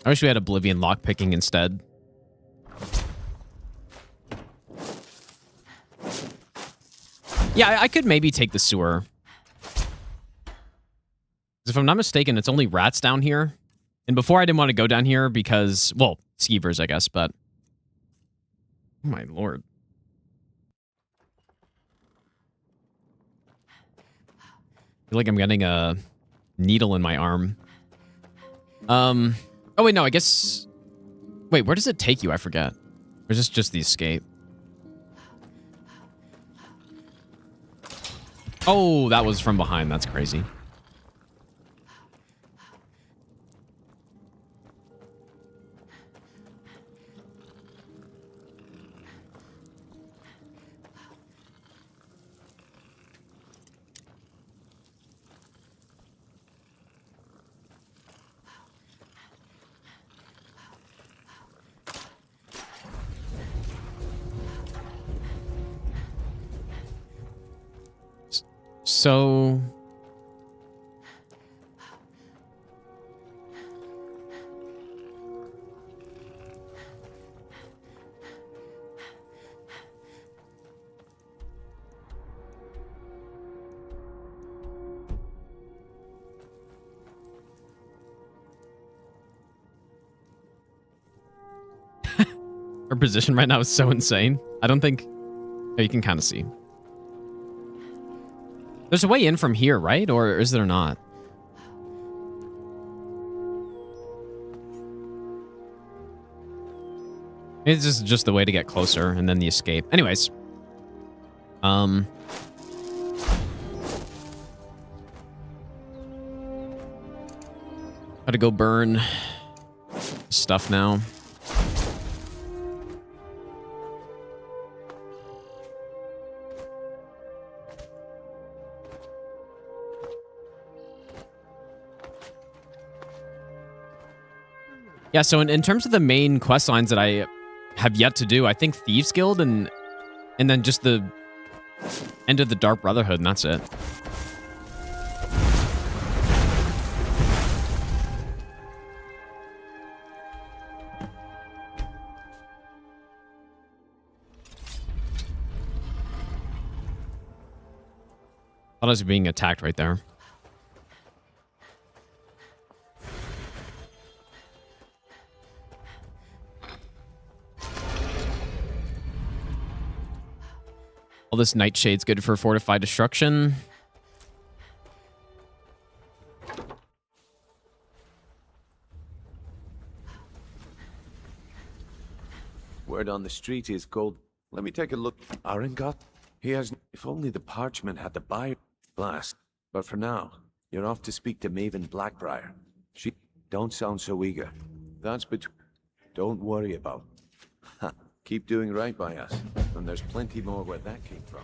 I wish we had Oblivion lockpicking instead. Yeah, I could maybe take the sewer. If I'm not mistaken, it's only rats down here. And before I didn't want to go down here because, well, skeevers, I guess, but... Oh my lord. I feel like I'm getting a needle in my arm. Oh, wait, no, I guess... Wait, where does it take you? I forget. Or is this just the escape? Oh, that was from behind. That's crazy. So... Her position right now is so insane. I don't think... Oh, you can kind of see. There's a way in from here, right? Or is there not? It's just the way to get closer and then the escape. Anyways. Gotta go burn stuff now. Yeah, so in terms of the main quest lines that I have yet to do. I think Thieves Guild and then just the end of the Dark Brotherhood, and that's it. Thought I was being attacked right there. All this Nightshade's good for fortified destruction. Word on the street is gold. Let me take a look. Arengot? He has... If only the parchment had the buyer blast. But for now, you're off to speak to Maven Blackbriar. She... Don't sound so eager. That's between... Don't worry about. Ha. Keep doing right by us. And there's plenty more where that came from.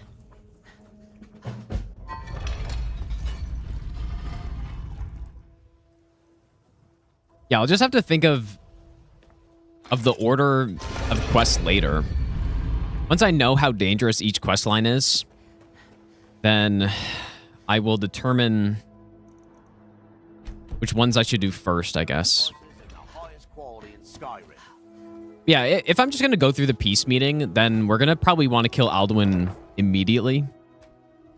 Yeah, I'll just have to think of the order of quests later. Once I know how dangerous each quest line is, then I will determine which ones I should do first, I guess. Yeah, if I'm just going to go through the peace meeting, then we're going to probably want to kill Alduin immediately.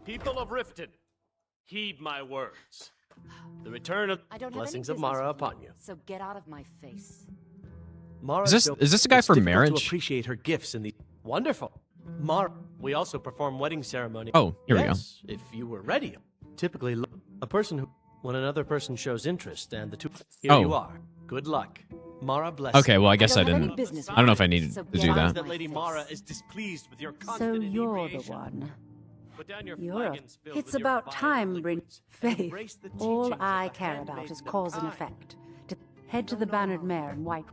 People of Riften, heed my words. The return of blessings of Mara upon you. So get out of my face. Mara Is this a guy for marriage? To appreciate her gifts in the wonderful. Mara, we also perform wedding ceremony. Oh, here we go. If you were ready. Typically, a person who, when another person shows interest, and the two. Here you are. Good luck. Mara bless. Okay, well, I guess I didn't. I don't know if I needed to do that. That Lady Mara is displeased with your so you're the one. It's about time, bring faith. All I care about is cause and effect. To head to the Bannered Mare in White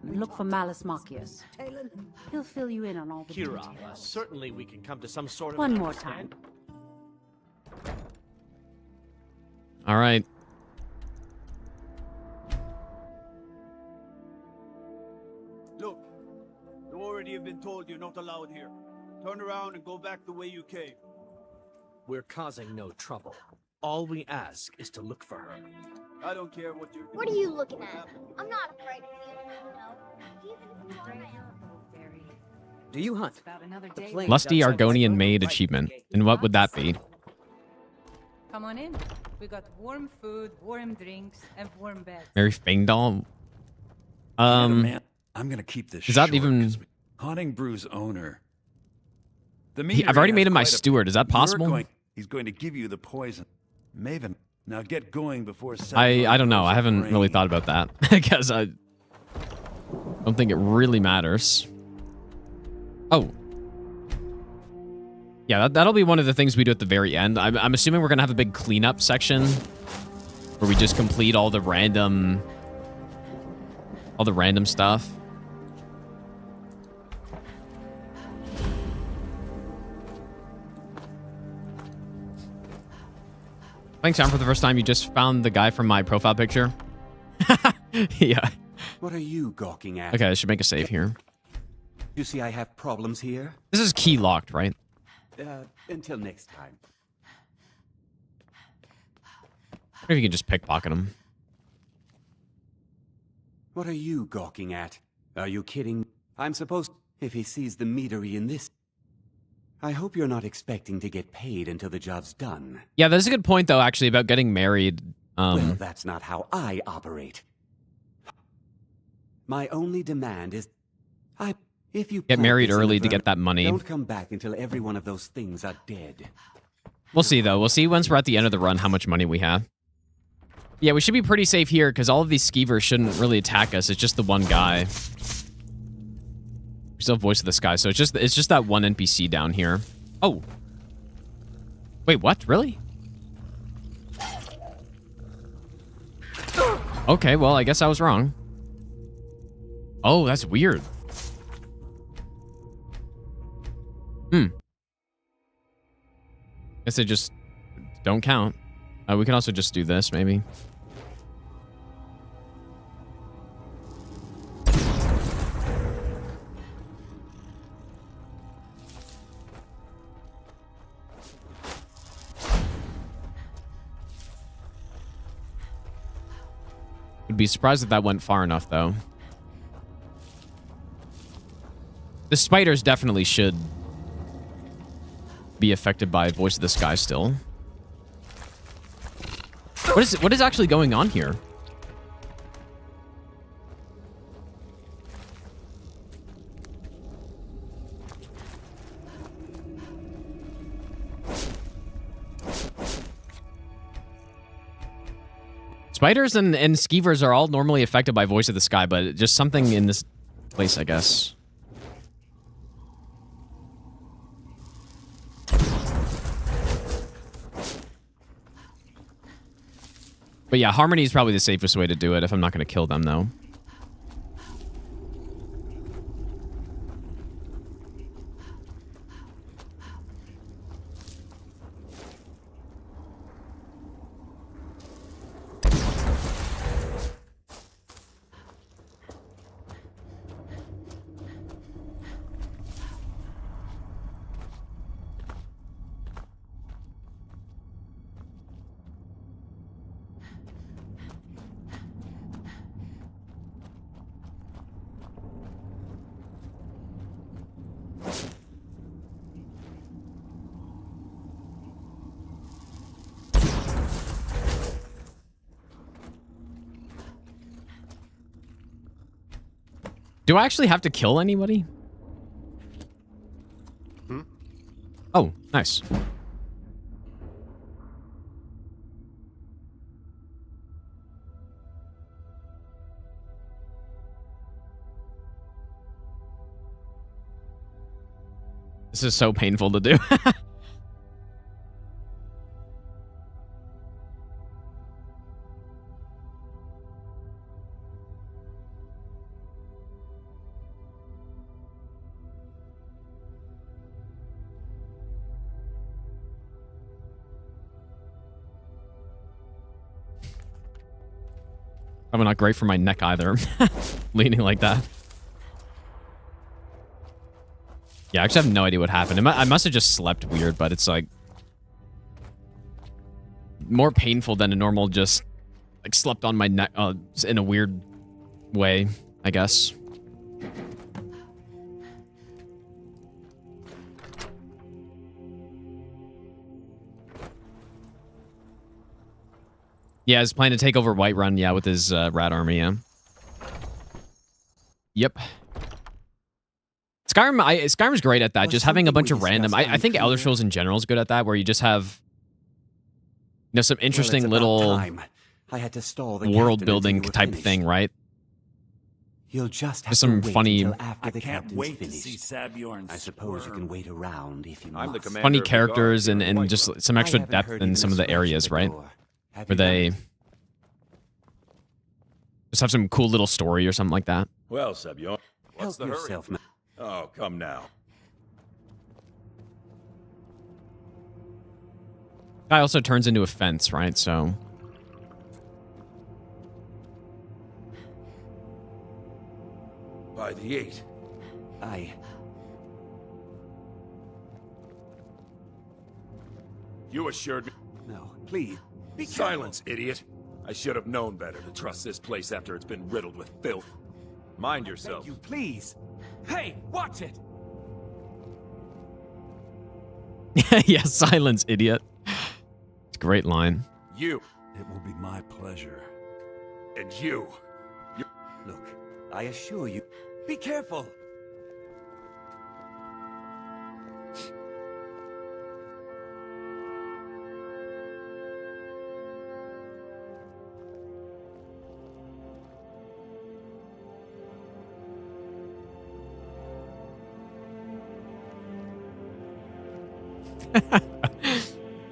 and look for Malus Machius. He'll fill you in on all the details. Certainly we can come to some sort of one more time. All right. Look, you already have been told you're not allowed here. Turn around and go back the way you came. We're causing no trouble. All we ask is to look for her. I don't care what you're doing. What are you looking at? I'm not afraid of you. Do you hunt? Lusty Argonian Maid achievement. And what would that be? Come on in. We got warm food, warm drinks, and warm beds. Mary Fangdahl? Man, I'm gonna keep this. Is that even... Haunting Brew's owner. I've already made him my steward. Is that possible? He's going to give you the poison. Maven, now get going before... I don't know. I haven't really thought about that. Because I don't think it really matters. Oh. Yeah, that'll be one of the things we do at the very end. I'm assuming we're going to have a big cleanup section where we just complete all the random stuff. Thanks, Sam, for the first time. You just found the guy from my profile picture. Yeah. What are you gawking at? Okay, I should make a save here. You see I have problems here? This is key locked, right? Until next time. Maybe you can just pickpocket him. What are you gawking at? Are you kidding? I'm supposed... If he sees the meadery in this... I hope you're not expecting to get paid until the job's done. Yeah, that's a good point, though, actually, about getting married. Well, that's not how I operate. My only demand is... If you get married early to get that money. Don't come back until every one of those things are dead. We'll see, though. We'll see once we're at the end of the run how much money we have. Yeah, we should be pretty safe here, because all of these skeevers shouldn't really attack us. It's just the one guy. We still have Voice of the Sky, so it's just that one NPC down here. Oh. Wait, what? Really? Okay, well, I guess I was wrong. Oh, that's weird. Guess they just don't count. We can also just do this, maybe. I'd be surprised if that went far enough, though. The spiders definitely should be affected by Voice of the Sky still. What is actually going on here? Spiders and skeevers are all normally affected by Voice of the Sky, but just something in this place, I guess. But yeah, Harmony is probably the safest way to do it if I'm not going to kill them, though. Do I actually have to kill anybody? Oh, nice. This is so painful to do. Probably not great for my neck either. Leaning like that. Yeah, I actually have no idea what happened. I must have just slept weird, but it's like more painful than a normal just like slept on my neck in a weird way, I guess. Yeah, he's planning to take over Whiterun, yeah, with his rat army, yeah. Yep. Skyrim's great at that, just having a bunch of random... I think Elder Scrolls in general is good at that, where you just have, you know, some interesting little world-building type thing, right? You'll just have some to wait funny... until after the I can't captain's wait finished. to see Sabjorn I suppose you can wait around if you I'm the must. commander funny of the characters guard and just some extra depth in some of the areas, right? Where they just have some cool little story or something like that. Well, Sabjorn, what's Help the yourself, hurry? Oh, come now. Guy also turns into a fence, right? So By the 8. You assured me. No, please. Be silence, idiot. I should have known better to trust this place after it's been riddled with filth. Mind yourself. Thank you, please. Hey, watch it. yeah, silence, idiot. It's a great line. You. It will be my pleasure. And you. Look, I assure you. Be careful.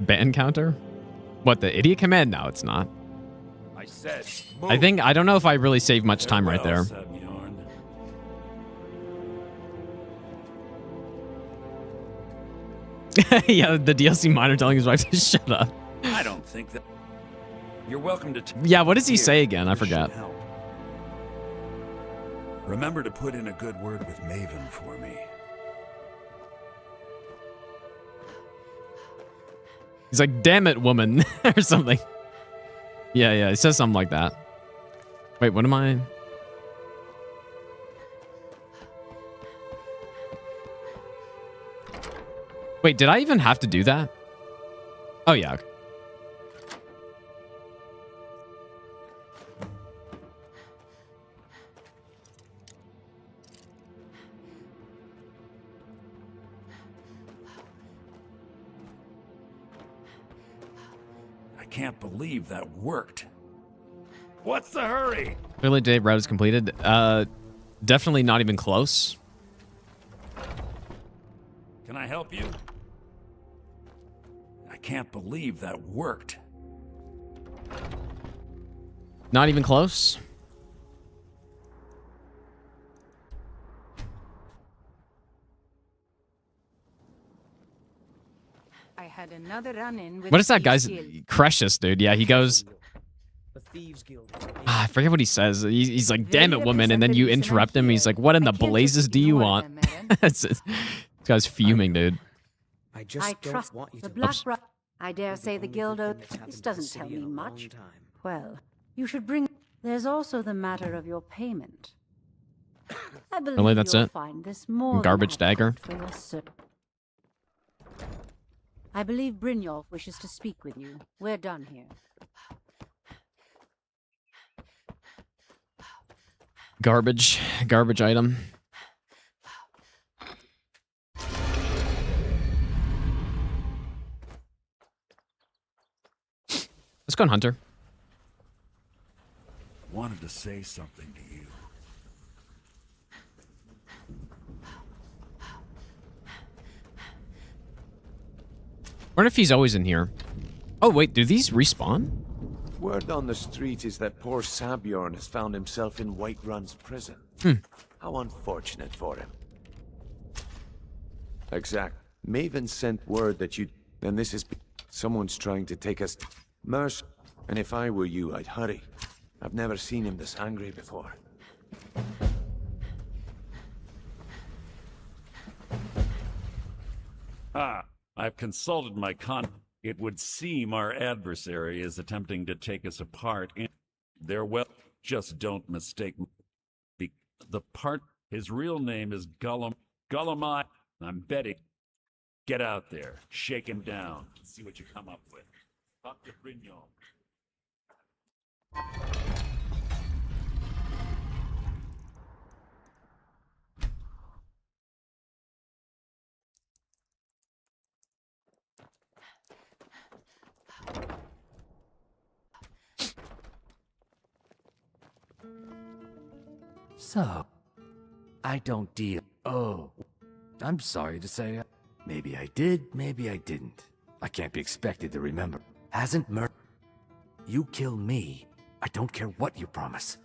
Band counter? What, the idiot command? No, it's not. I said. I don't know if I really saved much time right there. Yeah, the DLC miner telling his wife to shut up. I don't think that. You're welcome to. Yeah, what does he say again? I forgot. Remember to put in a good word with Maven for me. He's like, damn it, woman, or something. Yeah, he says something like that. Wait, what am I? Wait, did I even have to do that? Oh, yeah. Okay. I can't believe that worked. What's the hurry? Clearly, day route is completed. Definitely not even close. Can I help you? I can't believe that worked. Not even close. I had another run-in with What is that guy's Guild. Cretius, dude? Yeah, he goes. The Thieves Guild. I forget what he says. He's like, "Damn it, woman!" And then you interrupt him. He's like, "What in the blazes do you want?" This guy's fuming, dude. I just I don't trust want you the to. Black Ri- I dare say the guild. This doesn't tell me much. Well, you should bring. There's also the matter of your payment. I believe Really, that's you'll it? find this more Garbage than dagger. adequate for your I believe Brynjolf wishes to speak with you. We're done here. Garbage item. Let's go on Hunter. Wanted to say something to you. Wonder if he's always in here. Oh, wait, do these respawn? Word on the street is that poor Sabjorn has found himself in Whiterun's prison. How unfortunate for him. Exact. Maven sent word that you... And this is... Someone's trying to take us... Merc... And if I were you, I'd hurry. I've never seen him this angry before. I've consulted my It would seem our adversary is attempting to take us apart. Just don't mistake me. His real name is Gullamai. I'm betting. Get out there, shake him down, see what you come up with. Talk to Brynjolf. So, I don't deal. Oh, I'm sorry to say, maybe I did, maybe I didn't. I can't be expected to remember. Hasn't murdered. You kill me, I don't care what you promise.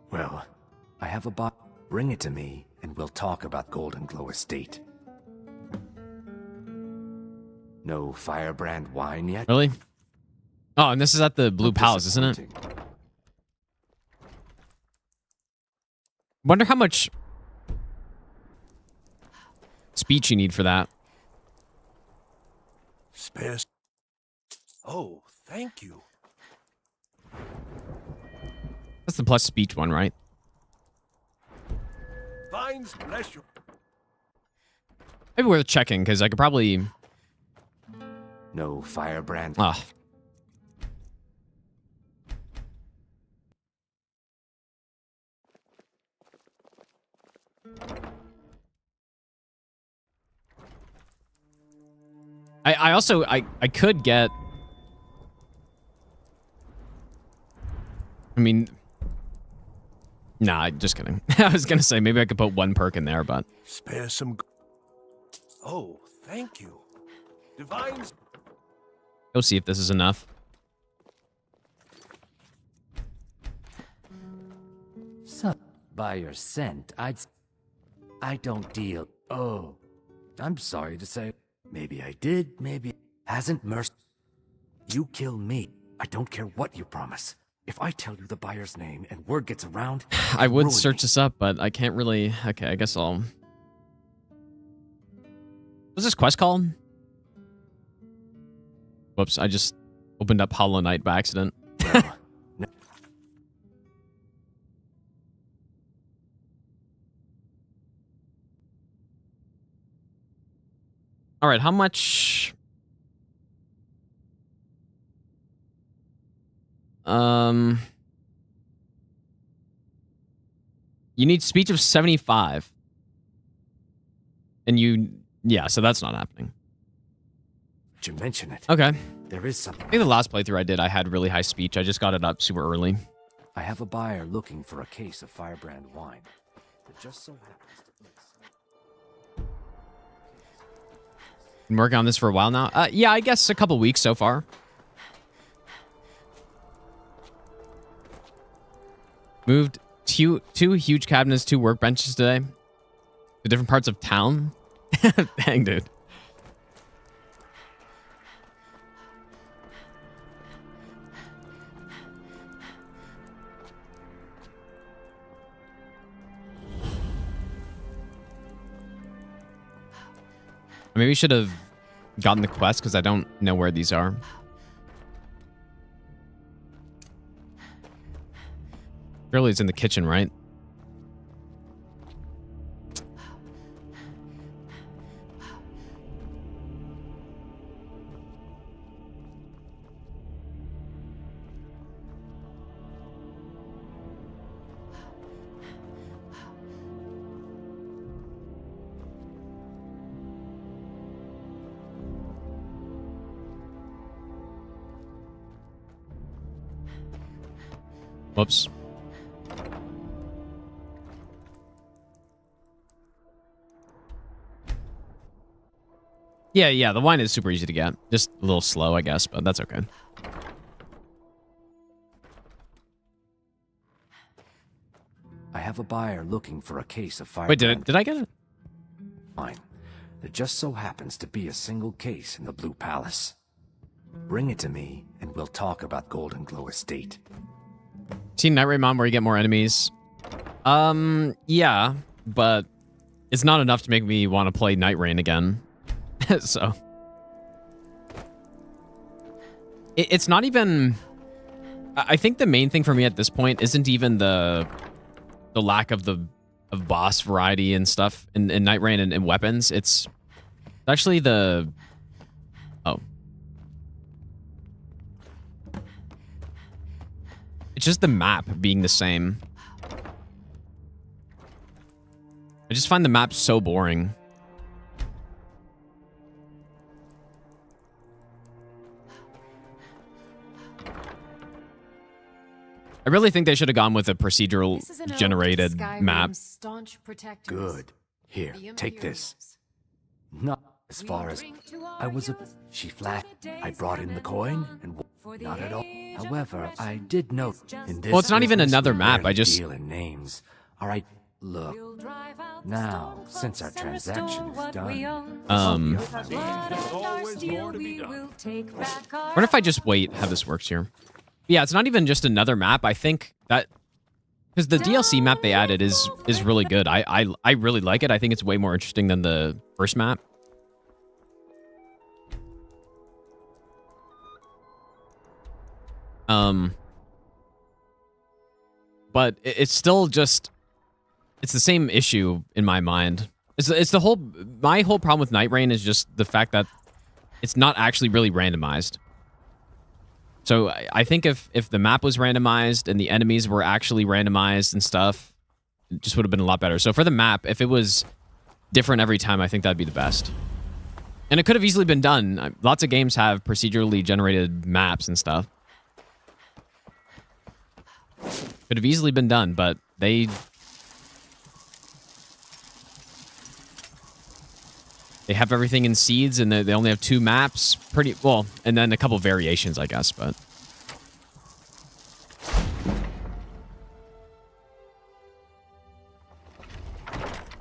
Well, I have a bot. Bring it to me, and we'll talk about Golden Glow Estate. No firebrand wine yet? Really? Oh, and this is at the Blue Palace, isn't it? Wonder how much speech you need for that. Spares. Oh, thank you. That's the plus speech one, right? Vines bless you. Maybe worth checking, because I could probably... No firebrand. Ah. I also could get... I mean... Nah, just kidding. I was gonna say, maybe I could put one perk in there, but... Spare some... Oh, thank you. Divines... Go see if this is enough. So, by your scent, I don't deal. Oh, I'm sorry to say. Maybe I did, maybe... Hasn't mercy. You kill me. I don't care what you promise. If I tell you the buyer's name and word gets around... I would search this up, but I can't really... Okay, I guess I'll... What's this quest called? Whoops, I just opened up Hollow Knight by accident. All right, how much? You need speech of 75. And yeah, so that's not happening. Did you mention it? Okay. There is something. I think the last playthrough I did, I had really high speech. I just got it up super early. I have a buyer looking for a case of Firebrand wine. It just so happens to be. Been working on this for a while now. Yeah, I guess a couple weeks so far. Moved two huge cabinets, 2 workbenches today. To different parts of town. Dang, dude. Maybe we should have gotten the quest because I don't know where these are. Surely it's in the kitchen, right? Whoops. Yeah, the wine is super easy to get. Just a little slow, I guess, but that's okay. I have a buyer looking for a case of fire. Wait, did I get it? Fine. There just so happens to be a single case in the Blue Palace. Bring it to me, and we'll talk about Golden Glow Estate. Seen Night Rain Mom where you get more enemies? Yeah, but it's not enough to make me want to play Night Rain again. So it's not even. I think the main thing for me at this point isn't even the lack of boss variety and stuff in Night Rain and weapons. It's actually the it's just the map being the same. I just find the map so boring. I really think they should have gone with a procedural generated map. Good. Here, take this. Not as far as I was a... She flashed. I brought in the coin and... Not at all. However, I did note in this... Well, it's not even business, another we map. I rarely just... deal in names. All right, look. Now, since our transaction is done... What if I just wait how this works here? Yeah, it's not even just another map. I think that... Because the DLC map they added is really good. I really like it. I think it's way more interesting than the first map. But it's still just... It's the same issue in my mind. It's the whole... My whole problem with Night Rain is just the fact that it's not actually really randomized. So I think if the map was randomized and the enemies were actually randomized and stuff, it just would have been a lot better. So for the map, if it was different every time, I think that'd be the best. And it could have easily been done. Lots of games have procedurally generated maps and stuff. Could have easily been done, but they have everything in seeds, and they only have 2 maps. Pretty well, and then a couple variations, I guess. But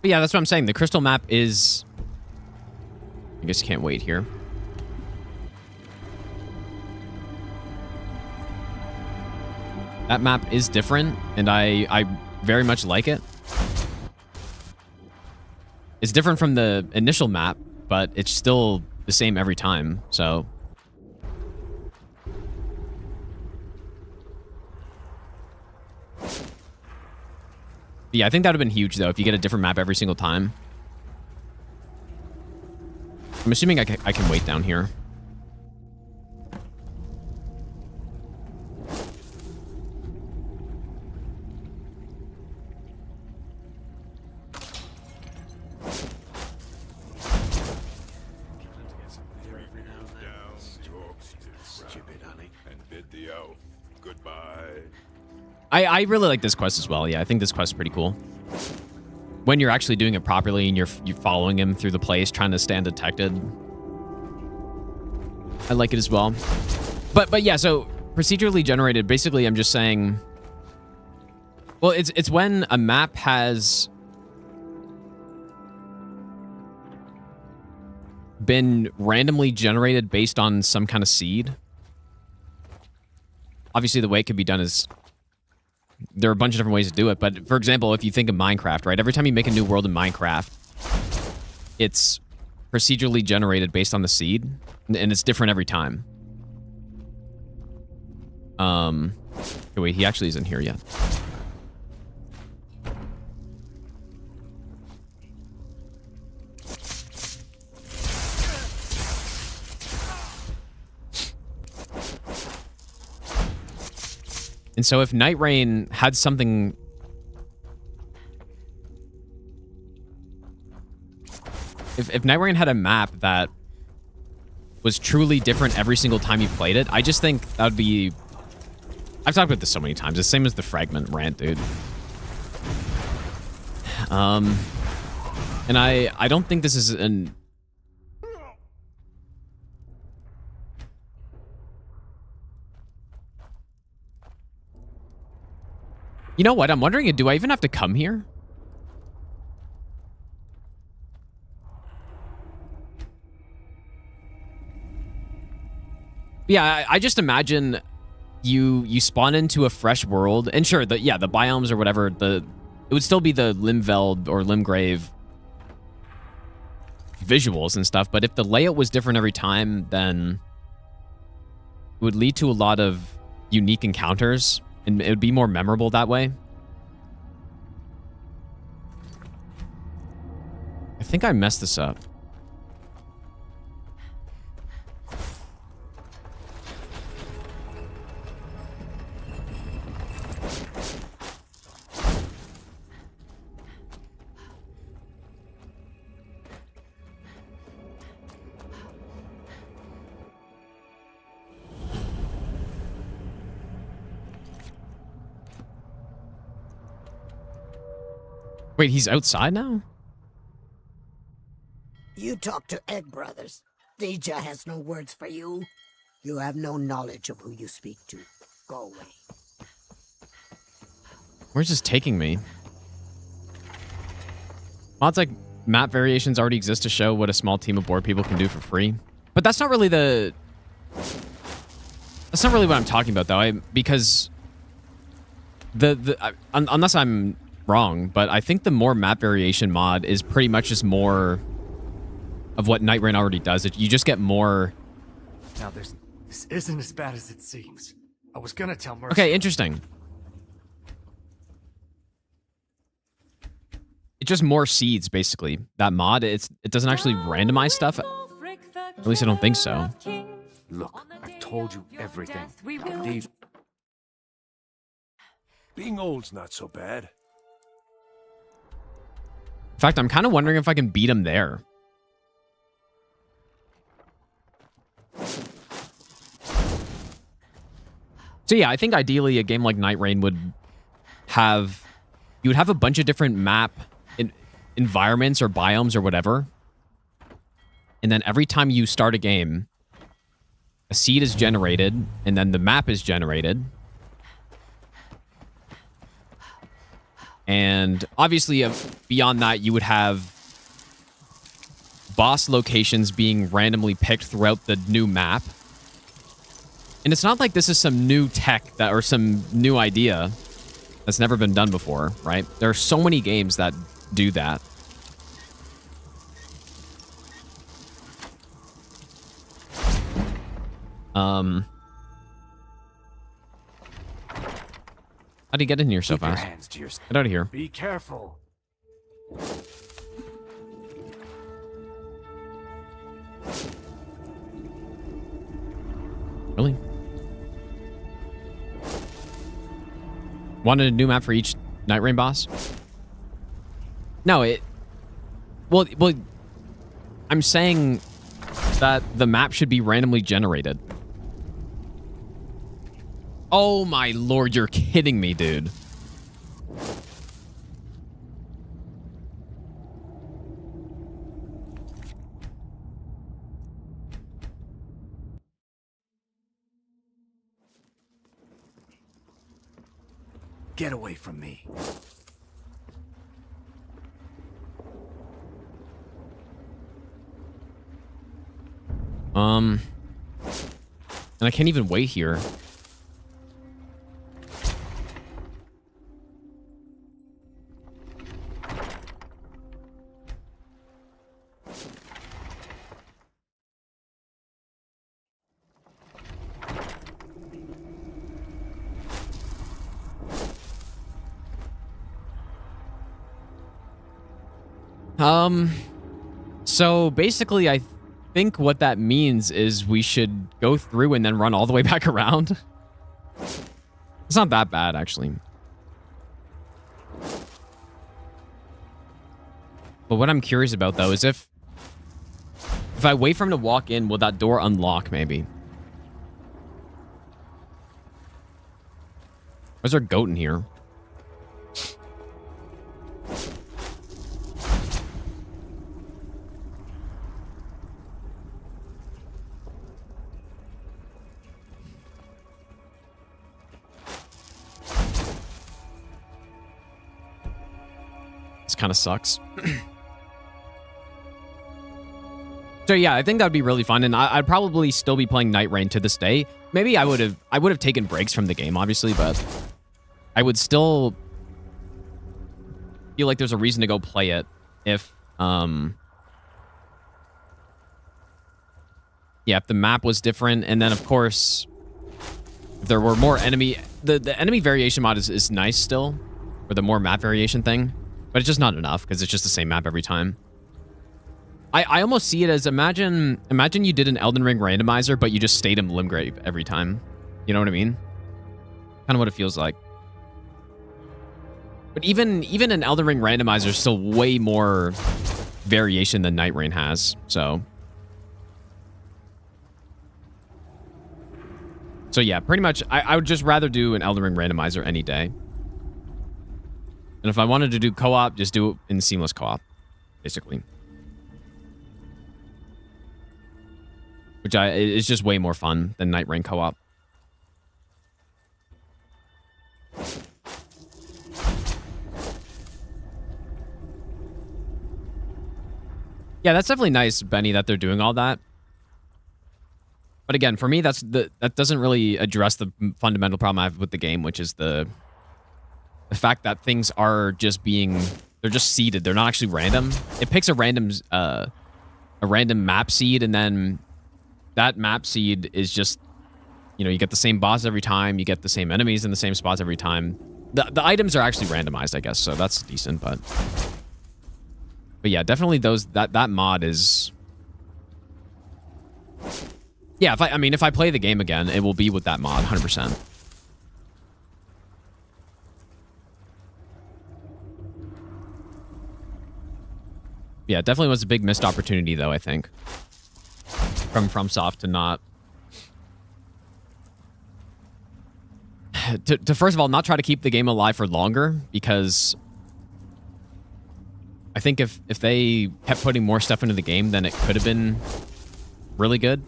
yeah, that's what I'm saying. The crystal map is. I guess you can't wait here. That map is different, and I very much like it. It's different from the initial map, but it's still the same every time, so... Yeah, I think that would have been huge, though, if you get a different map every single time. I'm assuming I can wait down here. I really like this quest as well. Yeah, I think this quest is pretty cool. When you're actually doing it properly and you're following him through the place, trying to stay undetected. I like it as well. But yeah, so procedurally generated, basically I'm just saying, well, it's when a map has been randomly generated based on some kind of seed. Obviously the way it could be done is, there are a bunch of different ways to do it, but for example, if you think of Minecraft, right? Every time you make a new world in Minecraft, it's procedurally generated based on the seed, and it's different every time. Wait, he actually isn't here yet. And so if Night Rain had something... If Night Rain had a map that was truly different every single time you played it, I just think that would be... I've talked about this so many times. It's the same as the fragment rant, dude. And I don't think this is an... You know what? I'm wondering, do I even have to come here? Yeah, I just imagine you spawn into a fresh world, and sure, the biomes or whatever, it would still be the Limveld or Limgrave visuals and stuff, but if the layout was different every time, then it would lead to a lot of unique encounters, and it would be more memorable that way. I think I messed this up. Wait, he's outside now? You talk to Egg Brothers. Deja has no words for you. You have no knowledge of who you speak to. Go away. Where's this taking me? Mods like map variations already exist to show what a small team of bored people can do for free. But that's not really the... That's not really what I'm talking about, though. Because unless I'm wrong, but I think the more map variation mod is pretty much just more of what Night Rain already does. You just get more... Now this isn't as bad as it seems. I was gonna tell Mercy. Okay, interesting. It's just more seeds, basically. That mod, it doesn't actually randomize stuff. At least I don't think so. Look, I've told you everything. Being old's not so bad. In fact, I'm kind of wondering if I can beat him there. So yeah, I think ideally a game like Night Rain would have... You would have a bunch of different map environments or biomes or whatever. And then every time you start a game, a seed is generated, and then the map is generated. And obviously, beyond that, you would have boss locations being randomly picked throughout the new map. And it's not like this is some new tech or some new idea that's never been done before, right? There are so many games that do that. How do you get in here so Keep your fast? hands to your... Get out of here. Be careful. Really? Wanted a new map for each Night Rain boss? No, well, I'm saying that the map should be randomly generated. Oh my lord, you're kidding me, dude. Get away from me. And I can't even wait here. So basically, I think what that means is we should go through and then run all the way back around. It's not that bad, actually. But what I'm curious about, though, is if I wait for him to walk in, will that door unlock, maybe? Where's our goat in here? Kind of sucks. So yeah, I think that would be really fun, and I'd probably still be playing Night Rain to this day. Maybe I would have taken breaks from the game, obviously, but I would still feel like there's a reason to go play it if yeah, if the map was different, and then of course if there were more enemy. The enemy variation mod is nice still, or the more map variation thing. But it's just not enough because it's just the same map every time. I almost see it as imagine you did an Elden Ring randomizer, but you just stayed in Limgrave every time. You know what I mean? Kind of what it feels like. But even an Elden Ring randomizer is still way more variation than Night Rain has. So yeah, pretty much I would just rather do an Elden Ring randomizer any day. And if I wanted to do co-op, just do it in seamless co-op, basically. Which is just way more fun than Night Rain co-op. Yeah, that's definitely nice, Benny, that they're doing all that. But again, for me, that doesn't really address the fundamental problem I have with the game, which is the fact that things are just they're just seeded. They're not actually random. It picks a random map seed, and then that map seed is just, you know, you get the same boss every time. You get the same enemies in the same spots every time. The items are actually randomized, I guess, so that's decent, but yeah, definitely that mod is... Yeah, if I play the game again, it will be with that mod, 100%. Yeah, it definitely was a big missed opportunity, though, I think. From FromSoft to not... to first of all, not try to keep the game alive for longer, because I think if they kept putting more stuff into the game, then it could have been really good.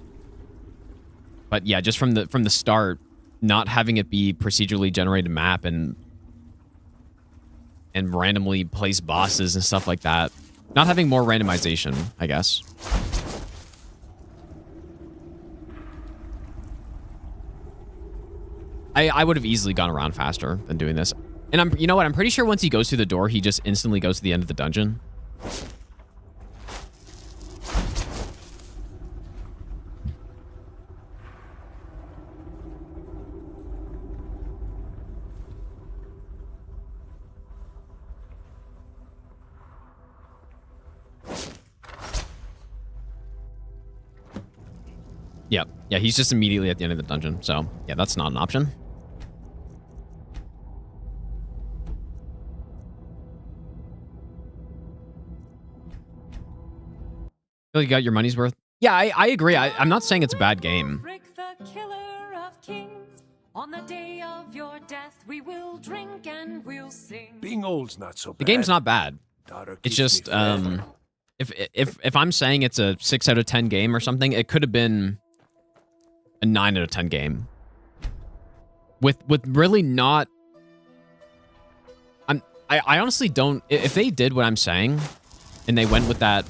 But yeah, just from the start, not having it be procedurally generated map and randomly place bosses and stuff like that. Not having more randomization, I guess. I would have easily gone around faster than doing this. And you know what? I'm pretty sure once he goes through the door, he just instantly goes to the end of the dungeon. Yeah. Yeah, he's just immediately at the end of the dungeon. So, yeah, that's not an option. Feel you got your money's worth? Yeah, I agree. I'm not saying it's a bad game. Rick the killer of kings. On the day of your death, we will drink and we'll sing. Being old's not so bad. The game's not bad. It's just if I'm saying it's a 6 out of 10 game or something, it could have been a 9 out of 10 game. With really not I honestly don't, if they did what I'm saying and they went with that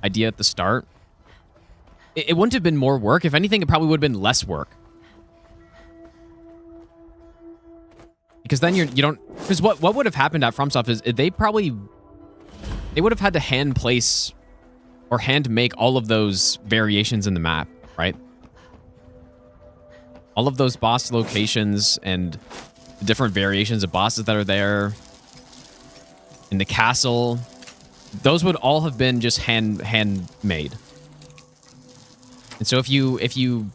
idea at the start, it wouldn't have been more work. If anything, it probably would have been less work. Because then you don't, because what would have happened at FromSoft is they would have had to hand place or hand make all of those variations in the map, right? All of those boss locations and the different variations of bosses that are there in the castle, those would all have been just handmade. And so if you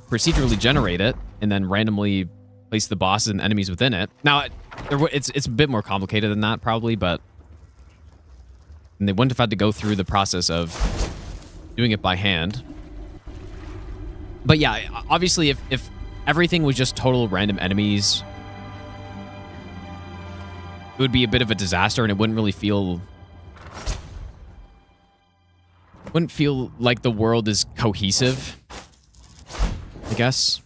procedurally generate it and then randomly place the bosses and enemies within it, now it's a bit more complicated than that probably, but they wouldn't have had to go through the process of doing it by hand. But yeah, obviously if everything was just total random enemies, it would be a bit of a disaster and it wouldn't really feel like the world is cohesive, I guess.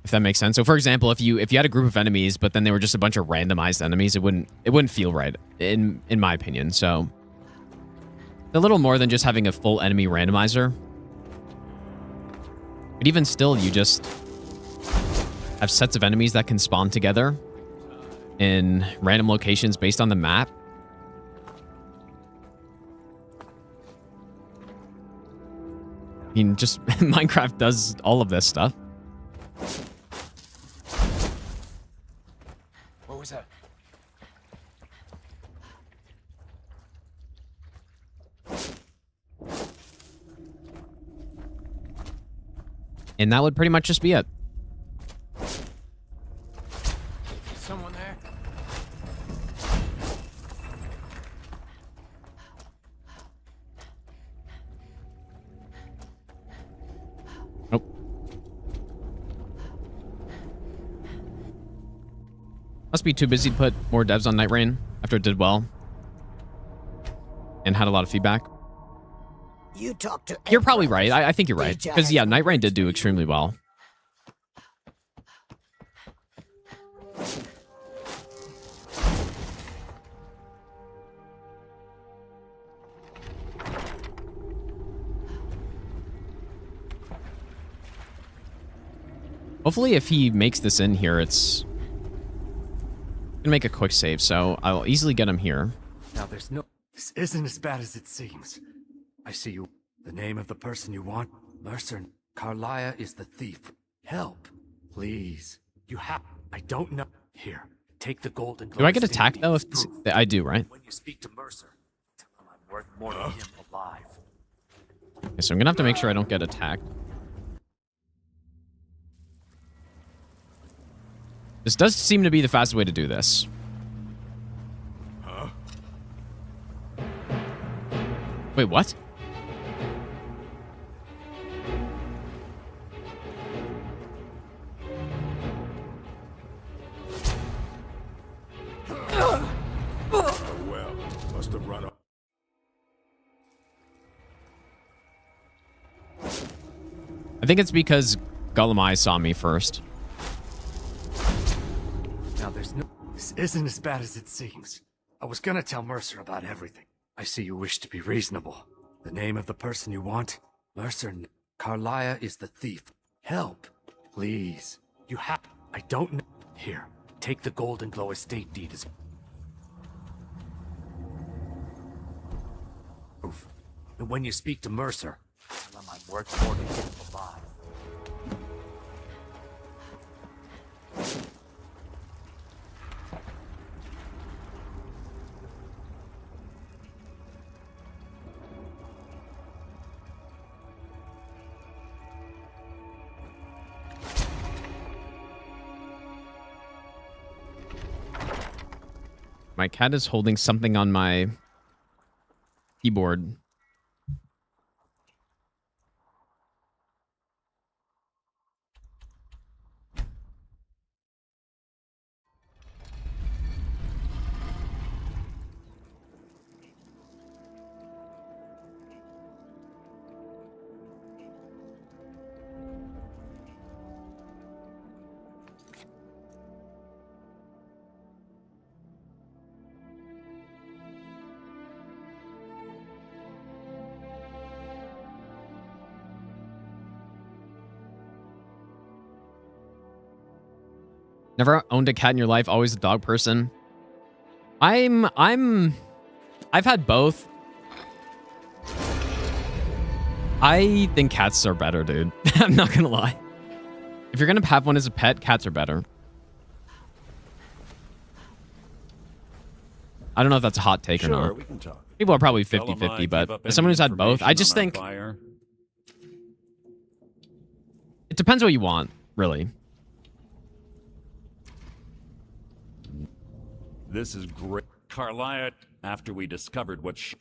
If that makes sense. So for example, if you had a group of enemies, but then they were just a bunch of randomized enemies, it wouldn't feel right, in my opinion. So a little more than just having a full enemy randomizer. But even still, you just have sets of enemies that can spawn together in random locations based on the map. I mean, just Minecraft does all of this stuff. What was that? And that would pretty much just be it. Someone there? Nope. Must be too busy to put more devs on Night Rain after it did well and had a lot of feedback. You talk to You're probably right. I think you're right. Because, yeah, Night Rain did do extremely well. Hopefully, if he makes this in here, it's gonna make a quick save, so I'll easily get him here. Now there's no... This isn't as bad as it seems. I see you. The name of the person you want? Mercer. Carlia is the thief. Help. Please. You have... I don't know. Here. Take the golden... Do I get attacked, though? If this... I do, right? When you speak to Mercer, tell him I'm worth more than him alive. Okay, so I'm gonna have to make sure I don't get attacked. This does seem to be the fastest way to do this. Huh? Wait, what? Well, must have run off. I think it's because Gollum saw me first. Now there's no... This isn't as bad as it seems. I was gonna tell Mercer about everything. I see you wish to be reasonable. The name of the person you want? Mercer. Carlia is the thief. Help. Please. You have... I don't know... Here. Take the Golden Glow estate deed as... proof. And when you speak to Mercer, tell him I'm worth more than him alive. My cat is holding something on my keyboard. Never owned a cat in your life, always a dog person. I've had both. I think cats are better, dude. I'm not gonna lie. If you're gonna have one as a pet, cats are better. I don't know if that's a hot take or not. We can talk. People are probably 50-50, but as someone who's had both, I just think it depends what you want, really. This is great. Carlia, after we discovered what if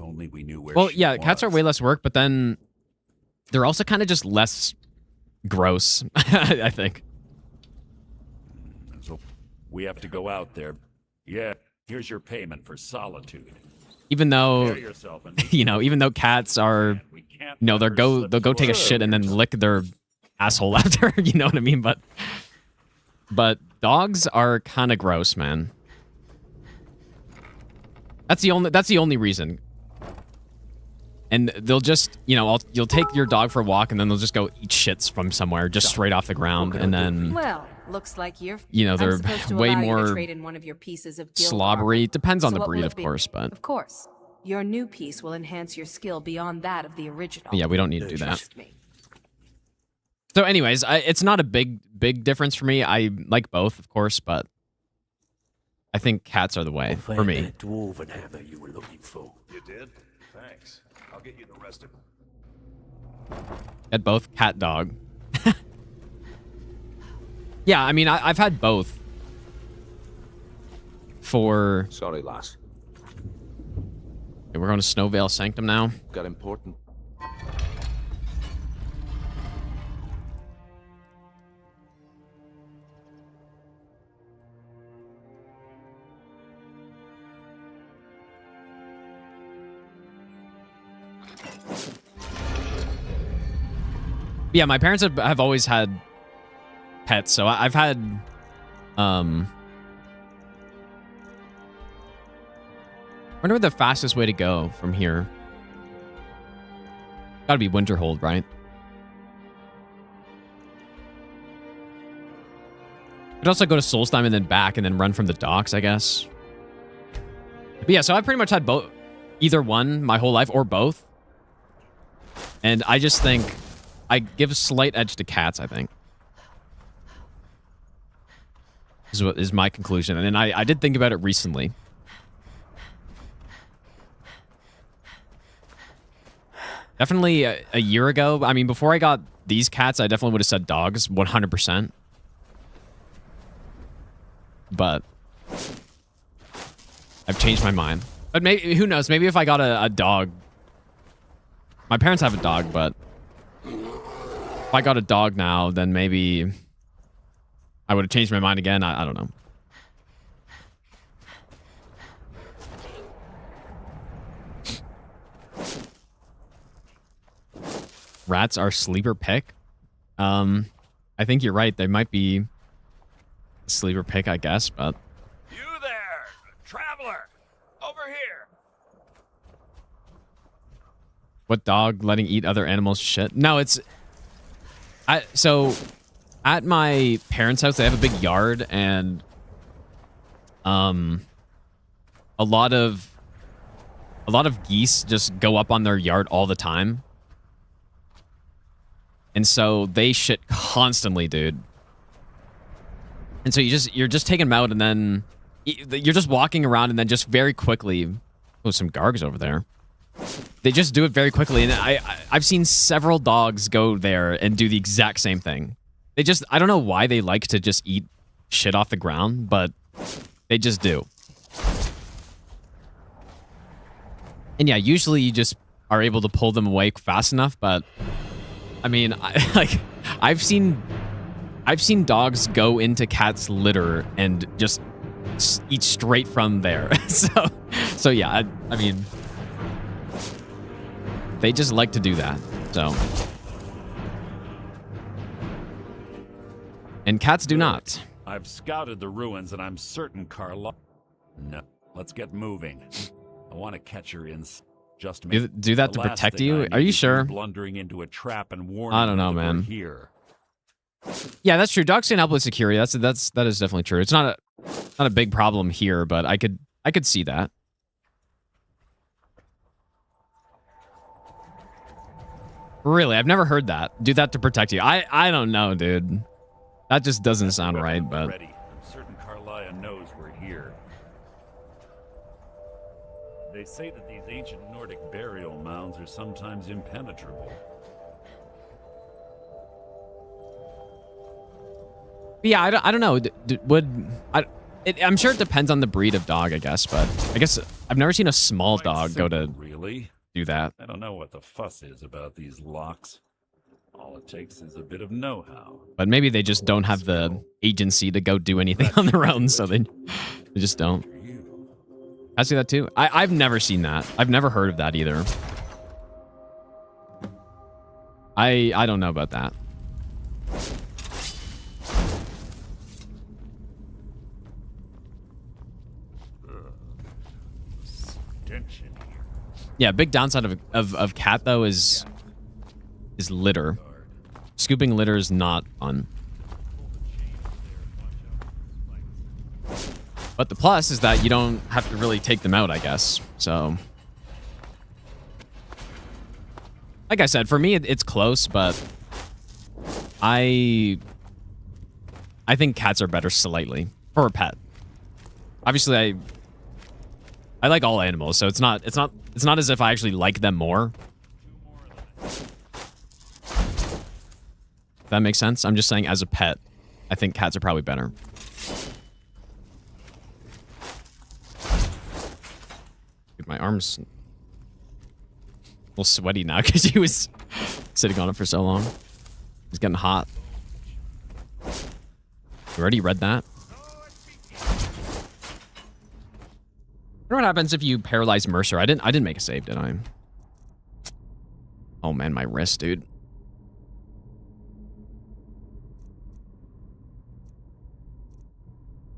only we knew where she was. Cats are way less work, but then they're also kind of just less gross, I think. So we have to go out there. Yeah, here's your payment for solitude. Even though, you know, even though cats are, you know, they'll go take a shit and then lick their asshole after, you know what I mean? But dogs are kind of gross, man. That's the only reason. And they'll just, you know, you'll take your dog for a walk and then they'll just go eat shits from somewhere, just straight off the ground, and then, Well, looks like you're. you know, they're I'm supposed to way allow you to more trade in one of your pieces of guild slobbery. Depends on So the what breed, will of it be? course, but Of course, your new piece will enhance your skill beyond that of the original. yeah, we don't need to do that. Trust me. So anyways, it's not a big difference for me. I like both, of course, but I think cats are the way for me. Dwarven hammer you were looking for. You did? Thanks. I'll get you the rest of it. At both cat dog. Yeah, I mean, I've had both. For sorry, lass. Okay, we're going to Snowvale Sanctum now. Got important. Yeah, my parents have always had pets, so I've had, I wonder what the fastest way to go from here. Gotta be Winterhold, right? Could also go to Solstheim and then back and then run from the docks, I guess. But yeah, so I've pretty much had both, either one my whole life or both. And I just think I give a slight edge to cats, I think. Is what is my conclusion. And I did think about it recently. Definitely a year ago. I mean, before I got these cats, I definitely would have said dogs, 100%. But I've changed my mind. But maybe, who knows? Maybe if I got a dog. My parents have a dog, but if I got a dog now, then maybe I would have changed my mind again. I don't know. Rats are sleeper pick. I think you're right. They might be a sleeper pick, I guess, but You there, traveler, over here. what dog letting eat other animals shit? No, it's so at my parents' house, they have a big yard, and a lot of geese just go up on their yard all the time. And so they shit constantly, dude. And so you're just taking them out, and then you're just walking around, and then just very quickly, oh, some gargs over there. They just do it very quickly, and I've seen several dogs go there and do the exact same thing. I don't know why they like to just eat shit off the ground, but They just do. And yeah, usually you just are able to pull them away fast enough, but I mean, I've seen dogs go into cats' litter and just eat straight from there. So yeah, I mean, they just like to do that. So, and cats do not. I've scouted the ruins and I'm certain Carla. No, let's get moving. I want to catch her in. Just do that to protect you? Are you sure? Blundering into a trap and warning I don't know, man. Here. Yeah, that's true. Dogs can help with security. That is definitely true. It's not a big problem here, but I could see that. Really, I've never heard that. Do that to protect you. I don't know, dude. That just doesn't sound right, but ready. I'm certain Carlia knows we're here. They say that these ancient Nordic burial mounds are sometimes impenetrable. yeah, I don't know. I'm sure it depends on the breed of dog, I guess, but I guess I've never seen a small dog go to really do that. I don't know what the fuss is about these locks. All it takes is a bit of know-how. But maybe they just don't have the agency to go do anything on their own, so they just don't. I see that too. I've never seen that. I've never heard of that either. I don't know about that. Yeah, big downside of cat though is litter. Scooping litter is not fun. But the plus is that you don't have to really take them out, I guess. So, like I said, for me it's close, but I think cats are better slightly for a pet. Obviously, I like all animals, so it's not as if I actually like them more. If that makes sense. I'm just saying as a pet, I think cats are probably better. Dude, my arm's a little sweaty now because he was sitting on it for so long. He's getting hot. You already read that? I wonder what happens if you paralyze Mercer. I didn't make a save, did I? Oh man, my wrist, dude.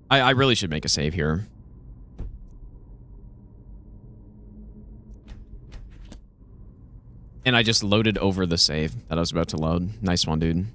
I really should make a save here. And I just loaded over the save that I was about to load. Nice one, dude.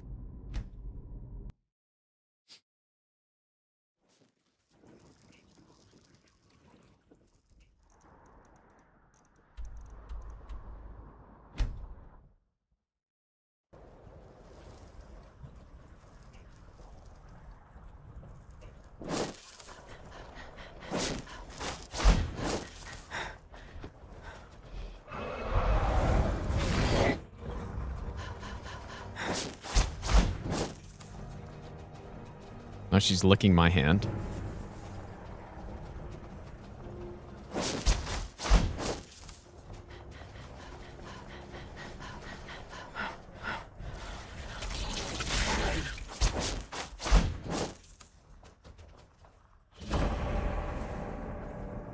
Now she's licking my hand.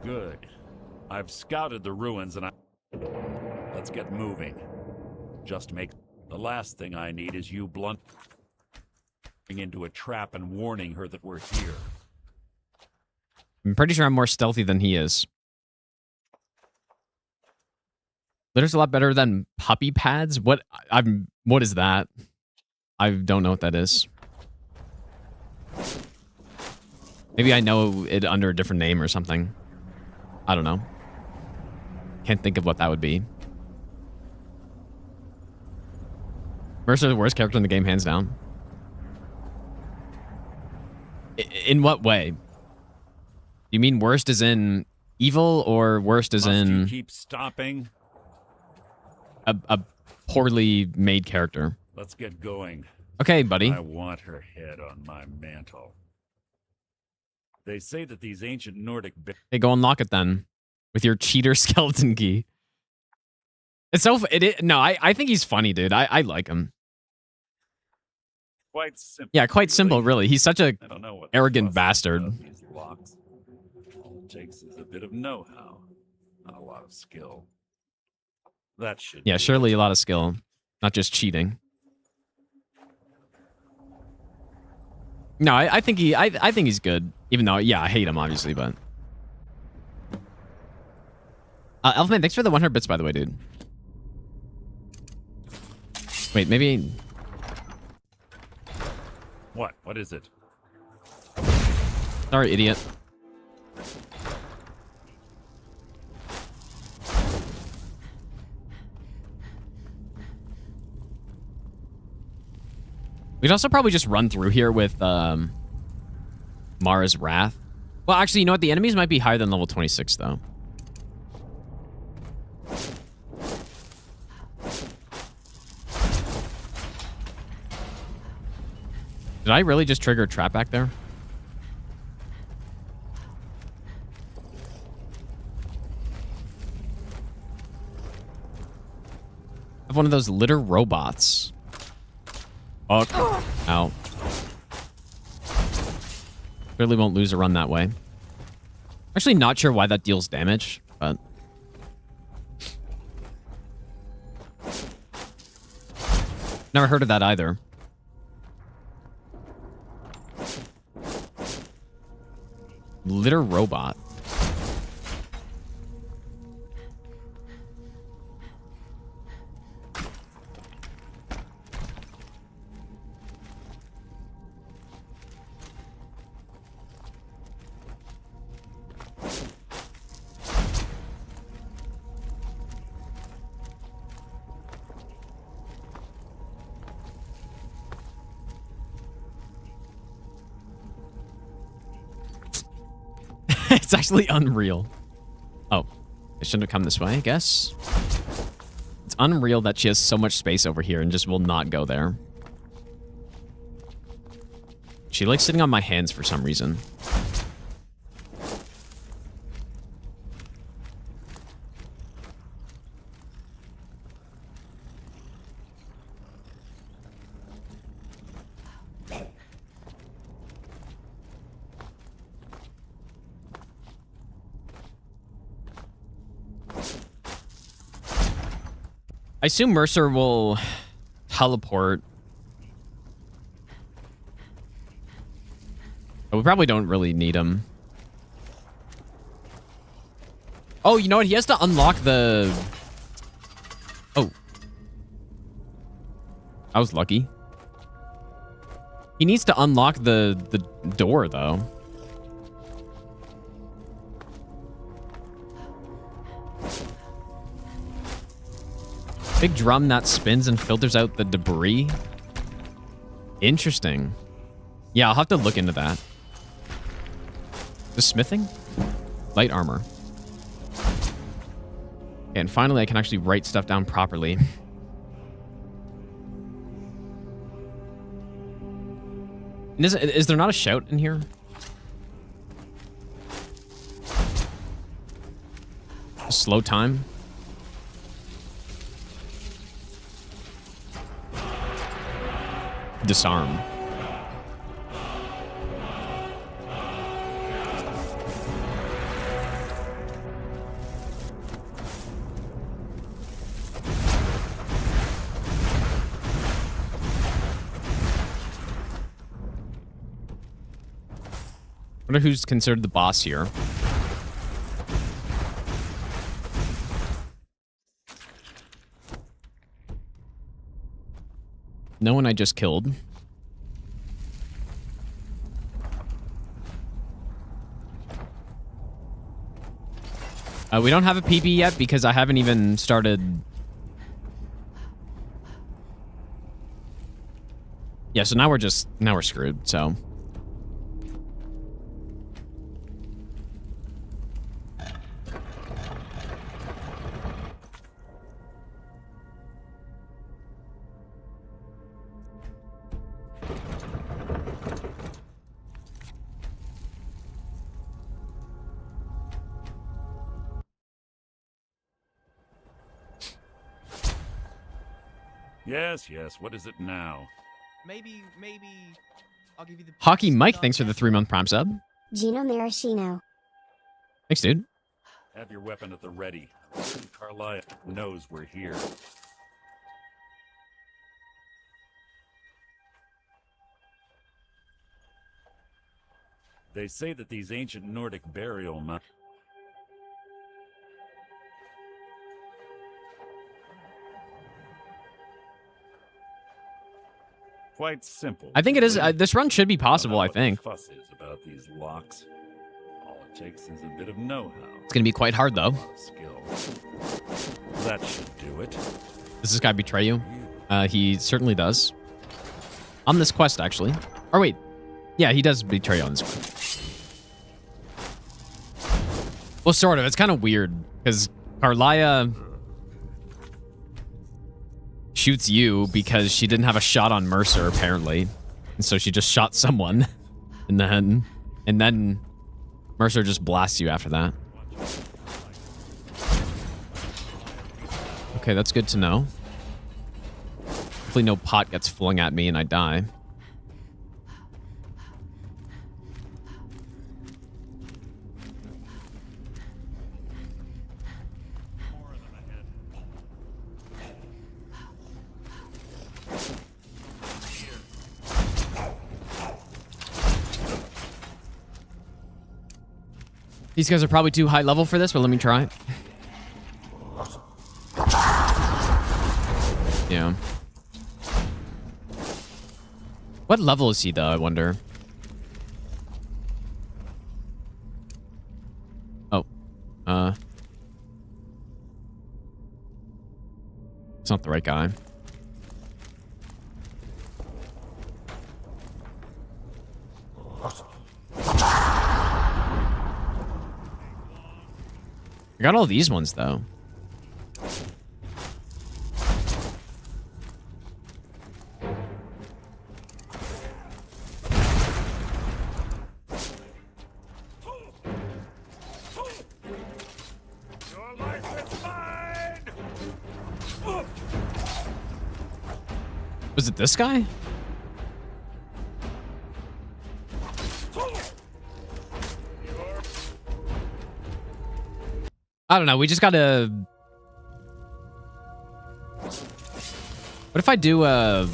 Good. I've scouted the ruins and let's get moving. Just make... The last thing I need is you blundering into a trap and warning her that we're here. I'm pretty sure I'm more stealthy than he is. Litter's a lot better than puppy pads? What is that? I don't know what that is. Maybe I know it under a different name or something. I don't know. Can't think of what that would be. Mercer, the worst character in the game, hands down. In what way? You mean worst as in evil, or worst as in... You keep stopping? A poorly made character. Let's get going. Okay, buddy. I want her head on my mantle. They say that these ancient Nordic... Hey, go unlock it then. With your cheater skeleton key. It's so... No, I think he's funny, dude. I like him. Quite simple. Yeah, quite simple, really. He's such a I don't know what arrogant bastard. these locks. All it takes is a bit of know-how, not a lot of skill. That should. Yeah, surely a lot of skill, not just cheating. No, I think I think he's good. Even though, yeah, I hate him obviously, but. Elfman, thanks for the 100 bits, by the way, dude. Wait, maybe. What? What is it? Sorry, idiot. We'd also probably just run through here with Mara's Wrath. Well, actually, you know what? The enemies might be higher than level 26, though. Did I really just trigger a trap back there? I have one of those litter robots. Fuck. Ow. Clearly won't lose a run that way. Actually not sure why that deals damage, but... Never heard of that either. Litter robot. It's actually unreal. Oh, I shouldn't have come this way, I guess. It's unreal that she has so much space over here and just will not go there. She likes sitting on my hands for some reason. I assume Mercer will teleport. But we probably don't really need him. Oh, you know what? He has to unlock the... Oh. I was lucky. He needs to unlock the door, though. Big drum that spins and filters out the debris. Interesting. Yeah, I'll have to look into that. The smithing? Light armor. Okay, and finally I can actually write stuff down properly. And is there not a shout in here? Slow time? Disarm. Wonder who's considered the boss here. No one I just killed. We don't have a PP yet because I haven't even started. Yeah, so now we're screwed, so. Yes, yes. What is it now? Maybe I'll give you the Hockey best Mike, nut thanks for the 3-month Prime sub. Gino Maraschino. Thanks, dude. Have your weapon at the ready. Carlisle knows we're here. They say that these ancient Nordic burial mounds. Quite simple. I think it is. This run should be possible, I think. Fuss is about these locks. All it takes is a bit of know-how. It's going to be quite hard, though. Skill. That should do it. Does this guy betray you? He certainly does. On this quest, actually. Or wait. Yeah, he does betray you on this quest. Well, sort of. It's kind of weird, because Carlia shoots you because she didn't have a shot on Mercer, apparently. And so she just shot someone. And then Mercer just blasts you after that. Okay, that's good to know. Hopefully no pot gets flung at me and I die. These guys are probably too high level for this, but let me try. Yeah. What level is he, though, I wonder? Oh. It's not the right guy. I got all these ones, though. Was it this guy? I don't know. We just gotta... What if I do a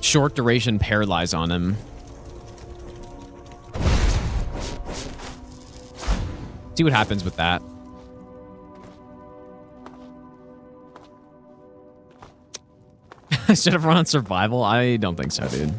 short duration paralyze on him? See what happens with that. Should have run on survival? I don't think so, dude.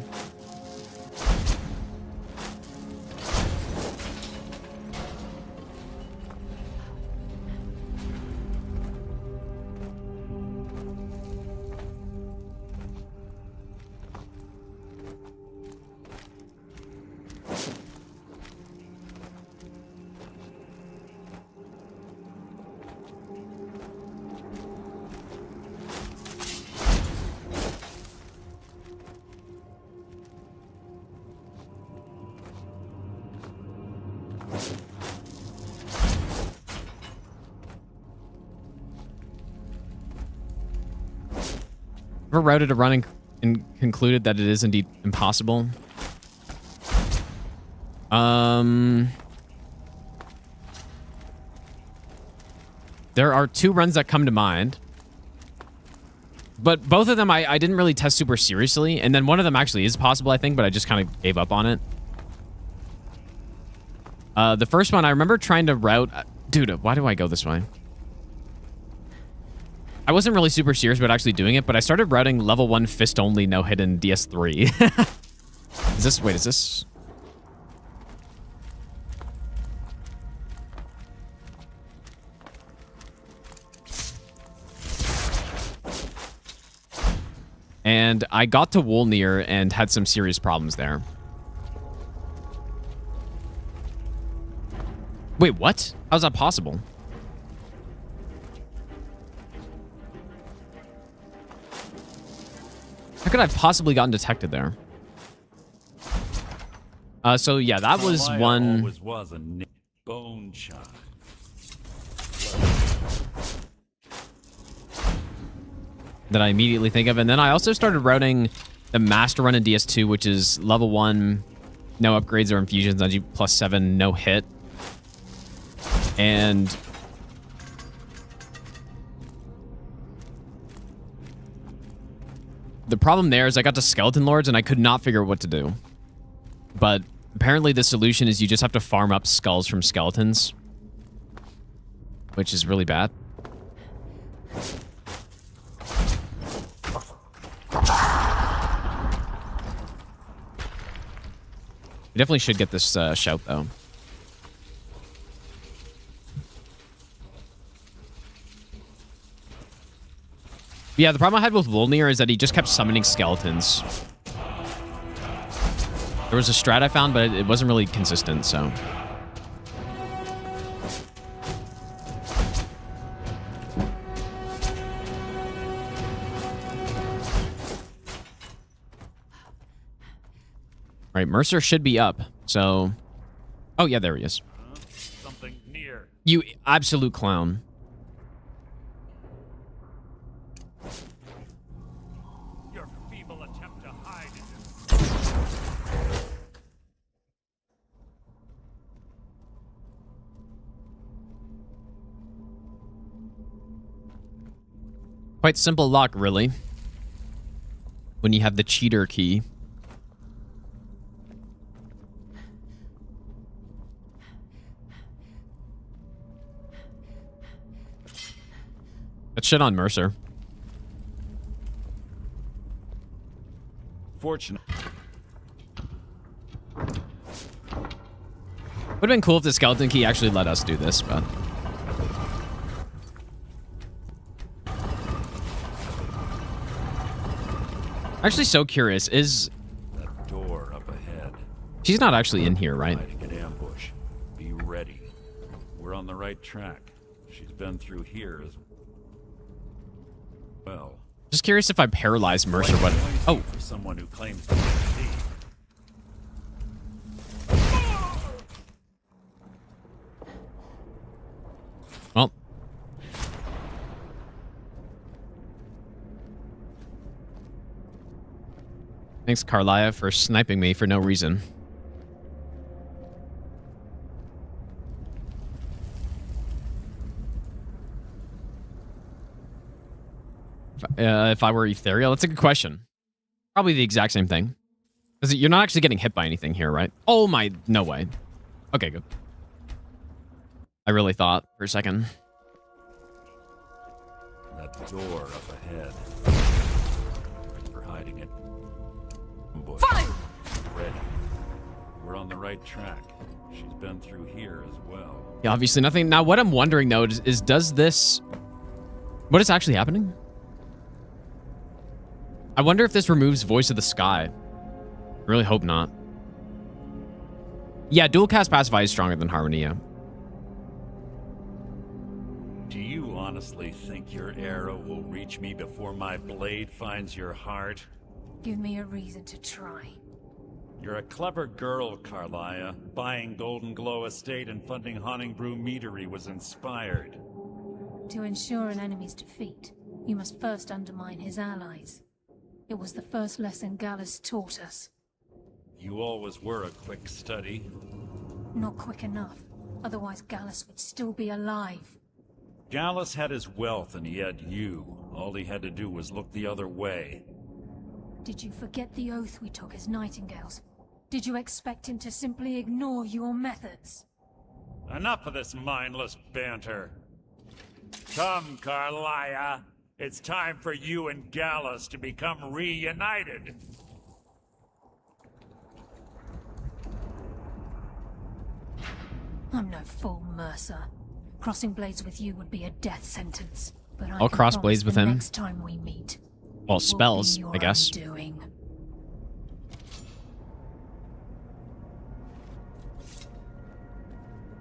Ever routed a run and concluded that it is indeed impossible? There are two runs that come to mind. But both of them I didn't really test super seriously. And then one of them actually is possible, I think, but I just kind of gave up on it. The first one, I remember trying to route... Dude, why do I go this way? I wasn't really super serious about actually doing it, but I started routing level 1 fist only no hit in DS3. Is this... Wait, is this... And I got to Wolnir and had some serious problems there. Wait, what? How's that possible? How could I have possibly gotten detected there? So yeah, that was one... Always was a bone shot. that I immediately think of. And then I also started routing the Master Run in DS2, which is level 1, no upgrades or infusions, on G +7, no hit. And the problem there is I got to Skeleton Lords and I could not figure out what to do. But apparently the solution is you just have to farm up skulls from skeletons, which is really bad. We definitely should get this shout, though. Yeah, the problem I had with Wolnir is that he just kept summoning skeletons. There was a strat I found, but it wasn't really consistent, so... Right, Mercer should be up, so... Oh, yeah, there he is. Something near. You absolute clown. Your feeble attempt to hide it. Quite simple lock, really. When you have the cheater key. That shit on Mercer. Fortunate. Would have been cool if the skeleton key actually let us do this, but... Actually so curious, is... That door up ahead. She's not actually in here, right? Hiding an ambush. Be ready. We're on the right track. She's been through here as well. Just curious if I paralyzed Mercer, but... Oh! For someone who claims to be a thief. Well. Thanks, Carlia, for sniping me for no reason. If I were ethereal, that's a good question. Probably the exact same thing. Because you're not actually getting hit by anything here, right? Oh my, no way. Okay, good. I really thought for a second. That door up ahead. We're hiding it. Fine! Ready. We're on the right track. She's been through here as well. Yeah, obviously nothing. Now, what I'm wondering, though, is does this... What is actually happening? I wonder if this removes Voice of the Sky. I really hope not. Yeah, dual cast Pacify is stronger than Harmony, yeah. Do you honestly think your arrow will reach me before my blade finds your heart? Give me a reason to try. You're a clever girl, Carlia. Buying Golden Glow Estate and funding Haunting Brew Meadery was inspired. To ensure an enemy's defeat, you must first undermine his allies. It was the first lesson Gallus taught us. You always were a quick study. Not quick enough, otherwise Gallus would still be alive. Gallus had his wealth and he had you. All he had to do was look the other way. Did you forget the oath we took as Nightingales? Did you expect him to simply ignore your methods? Enough of this mindless banter. Come, Carlia. It's time for you and Gallus to become reunited. I'm no fool, Mercer. Crossing blades with you would be a death sentence. But I'll cross blades with him. Next time we meet. Well, spells, I guess. Doing.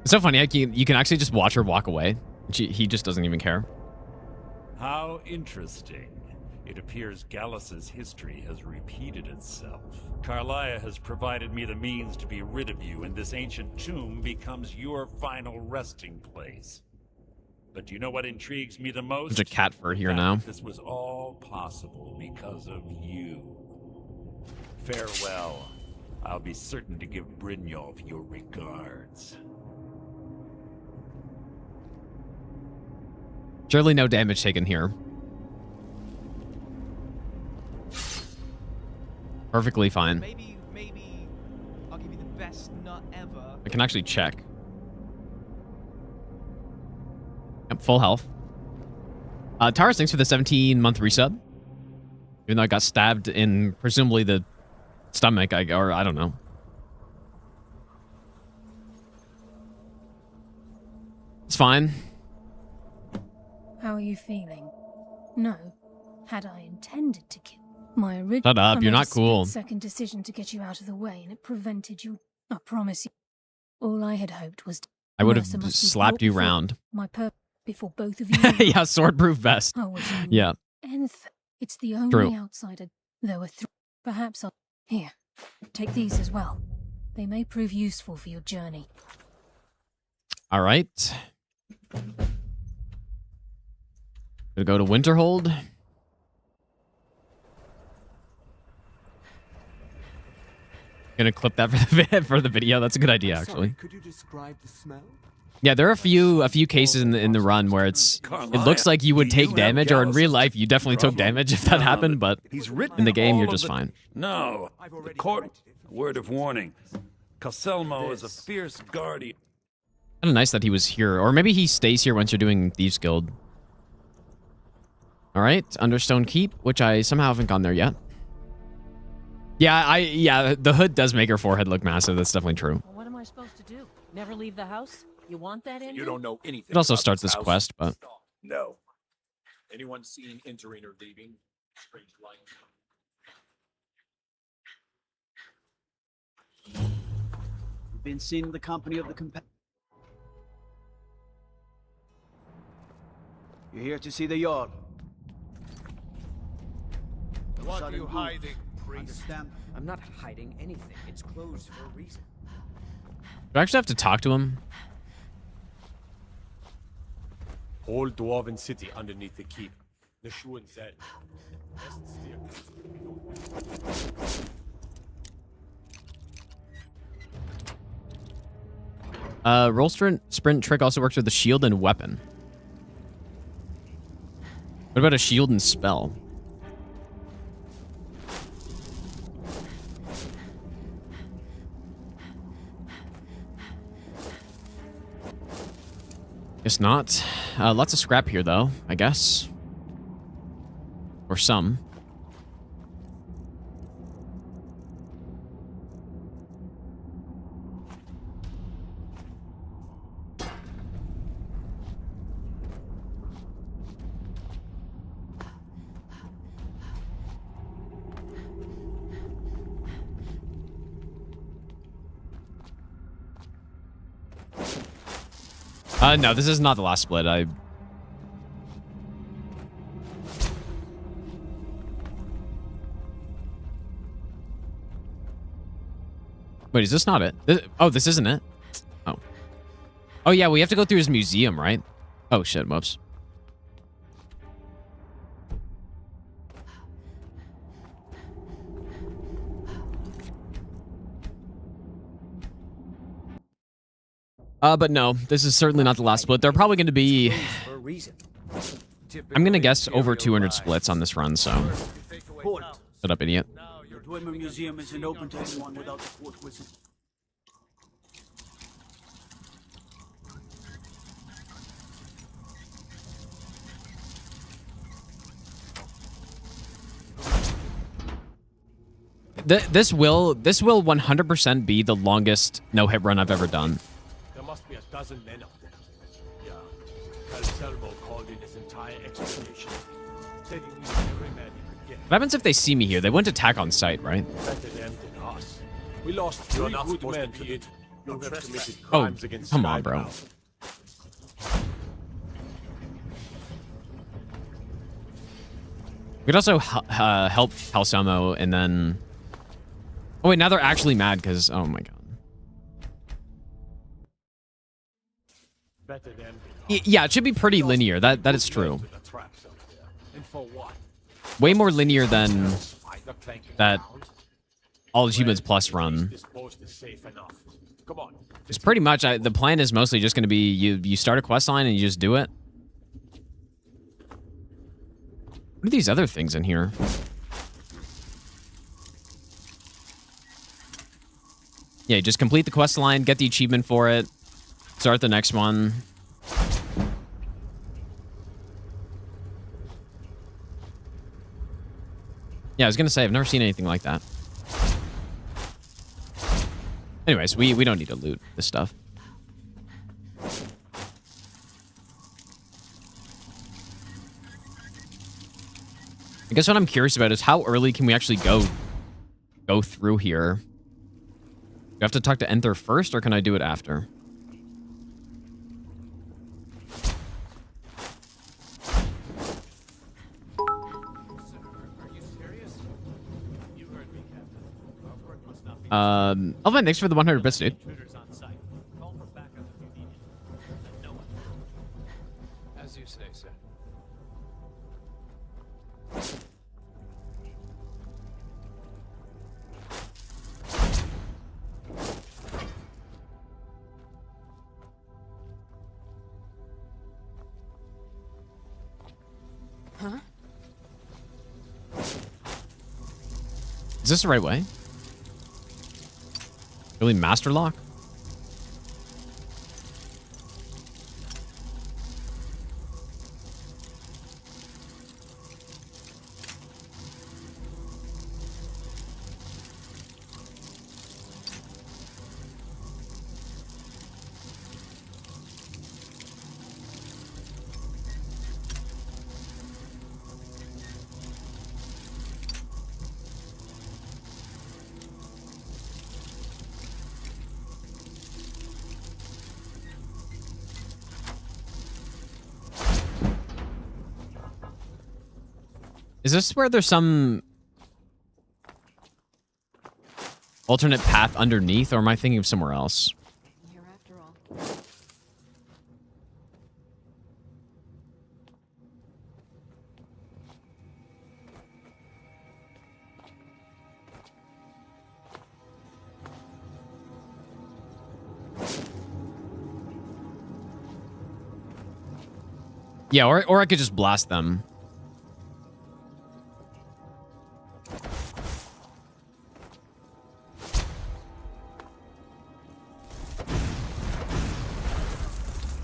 It's so funny. You can actually just watch her walk away. He just doesn't even care. How interesting. It appears Gallus's history has repeated itself. Carlia has provided me the means to be rid of you, and this ancient tomb becomes your final resting place. But you know what intrigues me the most? There's a cat fur here That now. This was all possible because of you. Farewell. I'll be certain to give Brynjolf your regards. Surely no damage taken here. Perfectly fine. Maybe I'll give you the best nut ever. I can actually check. Yep, full health. Taurus, thanks for the 17-month resub. Even though I got stabbed in presumably the stomach, or I don't know. It's fine. How are you feeling? No. Had I intended to kill my original... Shut up, you're not cool. Second decision to get you out of the way, and it prevented you. I promise you. All I had hoped was... I would have Mercer must be slapped you brought round. My purpose before both of you... Yeah, swordproof vest. Oh, would you Yeah. anything? It's the only True. outsider. There were three. Perhaps I'll... Here. Take these as well. They may prove useful for your journey. All right. Gonna go to Winterhold. Gonna clip that for the video. That's a good idea, actually. Could you describe the smell? Yeah, there are a few cases in the run where it looks like you would take damage, or in real life you definitely took damage if that happened, but in the game you're just fine. No, the court. Word of warning. Caselmo is a fierce guardian. Kind of nice that he was here, or maybe he stays here once you're doing Thieves Guild. All right, Understone Keep, which I somehow haven't gone there yet. Yeah, the hood does make her forehead look massive. That's definitely true. Well, what am I supposed to do? Never leave the house? You want that in? You don't know anything. Could also about start this house? quest, but No. Anyone seen entering or leaving? Strange light. You've been seen in the company of the You're here to see the Jarl. What are Sudden you move. hiding, priest? Understand? I'm not hiding anything. It's closed for a reason. do I actually have to talk to him? Whole dwarven city underneath the keep. The Schuhen said. Roll sprint trick also works with the shield and weapon. What about a shield and spell? Guess not. Lots of scrap here, though, I guess. Or some. No, this is not the last split. Wait, is this not it? Oh, this isn't it? Oh. Oh, yeah, we have to go through his museum, right? Oh, shit, whoops. But no, this is certainly not the last split. There are probably going to be... I'm going to guess over 200 splits on this run, so... Halt. Shut up, idiot. The Dwemer Museum isn't open to anyone without the court whistle. This will 100% be the longest no-hit run I've ever done. There must be a dozen men up there. Yeah. Calcelmo called in his entire expedition. Said he needed every man he could get. What happens if they see me here? They wouldn't attack on sight, right? Better them than us. We lost three good men, Pete. You have committed Oh, crimes against come on, bro. Skyrim. We could also help Calcelmo and then... Oh, wait, now they're actually mad because... Oh, my God. Better than Yeah, it should be pretty linear. That is true. the traps up there. And for what? Way more linear than that All Humans Plus run. This post is safe enough. Come on. It's pretty much the plan is mostly just going to be you start a quest line and you just do it. What are these other things in here? Yeah, just complete the quest line, get the achievement for it, start the next one. Yeah, I was gonna say I've never seen anything like that. Anyways, we don't need to loot this stuff. I guess what I'm curious about is how early can we actually go through here? Do I have to talk to Enter first, or can I do it after? Oh man, thanks for the 100 bits, dude. As you say, sir. Huh? Is this the right way? Really, master lock? Is this where there's some alternate path underneath, or am I thinking of somewhere else? Here after all. Yeah, or I could just blast them.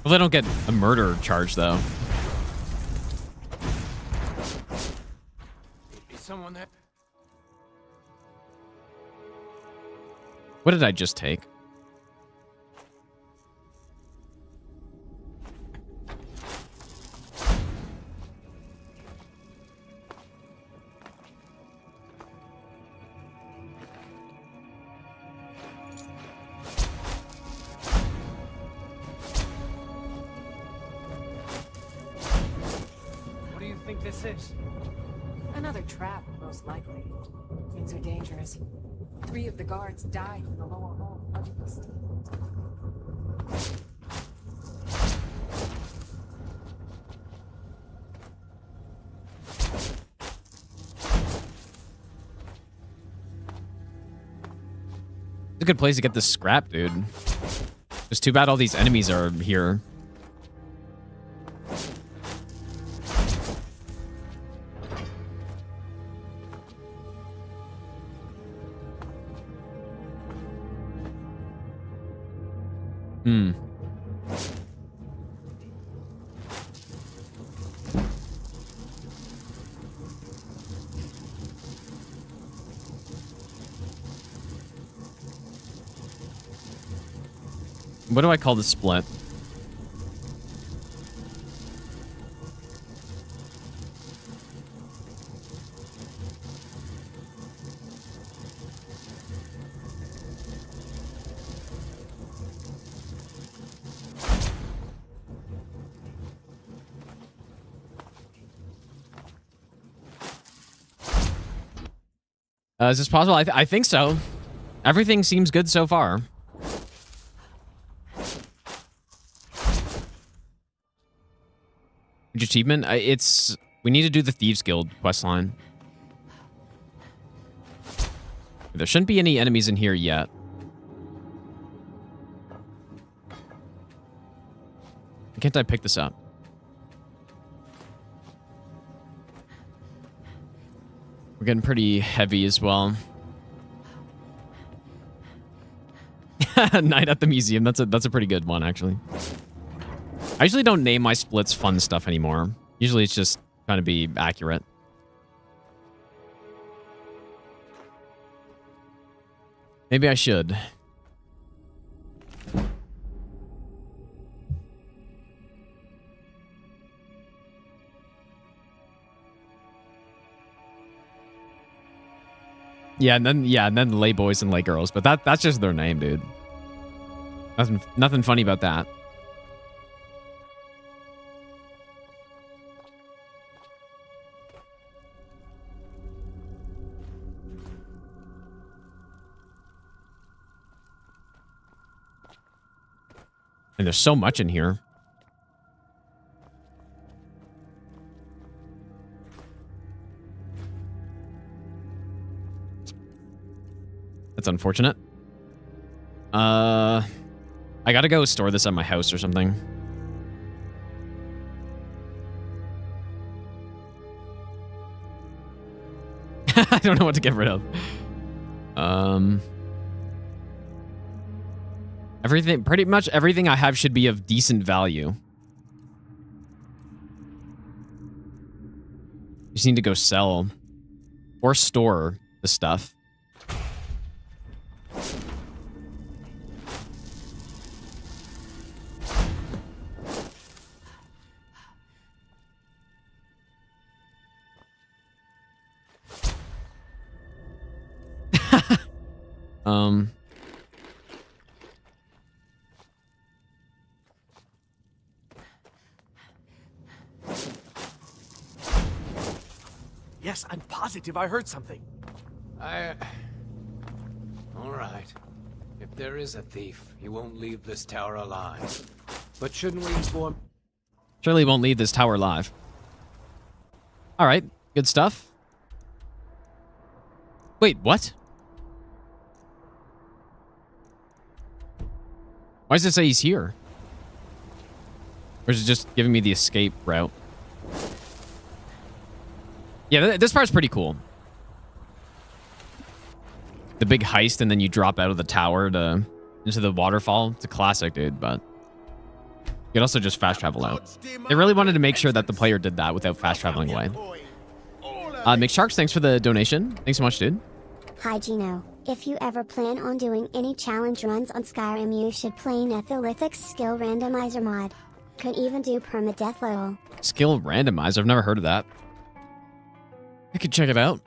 Well, they don't get a murder charge, though. Is someone there? What did I just take? What do you think this is? Another trap, most likely. Things are dangerous. 3 of the guards died in the lower hall. It's a good place to get this scrap, dude. It's too bad all these enemies are here. Hmm. What do I call the split? Is this possible? I think so. Everything seems good so far. Huge achievement. We need to do the Thieves Guild questline. There shouldn't be any enemies in here yet. Why can't I pick this up? We're getting pretty heavy as well. Night at the museum. That's a pretty good one, actually. I usually don't name my splits fun stuff anymore. Usually it's just trying to be accurate. Maybe I should. Yeah, and then lay boys and lay girls, but that's just their name, dude. Nothing funny about that. And there's so much in here. That's unfortunate. I gotta go store this at my house or something. I don't know what to get rid of. Pretty much everything I have should be of decent value. Just need to go sell or store the stuff. Yes, I'm positive I heard something. All right. If there is a thief, he won't leave this tower alive. But shouldn't we inform... Surely won't leave this tower alive. All right, good stuff. Wait, what? Why does it say he's here? Or is it just giving me the escape route? Yeah, this part's pretty cool. The big heist, and then you drop out of the tower into the waterfall. It's a classic, dude, but you could also just fast travel out. They really wanted to make sure that the player did that without fast traveling away. McSharks, thanks for the donation. Thanks so much, dude. Hi, Gino. If you ever plan on doing any challenge runs on Skyrim, you should play Nephilythic's skill randomizer mod. Could even do permadeath lol. Skill randomizer? I've never heard of that. I could check it out.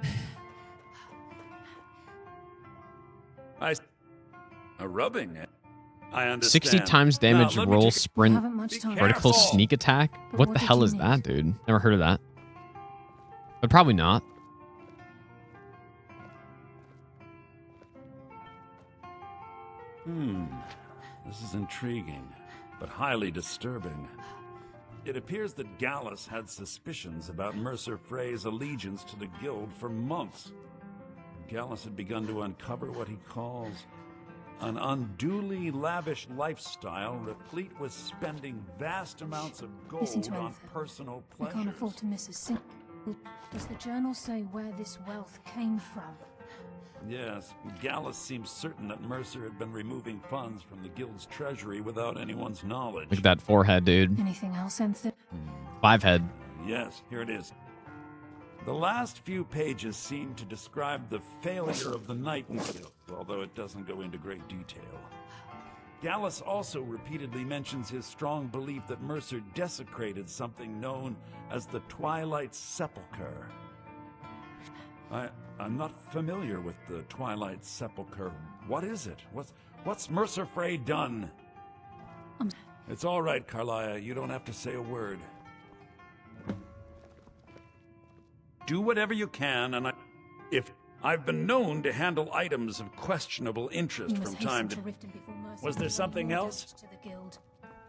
A rubbing. I understand. 60 times damage, Now, roll, sprint, vertical sneak attack. What the hell is that, dude? Never heard of that. But probably not. This is intriguing, but highly disturbing. It appears that Gallus had suspicions about Mercer Frey's allegiance to the Guild for months. Gallus had begun to uncover what he calls an unduly lavish lifestyle replete with spending vast amounts of gold on personal We pleasures. can't afford to miss a single. Does the journal say where this wealth came from? Yes, Gallus seems certain that Mercer had been removing funds from the Guild's treasury without anyone's knowledge. Look at that forehead, dude. Anything else, Anthony? 5 head. Yes, here it is. The last few pages seem to describe the failure of the Nightingale, although it doesn't go into great detail. Gallus also repeatedly mentions his strong belief that Mercer desecrated something known as the Twilight Sepulchre. I'm not familiar with the Twilight Sepulchre. What is it? What's Mercer Frey done? It's all right, Carlia. You don't have to say a word. Do whatever you can, and if I've been known to handle items of questionable interest from time to... Was there something else?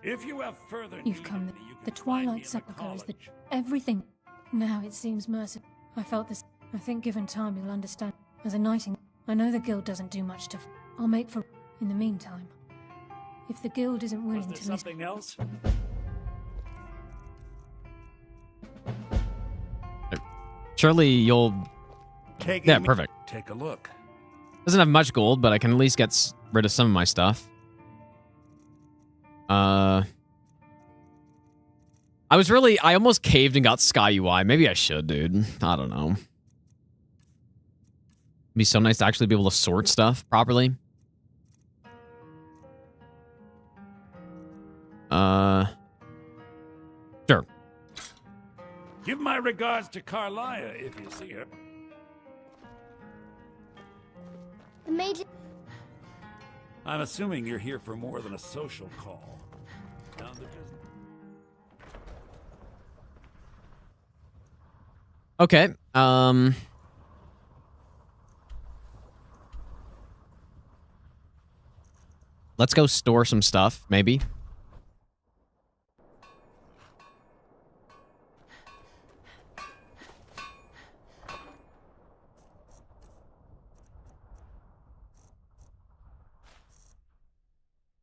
If you have further You've need come. of me, you The can find me Twilight in the Sepulchre is the college. everything. Now it seems merciful. I felt this. I think given time you'll understand. As a knighting, I know the guild doesn't do much to. I'll make for. In the meantime, if the guild isn't willing Was to there listen. something else? Surely you'll. Yeah, perfect. Take a look. Doesn't have much gold, but I can at least get rid of some of my stuff. I almost caved and got Sky UI. Maybe I should, dude. I don't know. It'd be so nice to actually be able to sort stuff properly. Sure. Give my regards to Carlia if you see her. The major. I'm assuming you're here for more than a social call. Down to business. Okay. Let's go store some stuff, maybe.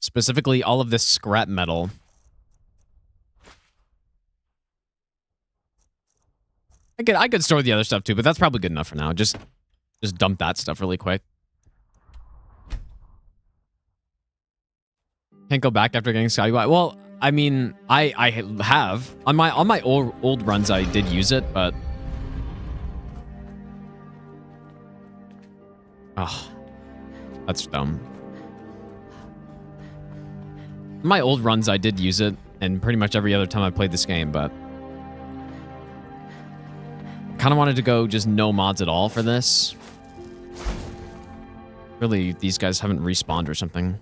Specifically, all of this scrap metal. I could store the other stuff too, but that's probably good enough for now. Just dump that stuff really quick. Can't go back after getting Sky UI. Well, I mean, I have on my old runs. I did use it, but that's dumb. My old runs, I did use it, and pretty much every other time I played this game, but kind of wanted to go just no mods at all for this. Really, these guys haven't respawned or something.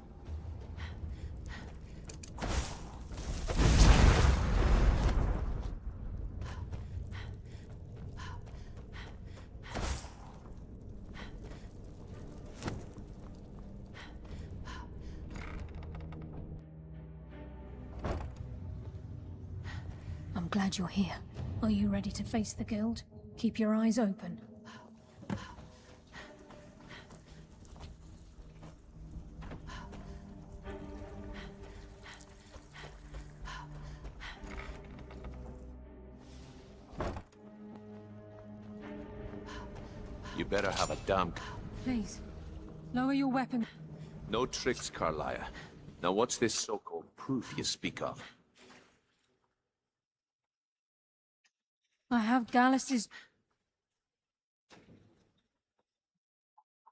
I'm glad you're here. Are you ready to face the guild? Keep your eyes open. You better have a damn... Please, lower your weapon. No tricks, Carlia. Now what's this so-called proof you speak of? I have Gallus's.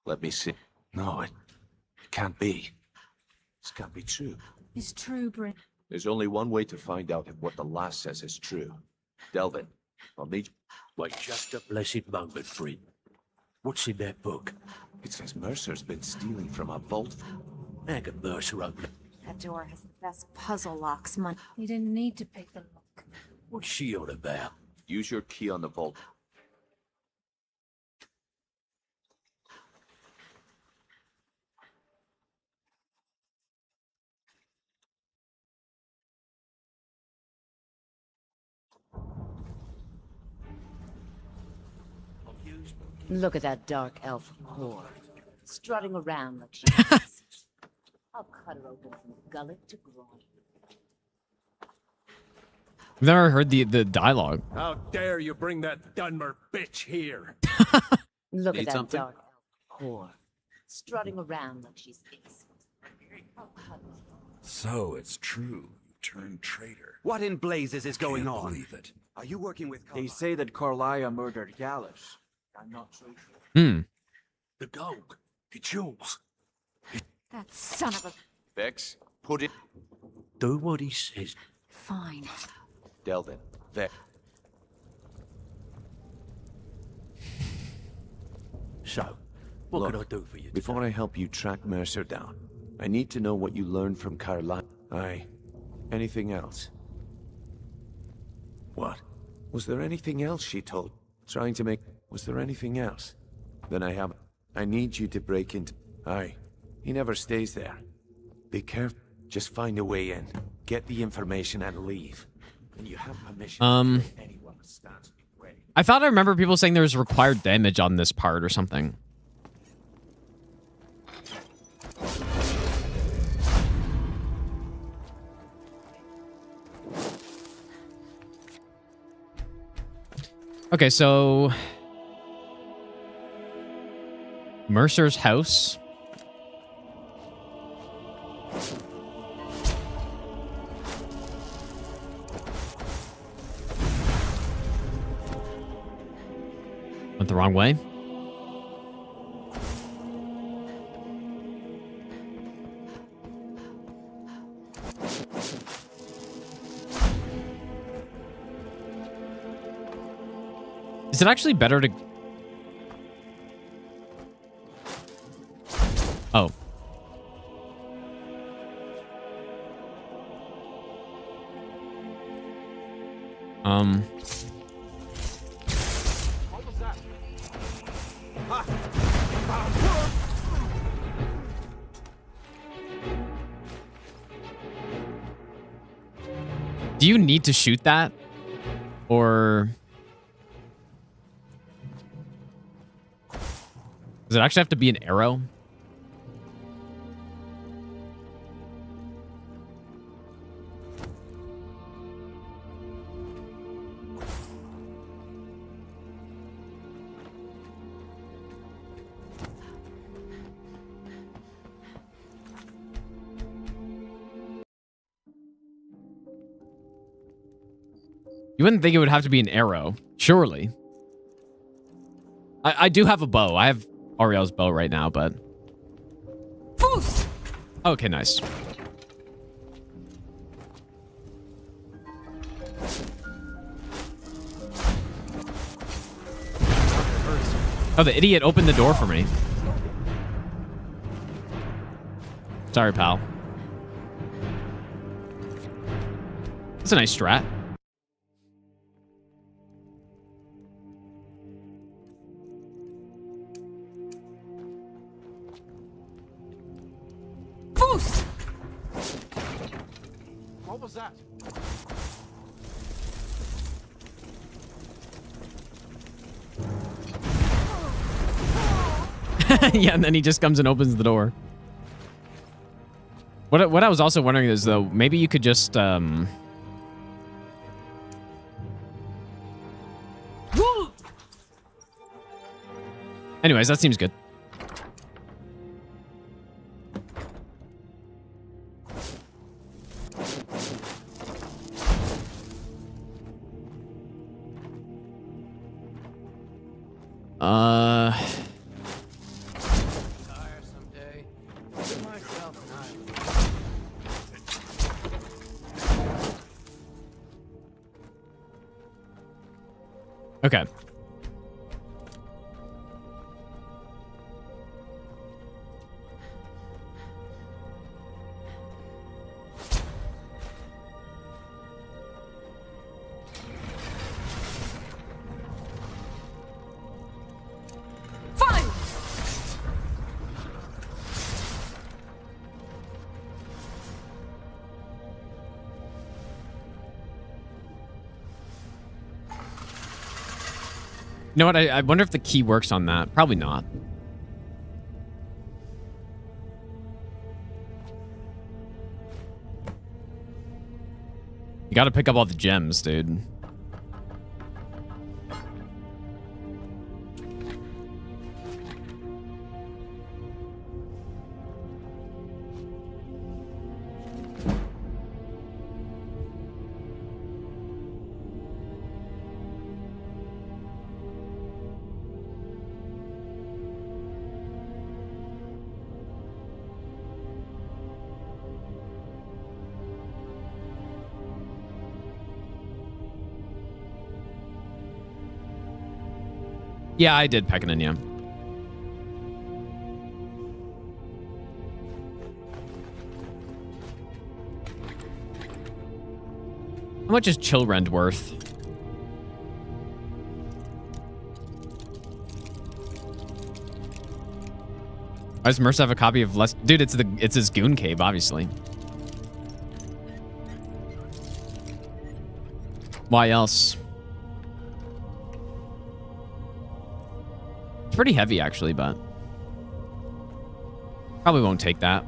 Let me see. No, it can't be. This can't be true. It's true, Bryn. There's only one way to find out if what the lass says is true. Delvin, I'll need you. Wait just a blessed moment, friend. What's in that book? It says Mercer's been stealing from a vault. Hang a Mercer open. That door has the best puzzle locks, man. You didn't need to pick the lock. What's she on about? Use your key on the vault. Look at that dark elf whore, strutting around like she I'll cut her open from gullet to groin. I've never heard the dialogue. How dare you bring that Dunmer bitch here? Look Need at that something? dark elf whore, strutting around like she's innocent. I'll cut her. So it's true. You turned traitor. What in blazes is going Can't on? believe it. Are you working with They say that Carlia murdered Gallus. I'm not so sure. The gold. The jewels. That son of a... Vex, put it... Do what he says. Fine. Delvin, Vex. So, what Look, can I do for you? Before I help you track Mercer down, I need to know what you learned from Carlia. Aye. Anything else? What? Was there anything else she told? Trying to make... Was there anything else? Then I have... I need you to break into... Aye. He never stays there. Be careful. Just find a way in. Get the information and leave. And you have permission Um, to kill anyone that stands in your way. I thought I remember people saying there was required damage on this part or something. Okay, so Mercer's house. Went the wrong way. Is it actually better to... Oh. What was that? Ha! Do you need to shoot that? Or... does it actually have to be an arrow? You wouldn't think it would have to be an arrow, surely. I do have a bow. I have Ariel's bow right now, but... Okay, nice. Oh, the idiot opened the door for me. Sorry, pal. That's a nice strat. What was that? Yeah, and then he just comes and opens the door. What I was also wondering is, though, maybe you could just, Anyways, that seems good. Tiresome day. Give myself an island. Okay. You know what? I wonder if the key works on that. Probably not. You gotta pick up all the gems, dude. Yeah, I did peck it in, yeah. How much is chill rent worth? Why does Mercer have a copy of less? Dude, it's his goon cave, obviously. Why else? It's pretty heavy, actually, but probably won't take that.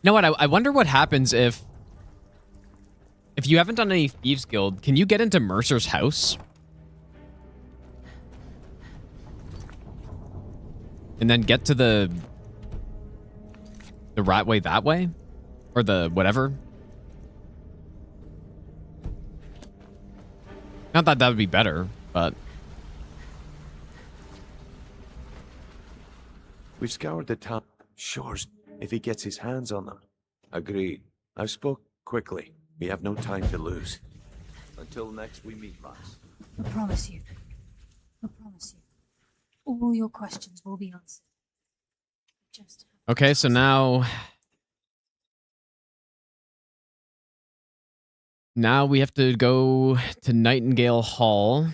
You know what? I wonder what happens if you haven't done any Thieves Guild. Can you get into Mercer's house? And then get to the right way that way? Or the whatever? Not that that would be better, but... We've scoured the town shores if he gets his hands on them. Agreed. I've spoke quickly. We have no time to lose. Until next we meet, Max. I promise you. I promise you. All your questions will be answered. Just Okay, so now we have to go to Nightingale Hall,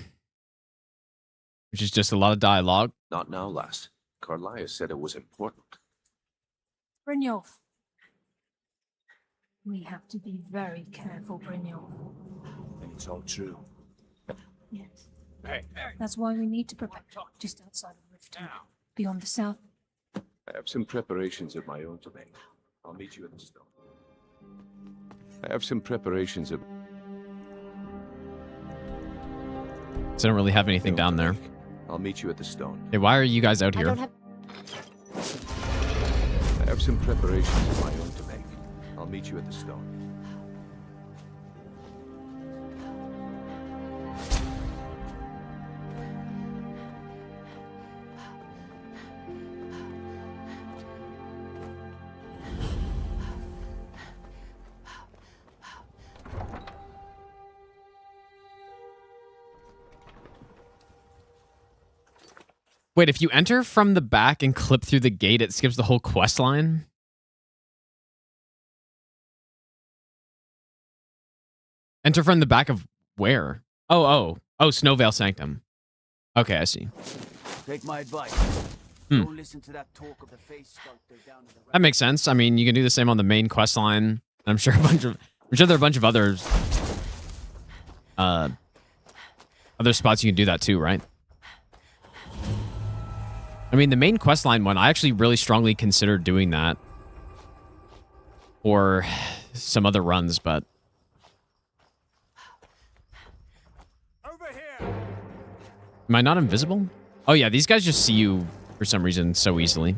which is just a lot of dialogue. Not now, lass. Carlia said it was important. Brynjolf. We have to be very careful, Brynjolf. And it's all true. Yes. Hey, That's why we need to prepare just outside of Riften, beyond the south. I have some preparations of my own to make. I'll meet you at the stone. I have some preparations of... So I don't really have anything down there. I'll meet you at the stone. Hey, why are you guys out here? I have some preparations of my own to make. I'll meet you at the stone. Wait, if you enter from the back and clip through the gate, it skips the whole quest line? Enter from the back of where? Oh, Snowvale Sanctum. Okay, I see. take my advice. Hmm. Don't listen to that talk of the face sculptor down in the That makes sense. I mean, you can do the same on the main quest line. I'm sure there are a bunch of others. Other spots you can do that too, right? I mean, the main questline one, I actually really strongly considered doing that. Or some other runs, but... Am I not invisible? Oh yeah, these guys just see you for some reason so easily.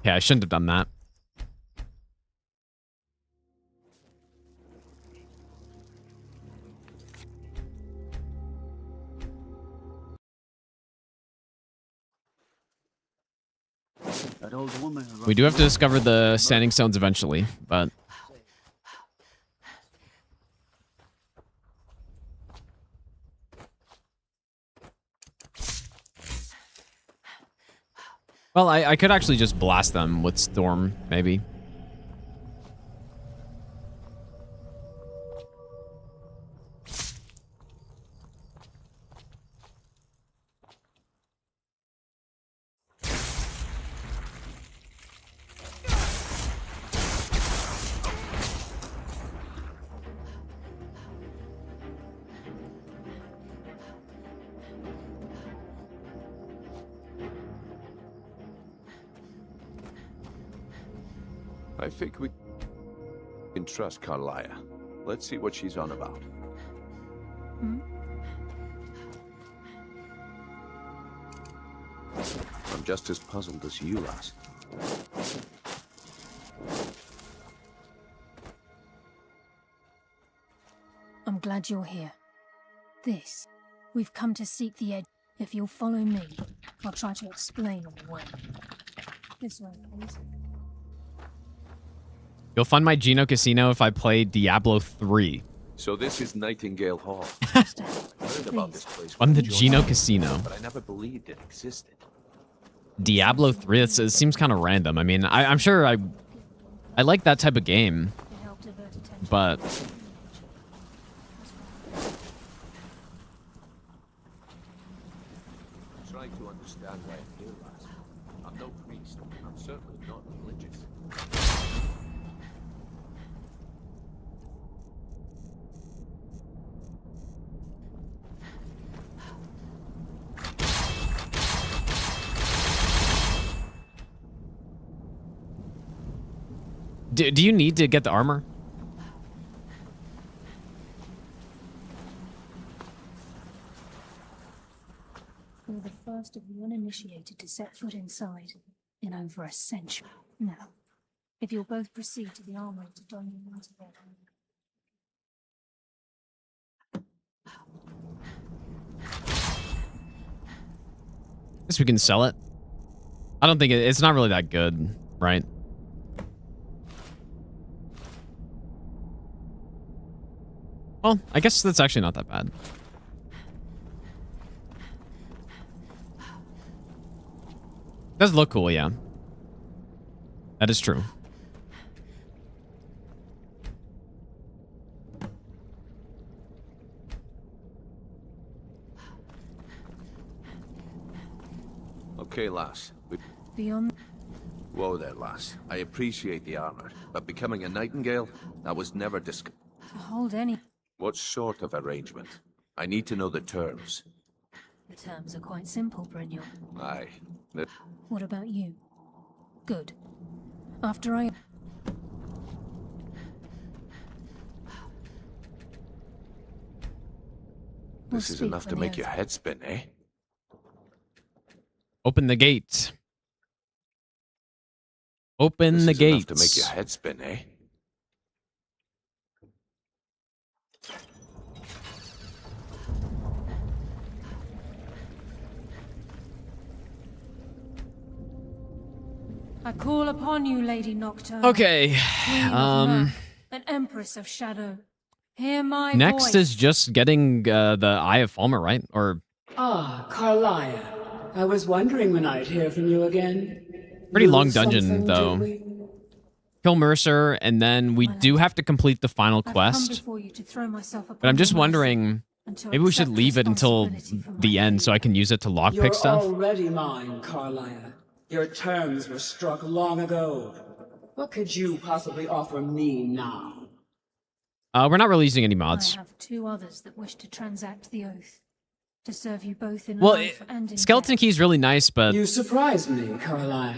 Yeah, I shouldn't have done that. That old woman. We do have to discover the standing stones eventually, but... Well, I could actually just blast them with Storm, maybe. I think we can trust Carlia. Let's see what she's on about. I'm just as puzzled as you, lass. I'm glad you're here. This. We've come to seek the edge. If you'll follow me, I'll try to explain on the way. This way, please. You'll fund my Geno Casino if I play Diablo 3. So this is Nightingale Hall. I heard about this place. On the Geno Casino. But I never believed it existed. Diablo 3, it seems kind of random. I mean, I'm sure I like that type of game, but I'm trying to understand why I'm here, lass. I'm no priest. I'm certainly not religious. do you need to get the armor? You're the first of the uninitiated to set foot inside in over a century. Now, if you'll both proceed to the armory to don your ones together. Guess we can sell it. I don't think it's not really that good, right? Well, I guess that's actually not that bad. Does look cool, yeah. That is true. Okay, lass. Beyond. Whoa there, lass. I appreciate the armor, but becoming a nightingale, that was never discussed. To hold any. What sort of arrangement? I need to know the terms. The terms are quite simple, Brynjolf. Aye. What about you? Good. After I... This is enough to make your head spin, eh? Open the gate. Open the gates. Enough to make your head spin, eh? I call upon you, Lady Nocturne. Okay. An Empress of Shadow. Hear my Next voice. is just getting the Eye of Falmer, right? Or Ah, Carlia. I was wondering when I'd hear from you again. pretty You long lose dungeon, something, though. do we? Kill Mercer, and then we do have to complete the final I've come quest. before you to throw myself But upon I'm just your mercy wondering, and to maybe we should accept leave it until responsibility for my the end so I can use it to You're lockpick stuff. already mine, Carlia. Your terms were struck long ago. What could you possibly offer me now? We're not releasing any I mods. have two others that wish to transact the oath. To serve you both in Well, life and in Skeleton Key is really nice, but You surprised me, Carlia.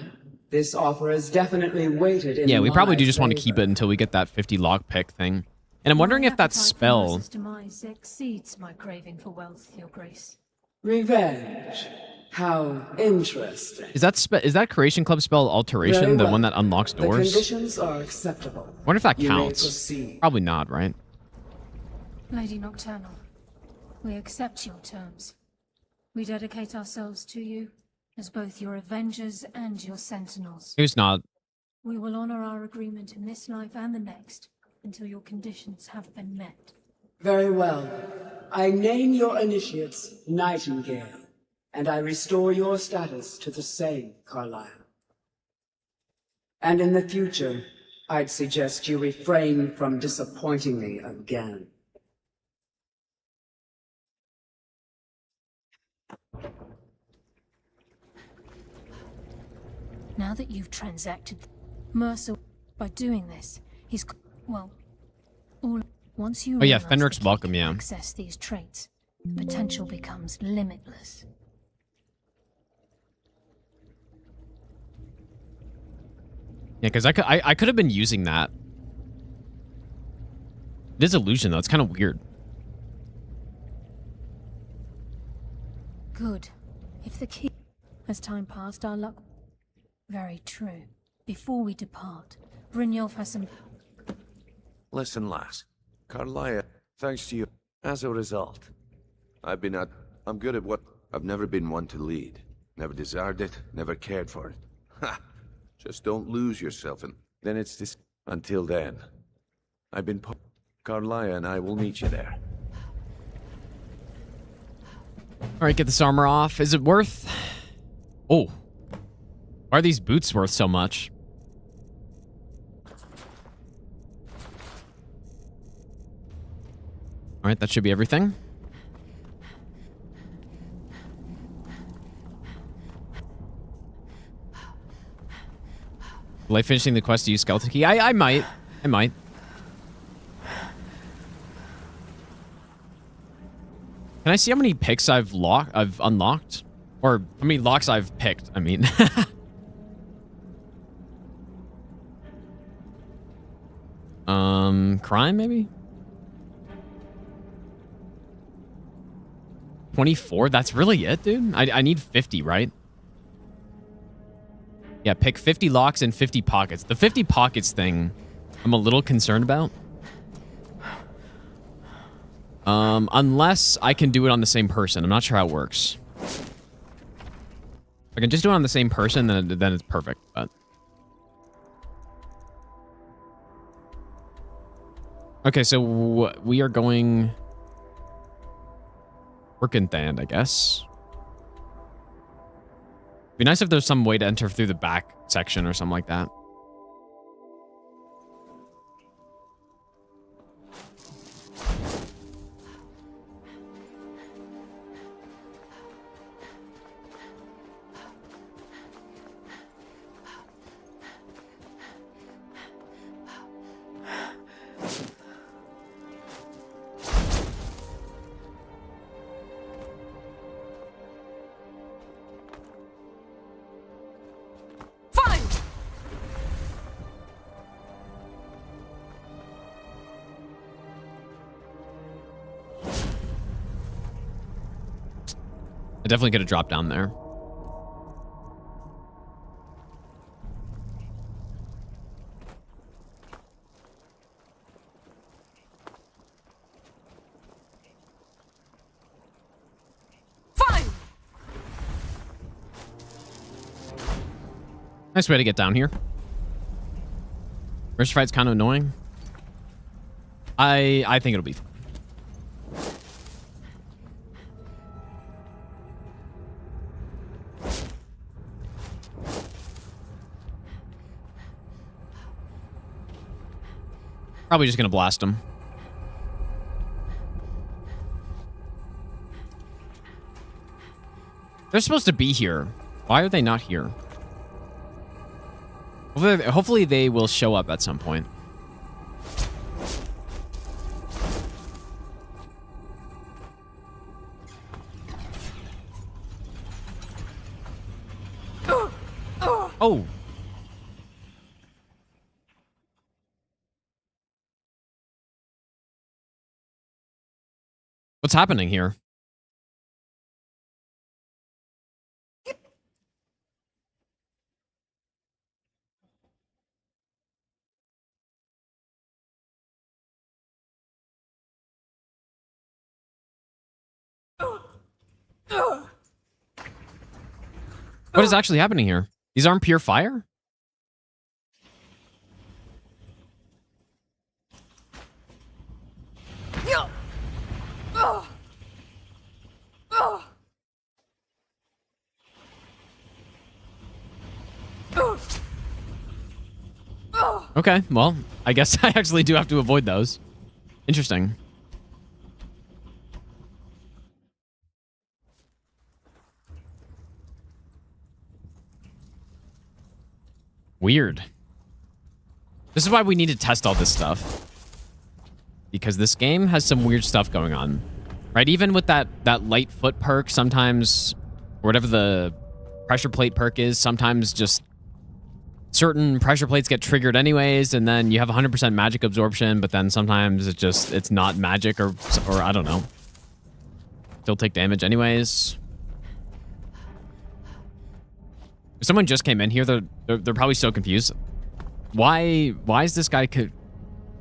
This offer is definitely weighted in yeah, we probably my do just want to favor. keep it until we get that 50 lockpick thing. And I'm wondering if that appetite for spell... Mercer's demise exceeds my craving for wealth, Your Grace. Revenge. How interesting. Is that Creation Club spell Alteration, Very the well. one that unlocks The doors? conditions are acceptable. I wonder if that You may counts. proceed. Probably not, right? Lady Nocturnal, we accept your terms. We dedicate ourselves to you as both your avengers and your sentinels. Who's not? We will honor our agreement in this life and the next until your conditions have been met. Very well. I name your initiates Nightingale, and I restore your status to the same, Carlisle. And in the future, I'd suggest you refrain from disappointing me again. Now that you've transacted, Mercer, by doing this, he's, well, all, once you Oh yeah, realize Fenric's that welcome, you yeah. access these traits, the potential becomes limitless. Yeah, because I could have been using that. It is illusion, though. It's kind of weird. Good. If the key... As time passed, our luck... Very true. Before we depart, Brynjolf has some... Listen, lass. Carlia, thanks to you, as a result, I'm good at what... I've never been one to lead. Never desired it, never cared for it. Ha! Just don't lose yourself, and then it's this... Until then, I've been... Carlia and I will meet you there. Alright, get this armor off. Is it worth... Oh. Why are these boots worth so much? Alright, that should be everything. Will I finishing the quest to use skeleton key? I might. I might. Can I see how many picks I've unlocked? Or how many locks I've picked, I mean. Crime maybe? 24? That's really it, dude? I need 50, right? Yeah, pick 50 locks and 50 pockets. The 50 pockets thing, I'm a little concerned about. Unless I can do it on the same person. I'm not sure how it works. If I can just do it on the same person, then it's perfect, but... Okay, so we are going... Workentand, I guess. Be nice if there's some way to enter through the back section or something like that. I definitely could have dropped down there. Fine. Nice way to get down here. First fight's kind of annoying. I think it'll be fun. Probably just gonna blast him. They're supposed to be here. Why are they not here? Hopefully they will show up at some point. Oh. What's happening here? What is actually happening here? These aren't pure fire? Okay, well, I guess I actually do have to avoid those. Interesting. Weird. This is why we need to test all this stuff. Because this game has some weird stuff going on. Right? Even with that light foot perk, sometimes, or whatever the pressure plate perk is, sometimes just certain pressure plates get triggered anyways, and then you have 100% magic absorption, but then sometimes it's not magic, or I don't know. Still take damage anyways. If someone just came in here, they're probably so confused. Why is this guy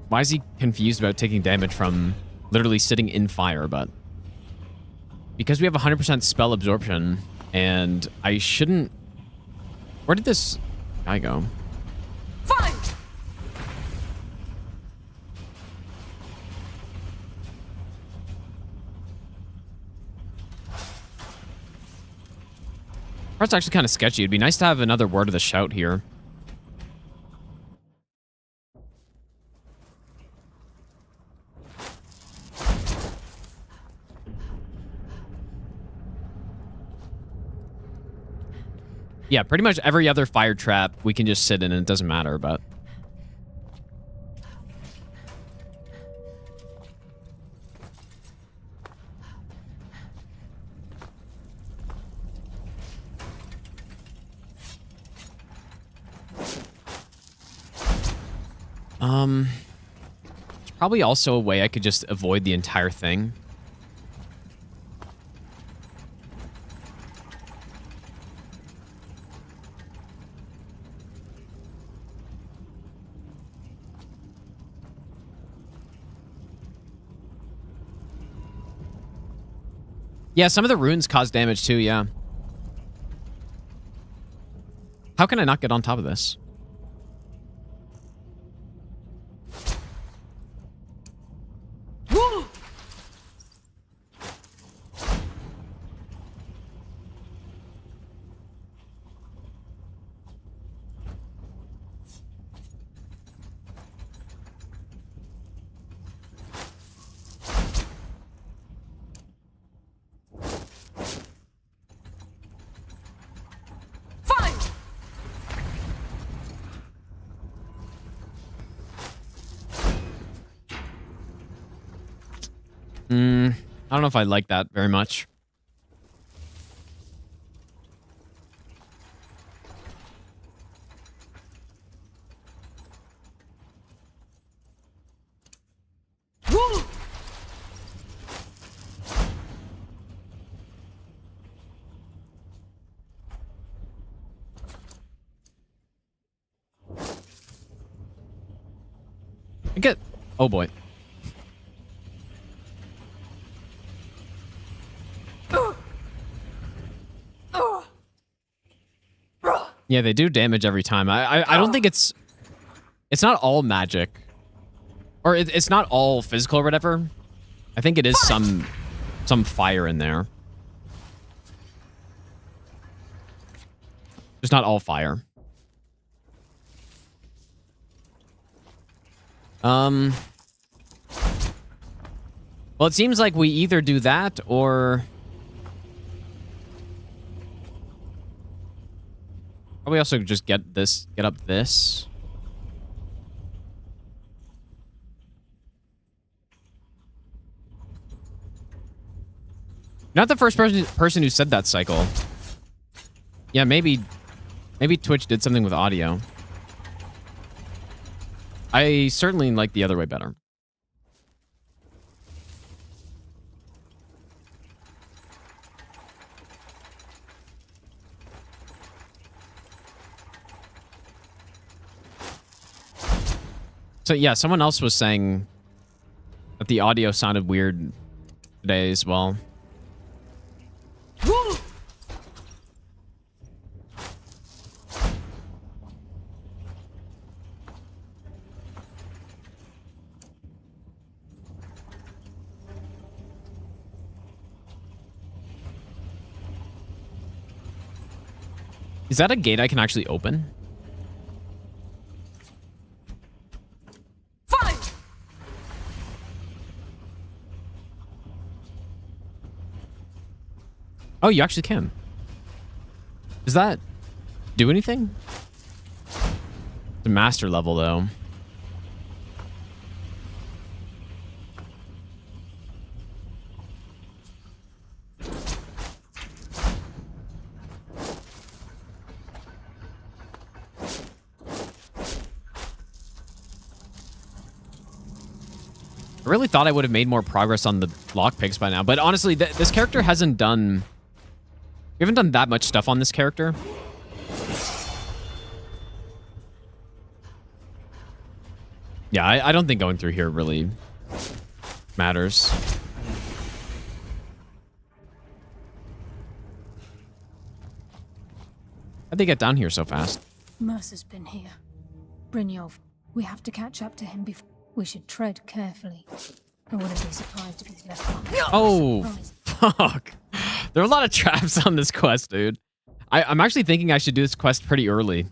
why is he confused about taking damage from literally sitting in fire? But because we have 100% spell absorption, and I shouldn't... Where did this guy go? Fine. That's actually kind of sketchy. It'd be nice to have another word of the shout here. Yeah, pretty much every other fire trap we can just sit in and it doesn't matter, but... There's probably also a way I could just avoid the entire thing. Yeah, some of the runes cause damage too, yeah. How can I not get on top of this? I don't know if I like that very much. I get... Oh boy. Yeah, they do damage every time. I don't think it's not all magic, or it's not all physical or whatever. I think it is some fire in there. Just not all fire. Well, it seems like we either do that or... Probably also just get up this. Not the first person who said that, Cycle. Yeah, maybe Twitch did something with audio. I certainly like the other way better. So yeah, someone else was saying that the audio sounded weird today as well. Is that a gate I can actually open? Oh, you actually can. Does that do anything? The master level, though. I really thought I would have made more progress on the lockpicks by now, but honestly, this character hasn't done... We haven't done that much stuff on this character. Yeah, I don't think going through here really matters. How'd they get down here so fast? Mercer's been here. Brynjolf, we have to catch up to him before. We should tread carefully. I wouldn't be surprised if he's left behind. Oh, fuck. There are a lot of traps on this quest, dude. I'm actually thinking I should do this quest pretty early.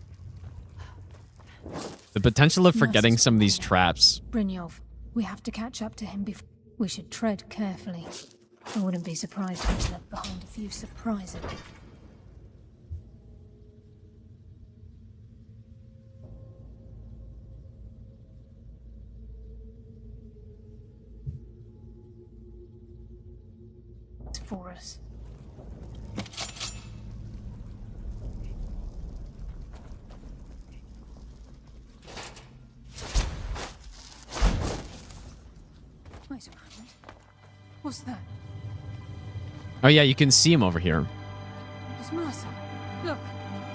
The potential of forgetting some of these traps. Brynjolf, we have to catch up to him before. We should tread carefully. I wouldn't be surprised if he's left behind a few surprises. For us. Wait a moment. What's that? Oh yeah, you can see him over here. It's Mercer. Look,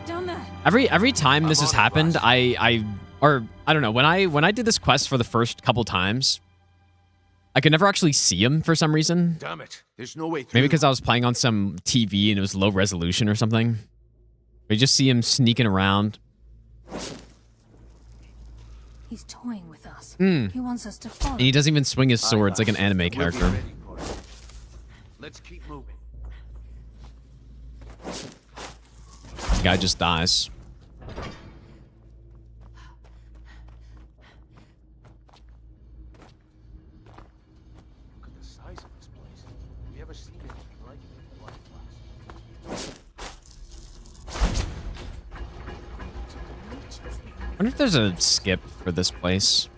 down there. Every time this has happened, I don't know, when I did this quest for the first couple times, I could never actually see him for some reason. Damn it. There's no way through. Maybe because I was playing on some TV and it was low resolution or something. We just see him sneaking around. He's toying with us. Mm. He wants us to follow. And he doesn't even swing his swords like an anime character. Let's keep moving. The guy just dies. Look at the size of this place. Have you ever seen anything like it in the light class? I wonder if there's a skip for this place.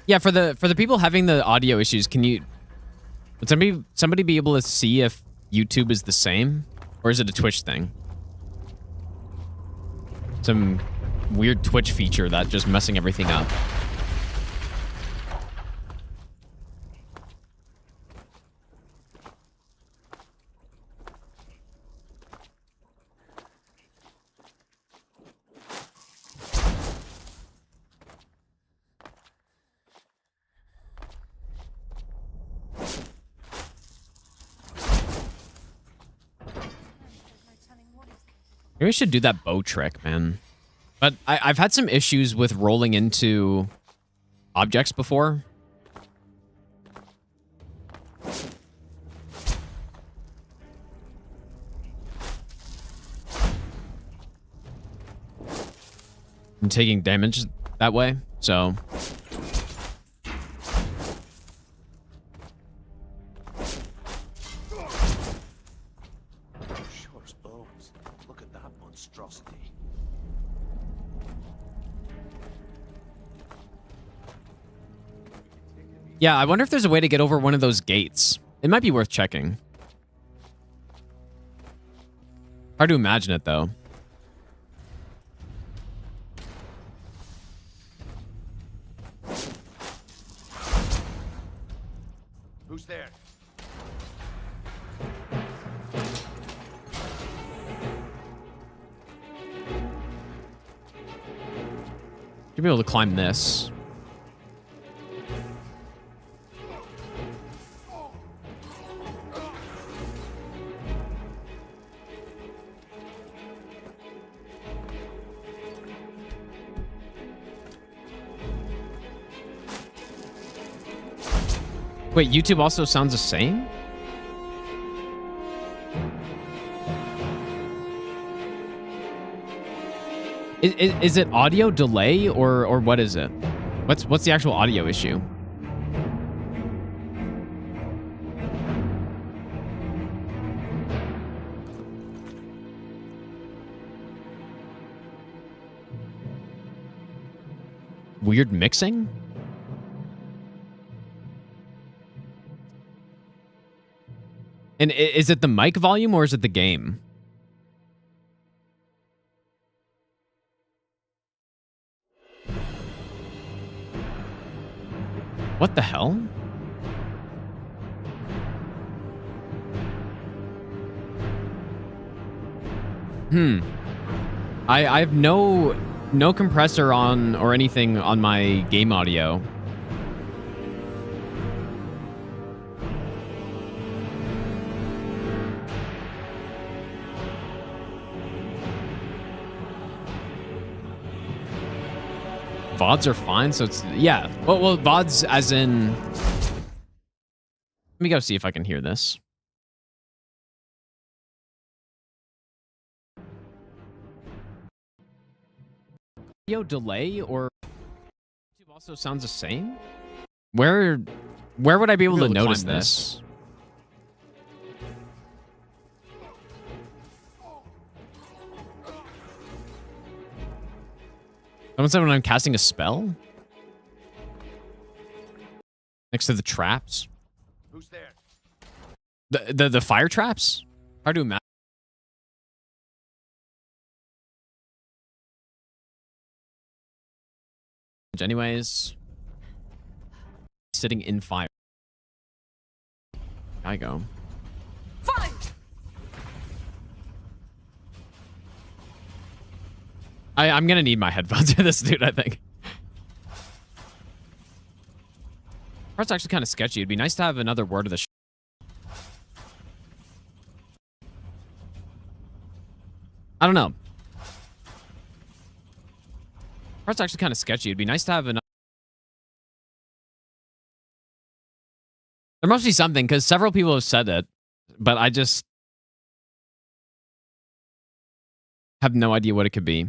Yeah, for the people having the audio issues, would somebody be able to see if YouTube is the same, or is it a Twitch thing? Some weird Twitch feature that just messing everything up. Maybe we should do that bow trick, man. But I've had some issues with rolling into objects before. I'm taking damage that way, so... Yeah, I wonder if there's a way to get over one of those gates. It might be worth checking. Hard to imagine it, though. Who's there? You'll be able to climb this. Wait, YouTube also sounds the same? Is it audio delay or what is it? What's the actual audio issue? Weird mixing? And is it the mic volume or is it the game? What the hell? I have no compressor on or anything on my game audio. VODs are fine, so it's yeah. Well, VODs as in. Let me go see if I can hear this. Audio delay or YouTube also sounds the same. Where would I be able to notice this? Someone said when I'm casting a spell next to the traps. Who's there? The fire traps? Hard to imagine. Anyways, sitting in fire. I go. Fine. I'm gonna need my headphones for this, dude. I think. Part's actually kind of sketchy. It'd be nice to have another word of the. I don't know. Part's actually kind of sketchy. It'd be nice to have another. There must be something because several people have said it, but I just have no idea what it could be.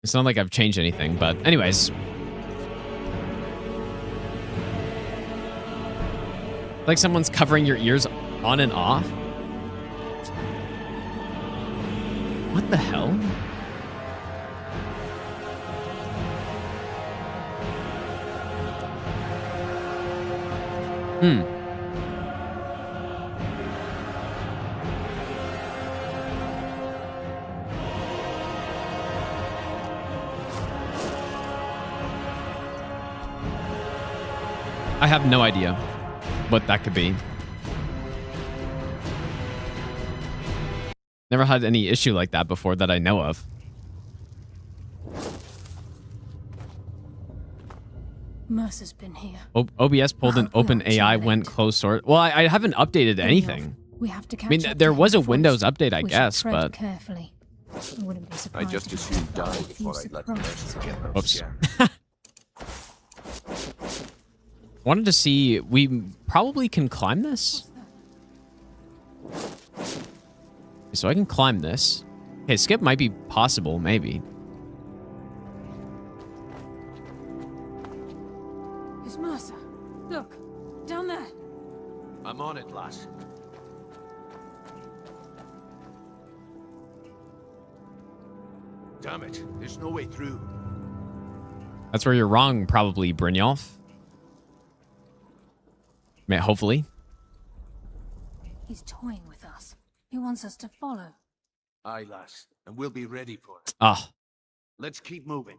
It's not like I've changed anything, but anyways. Like someone's covering your ears on and off. What the hell? I have no idea what that could be. Never had any issue like that before that I know of. Mercer's been here. OBS pulled an open AI, went closed source. Well, I haven't updated anything. We have to catch I mean, up there to was a him Windows first. update, I We should guess, tread but carefully. I wouldn't be I surprised. just as soon die before I let Mercer get those Oops. scars. Wanted to see. We probably can climb this. So I can climb this. Okay, skip might be possible, maybe. It's Mercer. Look, down there. I'm on it, lass. Damn it, there's no way through. That's where you're wrong, probably, Brynjolf. Hopefully. He's toying with us. He wants us to follow. Aye, lass, and we'll be ready for it. Ah. Let's keep moving.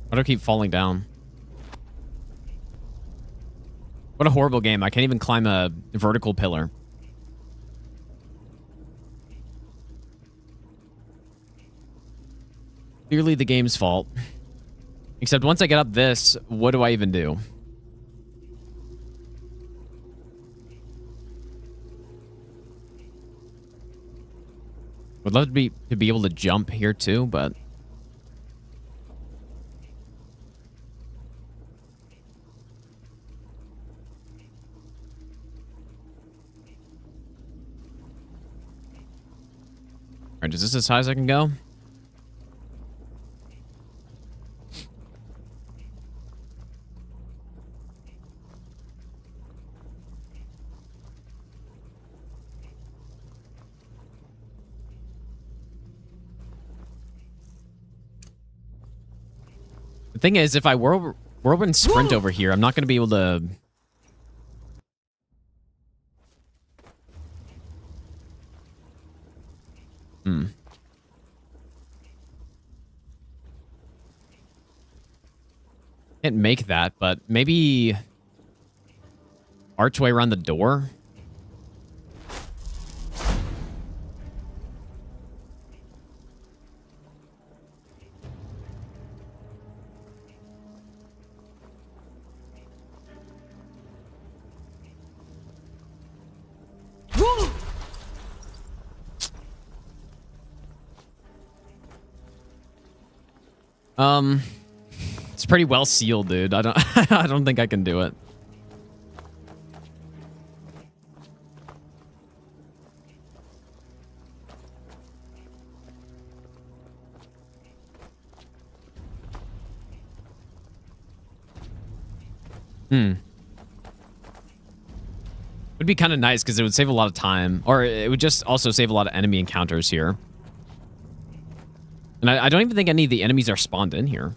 Why do I keep falling down? What a horrible game. I can't even climb a vertical pillar. Clearly the game's fault. Except once I get up this, what do I even do? Would love to be able to jump here too, but alright, is this as high as I can go? The thing is, if I whirlwind sprint over here, I'm not going to be able to... Can't make that, but maybe... archway around the door? It's pretty well sealed, dude. I don't think I can do it. Would be kind of nice because it would save a lot of time, or it would just also save a lot of enemy encounters here. And I don't even think any of the enemies are spawned in here.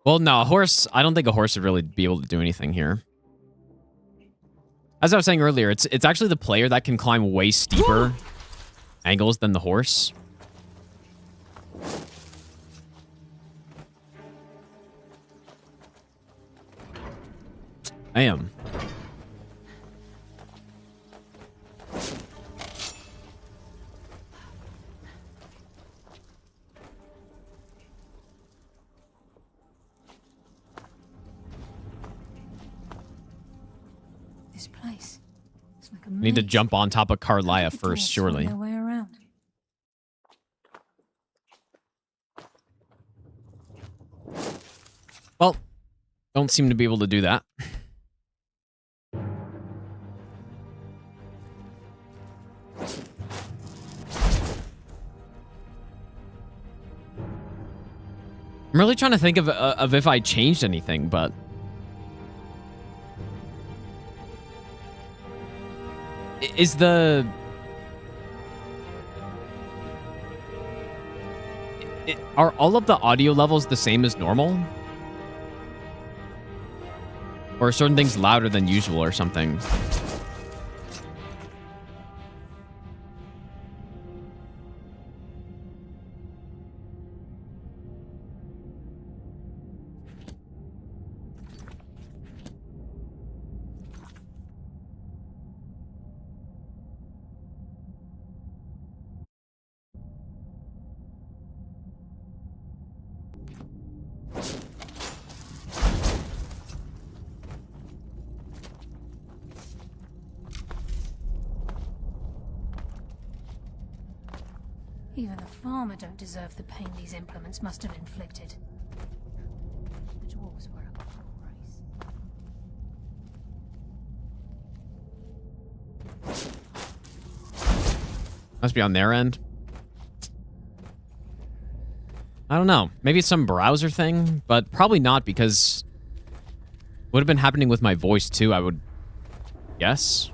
Well, no, a horse... I don't think a horse would really be able to do anything here. As I was saying earlier, it's actually the player that can climb way steeper angles than the horse. I am. This place. It's like a Need to jump on top of Carlia first, surely. No way around. Well, don't seem to be able to do that. I'm really trying to think of if I changed anything, but... Is the... Are all of the audio levels the same as normal? Or are certain things louder than usual or something? Even a farmer don't deserve the pain these implements must have inflicted. The dwarves were a cruel race. Must be on their end. I don't know. Maybe it's some browser thing, but probably not because it would have been happening with my voice too, I would guess.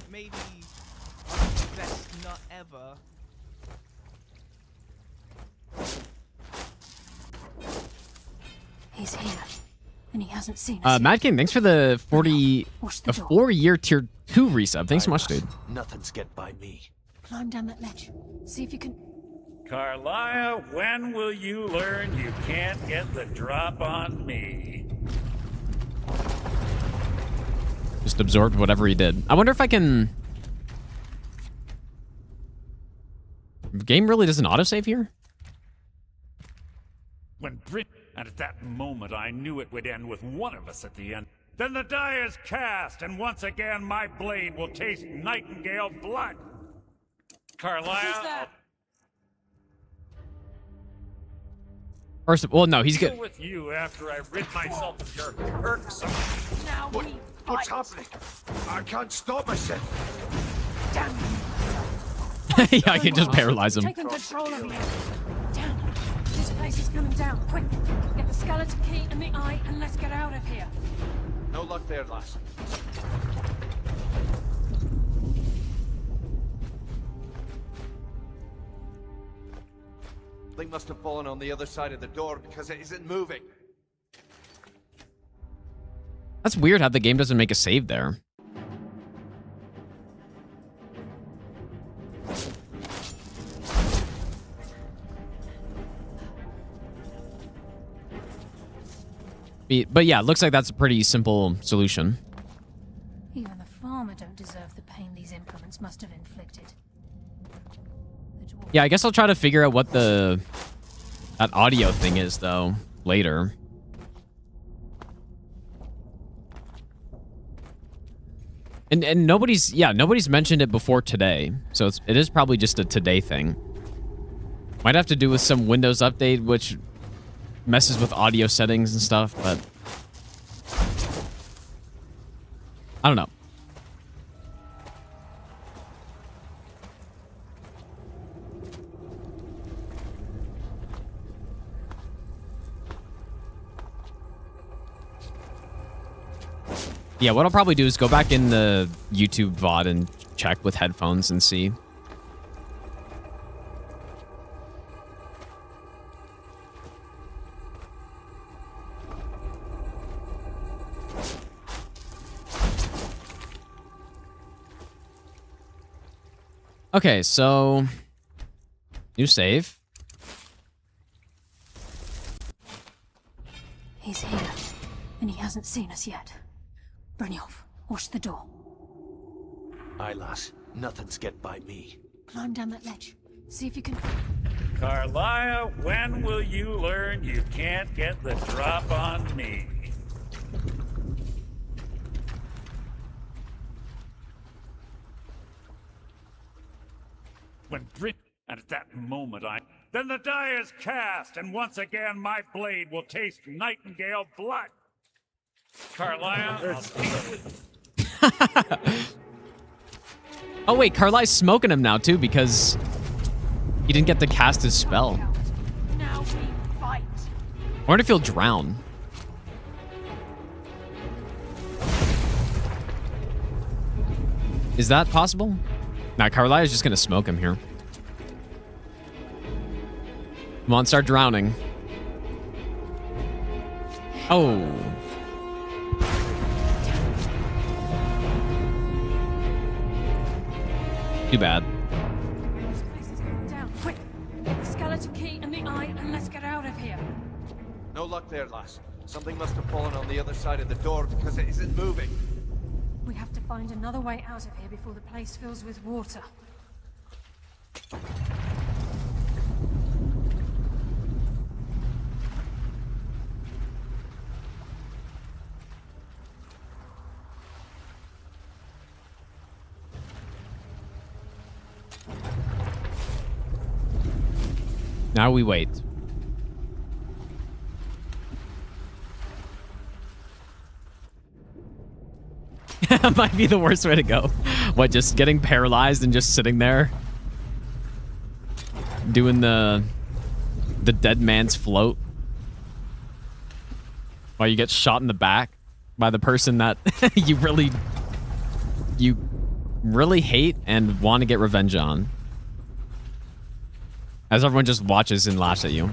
Maybe the best nut ever. He's here, and he hasn't seen us. Mad King, thanks for the 4-year tier 2 resub. Thanks so much, dude. Nothing's get by me. Climb down that ledge. See if you can. Carlisle, when will you learn you can't get the drop on me? Just absorbed whatever he did. I wonder if I can... The game really doesn't autosave here? When Brit... And at that moment, I knew it would end with one of us at the end. Then the die is cast, and once again, my blade will taste Nightingale blood. Carlisle... First, well, no, he's I'll deal good. with you after I rid myself of your irksome... Now we What's happening? I can't stop myself. Damn Yeah, I can just paralyze him. Taking control of you. Damn. This place is coming down. Quick. Get the skeleton key and the eye and let's get out of here. No luck there, lass. Thing must have fallen on the other side of the door because it isn't moving. That's weird how the game doesn't make a save there. But yeah, it looks like that's a pretty simple solution. Even the farmer don't deserve the pain these implements must have inflicted. Yeah, I guess I'll try to figure out what that audio thing is, though, later. And nobody's mentioned it before today, so it is probably just a today thing. Might have to do with some Windows update, which messes with audio settings and stuff, but I don't know. Yeah, what I'll probably do is go back in the YouTube VOD and check with headphones and see. Okay, so new save. He's here, and he hasn't seen us yet. Brynjolf, watch the door. Aye, lass. Nothing's get by me. Climb down that ledge. See if you can... Carlisle, when will you learn you can't get the drop on me? When Brit... And at that moment, Then the die is cast, and once again, my blade will taste Nightingale blood. Carlisle, I'll deal with... Oh wait, Carlisle's smoking him now too because he didn't get to cast his spell. Now we fight. I wonder if he'll drown. Is that possible? Nah, Carlisle is just gonna smoke him here. Come on, start drowning. Oh. Too bad. This place is going down. Quick! Get the skeleton key and the eye and let's get out of here. No luck there, lass. Something must have fallen on the other side of the door because it isn't moving. We have to find another way out of here before the place fills with water. Now we wait. That might be the worst way to go. What, just getting paralyzed and just sitting there? Doing the dead man's float? While you get shot in the back by the person that you really hate and want to get revenge on. As everyone just watches and laughs at you.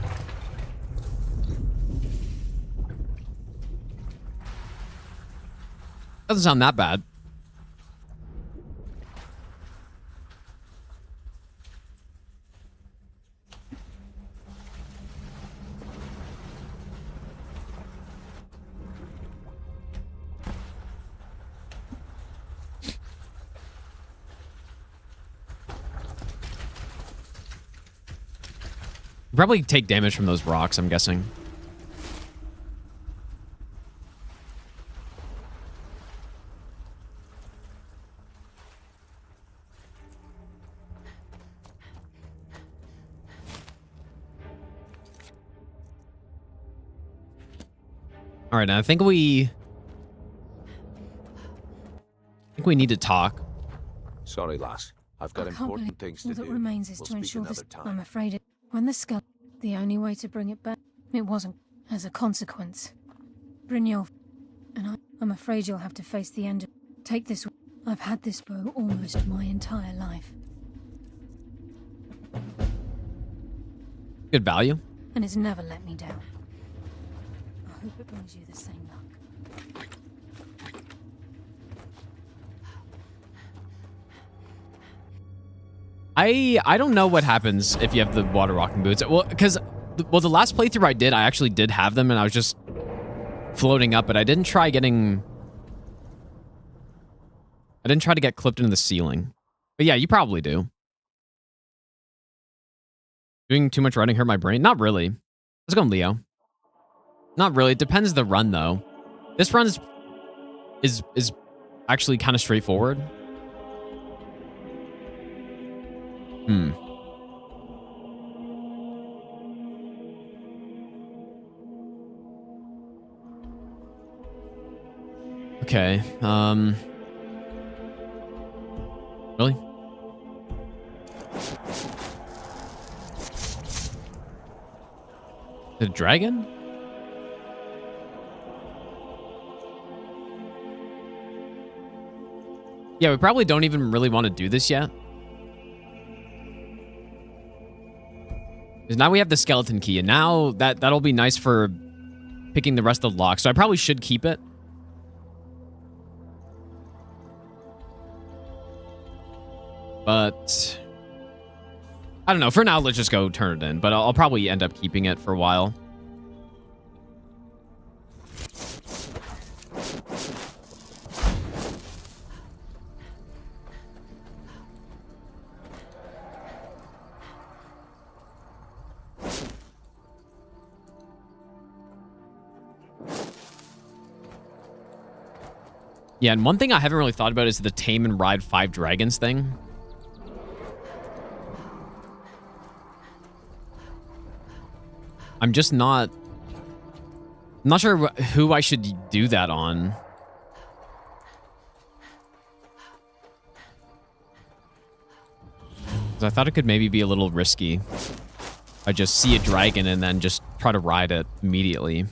Doesn't sound that bad. Probably take damage from those rocks, I'm guessing. All right, I think we need to talk. Sorry, lass. I've got important things to All do. that remains is We'll to speak ensure this. another time. I'm afraid when the skull, the only way to bring it back, it wasn't. As a consequence, Brynjolf, and I'm afraid you'll have to face the end of. Take this. I've had this bow almost my entire life, Good value. and it's never let me down. I hope it brings you the same luck. I don't know what happens if you have the water walking boots. Well, because the last playthrough I did, I actually did have them, and I was just floating up, but I didn't try getting. I didn't try to get clipped into the ceiling. But yeah, you probably do. Doing too much running hurt my brain? Not really. Let's go on Leo. Not really. It depends the run though. This run is actually kind of straightforward. Okay. Really? The dragon? Yeah, we probably don't even really want to do this yet. Because now we have the skeleton key, and now that'll be nice for picking the rest of the locks. So I probably should keep it. But I don't know. For now, let's just go turn it in. But I'll probably end up keeping it for a while. Yeah, and one thing I haven't really thought about is the tame and ride 5 dragons thing. I'm just not... I'm not sure who I should do that on. 'Cause I thought it could maybe be a little risky. I just see a dragon and then just try to ride it immediately.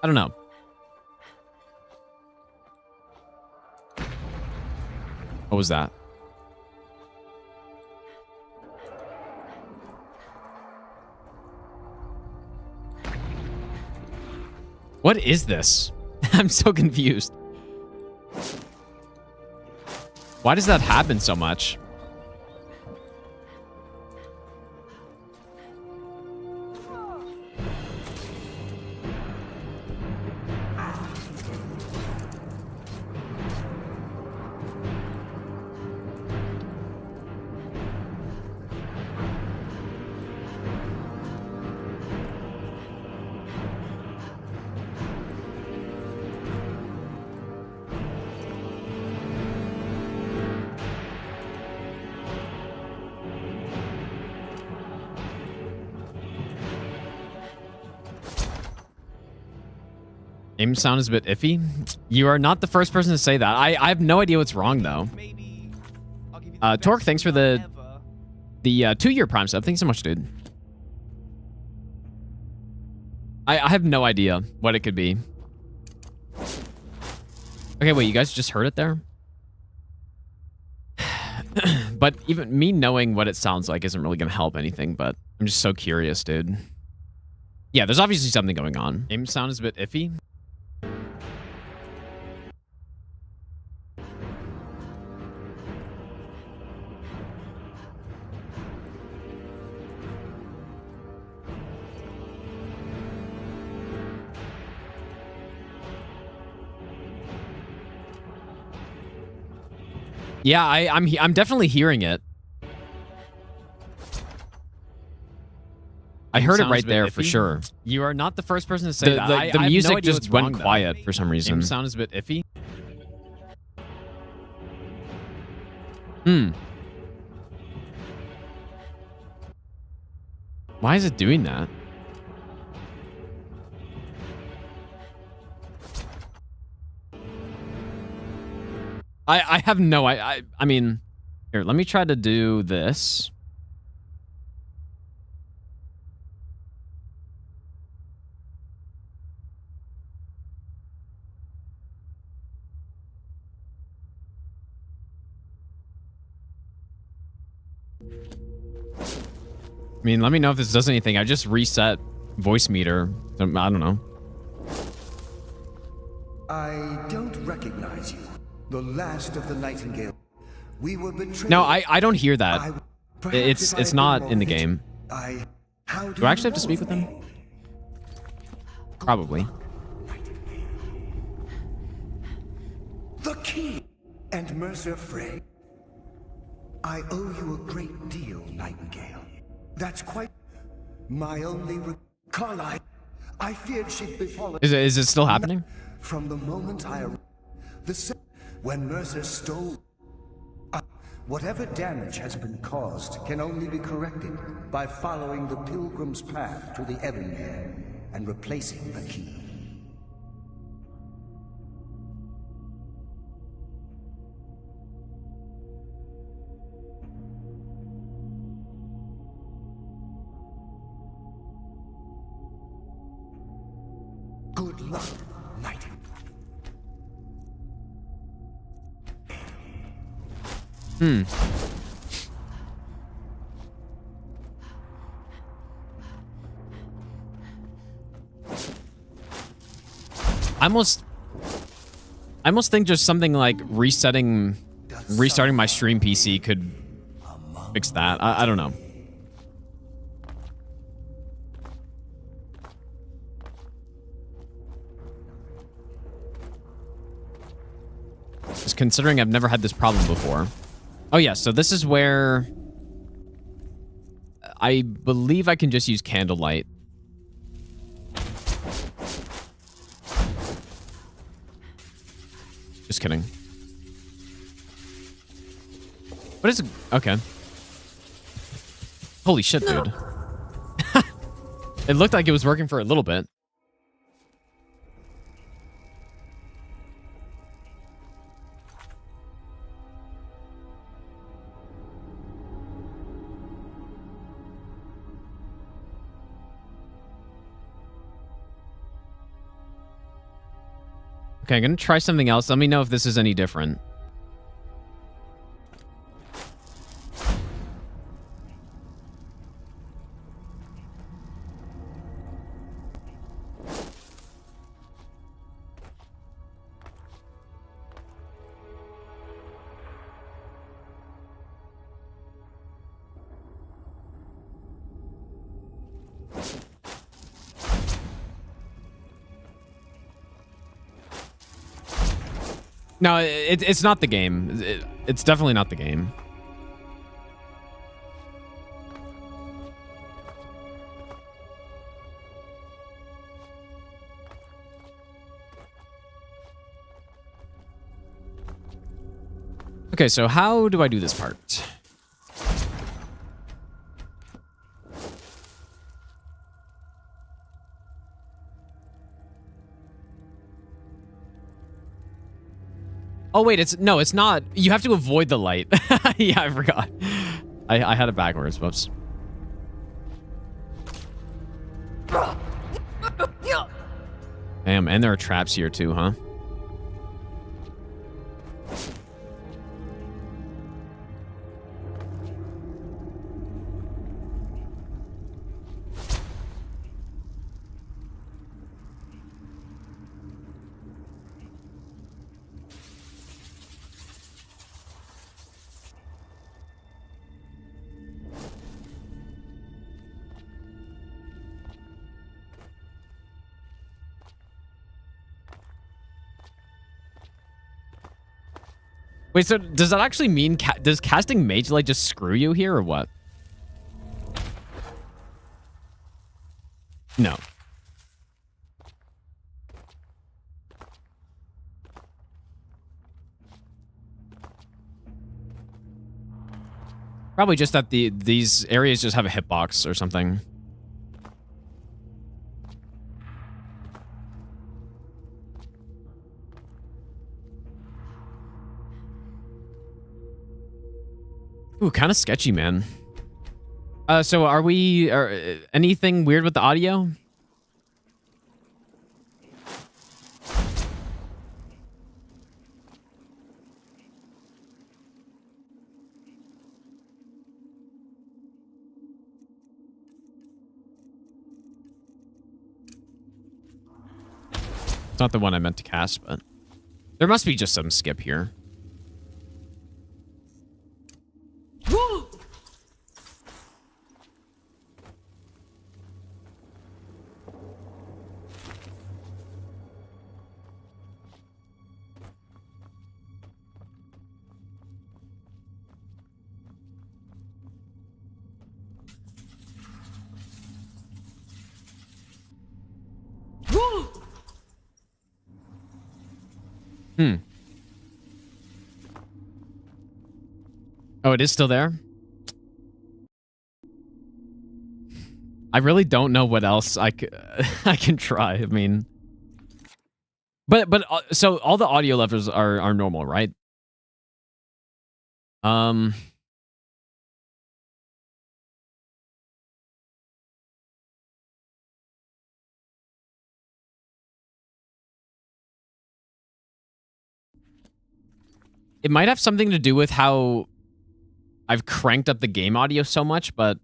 I don't know. What was that? What is this? I'm so confused. Why does that happen so much? Aim sound is a bit iffy. You are not the first person to say that. I have no idea what's wrong though. Torque, thanks for the 2-year Prime sub. Thanks so much, dude. I have no idea what it could be. Okay, wait, you guys just heard it there? But even me knowing what it sounds like isn't really gonna help anything, but I'm just so curious, dude. Yeah, there's obviously something going on. Aim sound is a bit iffy. Yeah, I'm definitely hearing it. I heard it right there for sure. You are not the first person to say that. The I music have no idea just what's went wrong, though. quiet for some reason. Game sound is a bit iffy. Why is it doing that? I have no I mean, here, let me try to do this. I mean, let me know if this does anything. I just reset voice meter. I don't know. I don't recognize you. The last of the Nightingale. We were betrayed. No, I don't hear that. It's not in the game. Do I actually have to speak with him? Probably. The key! And Mercer Frey. I owe you a great deal, Nightingale. That's quite my only Carlyle. I feared she'd befallen. Is it still happening? From the moment when Mercer stole. Whatever damage has been caused can only be corrected by following the Pilgrim's path to the Ebonmere and replacing the key. Good luck, Nightingale. I almost think just something like restarting my stream PC could fix that. I don't know. Just considering I've never had this problem before. Oh yeah, so this is where I believe I can just use candlelight. Just kidding. What is it? Okay. Holy shit, dude. It looked like it was working for a little bit. Okay, I'm gonna try something else. Let me know if this is any different. No, it's not the game. It's definitely not the game. Okay, so how do I do this part? Oh wait, it's not. You have to avoid the light. Yeah, I forgot. I had it backwards. Whoops. Damn, and there are traps here too, huh? Wait, so does that actually mean does casting Mage Light just screw you here or what? No. Probably just that these areas just have a hitbox or something. Ooh, kind of sketchy, man. So are anything weird with the audio? It's not the one I meant to cast, but there must be just some skip here. Oh, it is still there? I really don't know what else I can try. I mean, but so all the audio levels are normal, right? It might have something to do with how I've cranked up the game audio so much, but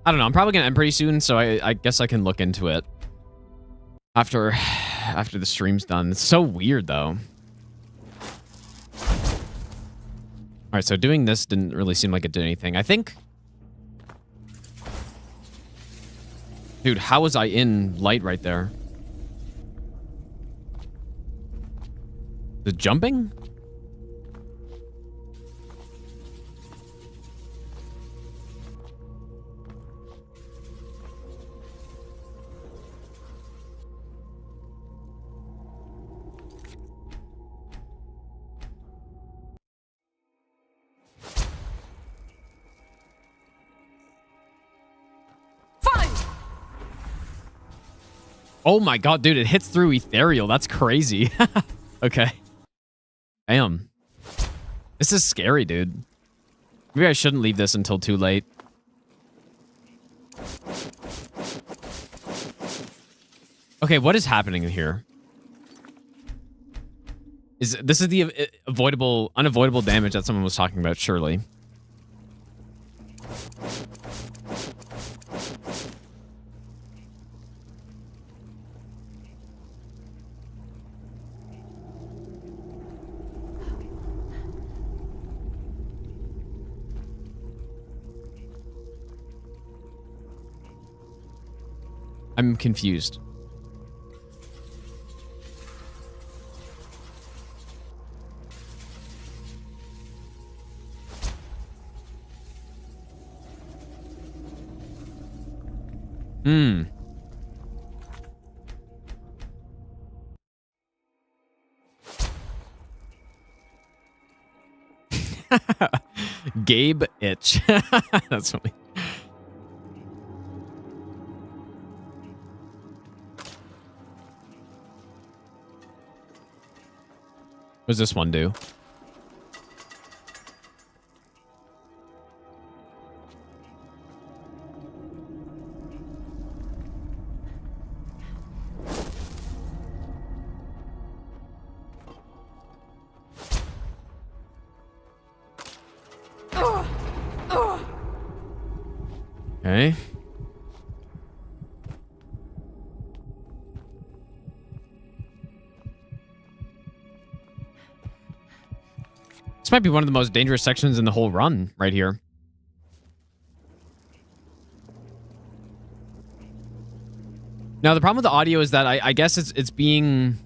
I don't know. I'm probably gonna end pretty soon, so I guess I can look into it after the stream's done. It's so weird, though. All right, so doing this didn't really seem like it did anything. I think... Dude, how was I in light right there? The jumping? Oh my god, dude, it hits through ethereal. That's crazy. Okay. Damn. This is scary, dude. Maybe I shouldn't leave this until too late. Okay, what is happening here? This is the unavoidable damage that someone was talking about, surely. I'm confused. Gabe itch. That's funny. What does this one do? Okay. This might be one of the most dangerous sections in the whole run right here. Now, the problem with the audio is that I guess it's being...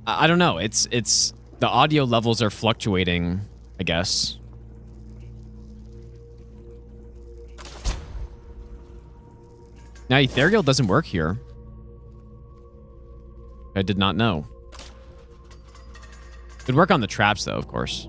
I don't know. It's the audio levels are fluctuating, I guess. Now, Ethereal doesn't work here. I did not know. Could work on the traps, though, of course.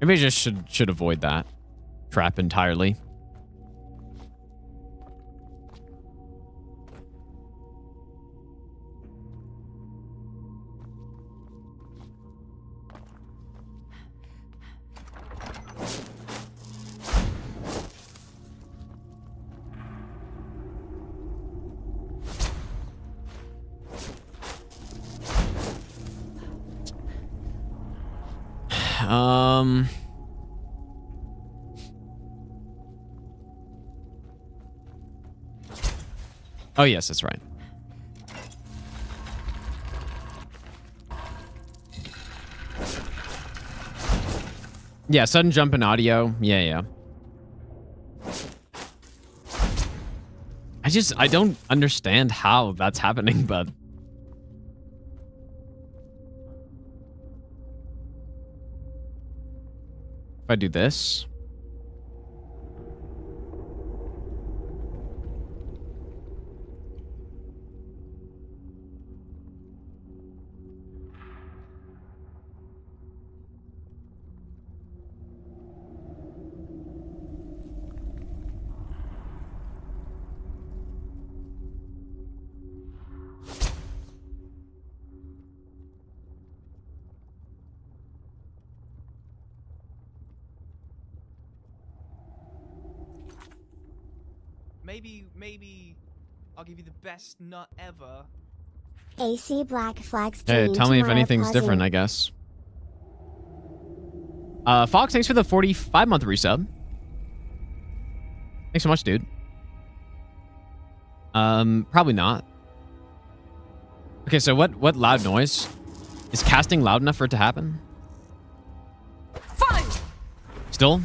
Maybe I just should avoid that trap entirely. Oh, yes, that's right. Yeah, sudden jump in audio. Yeah. I don't understand how that's happening, but... If I do this... Maybe I'll give you the best nut ever. AC Black Flags. Hey, tell me if anything's different, I guess. Fox, thanks for the 45-month resub. Thanks so much, dude. Probably not. Okay, so what loud noise? Is casting loud enough for it to happen? Fine. Still?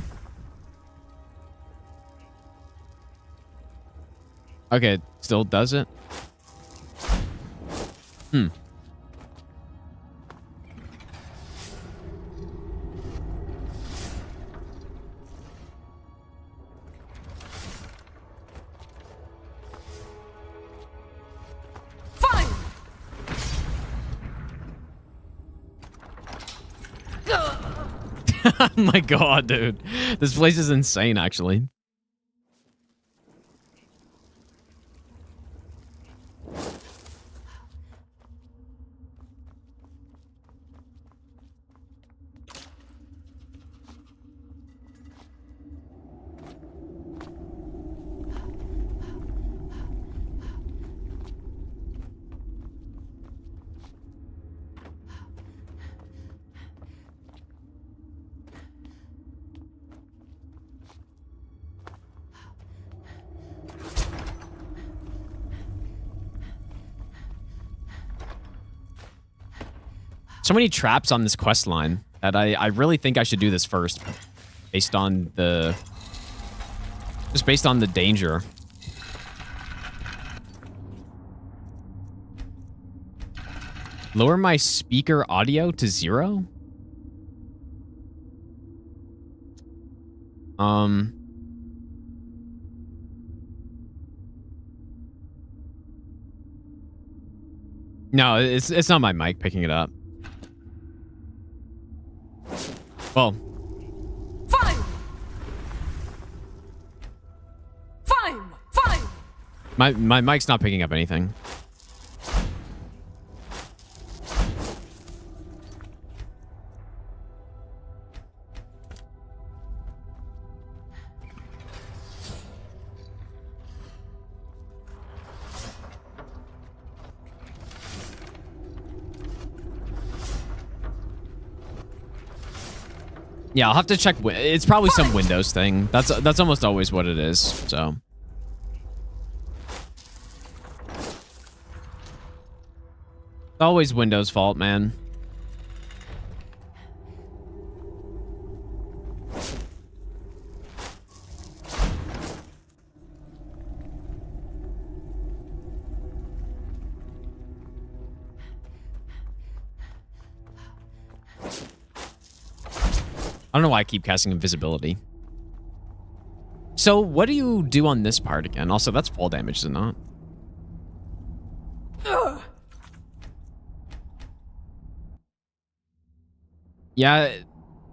Okay, still does it? Fine. Oh my god, dude. This place is insane, actually. So many traps on this quest line that I really think I should do this first, based on the danger. Lower my speaker audio to 0? No, it's not my mic picking it up. Well, Fine. my mic's not picking up anything. Yeah, I'll have to check. It's probably some Windows thing. That's almost always what it is. So. It's always Windows' fault, man. I don't know why I keep casting invisibility. So what do you do on this part again? Also, that's fall damage, is it not? Yeah,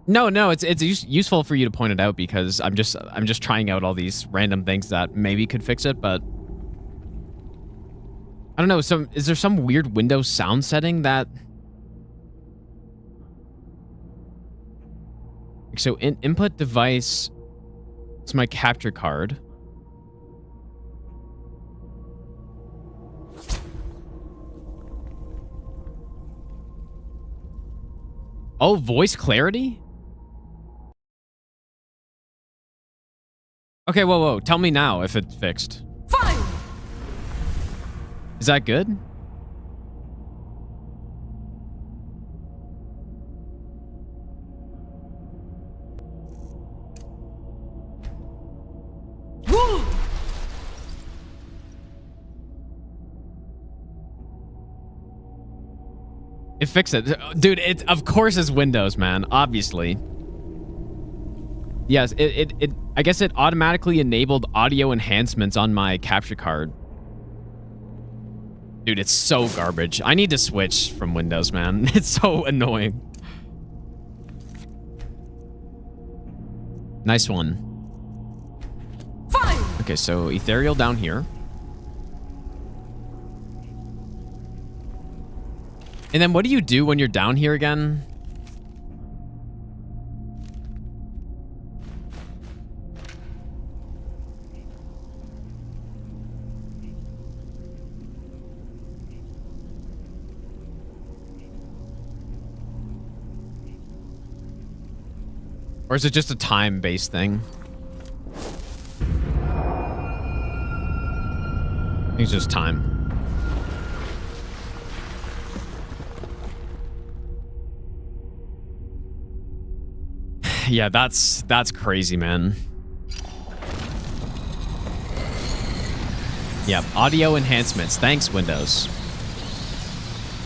no, it's useful for you to point it out because I'm just trying out all these random things that maybe could fix it, but I don't know. Is there some weird Windows sound setting that? So input device, it's my capture card. Oh, voice clarity? Okay, whoa. Tell me now if it's fixed. Fine. Is that good? It fixed it. Dude, it of course is Windows, man. Obviously. Yes, I guess it automatically enabled audio enhancements on my capture card. Dude, it's so garbage. I need to switch from Windows, man. It's so annoying. Nice one. Fine. Okay, so ethereal down here. And then what do you do when you're down here again? Or is it just a time-based thing? I think it's just time. Yeah, that's crazy, man. Yeah, audio enhancements. Thanks, Windows.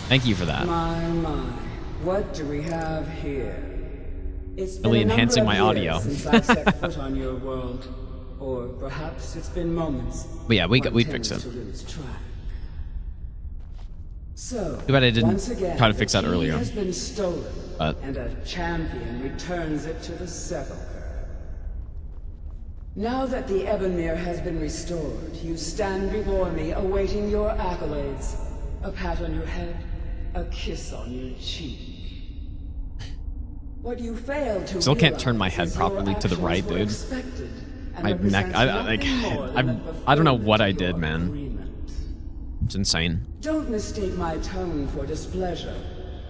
Thank you for that. My. What do we have here? It's been Really a number enhancing of my years audio. since I set foot on your world. Or perhaps it's been moments. But yeah, we One fix tends it. to lose track. So, Too bad I didn't once again, try to fix that the key earlier. has been stolen, But and a champion returns it to the sepulchre. Now that the Ebonmere has been restored, you stand before me awaiting your accolades. A pat on your head, a kiss on your cheek. What you failed to still can't turn my realize head is your properly to the actions right, were dude. expected and My neck, represent I nothing more than don't know what I fulfillment of did, your man. agreement. It's insane. Don't mistake my tone for displeasure.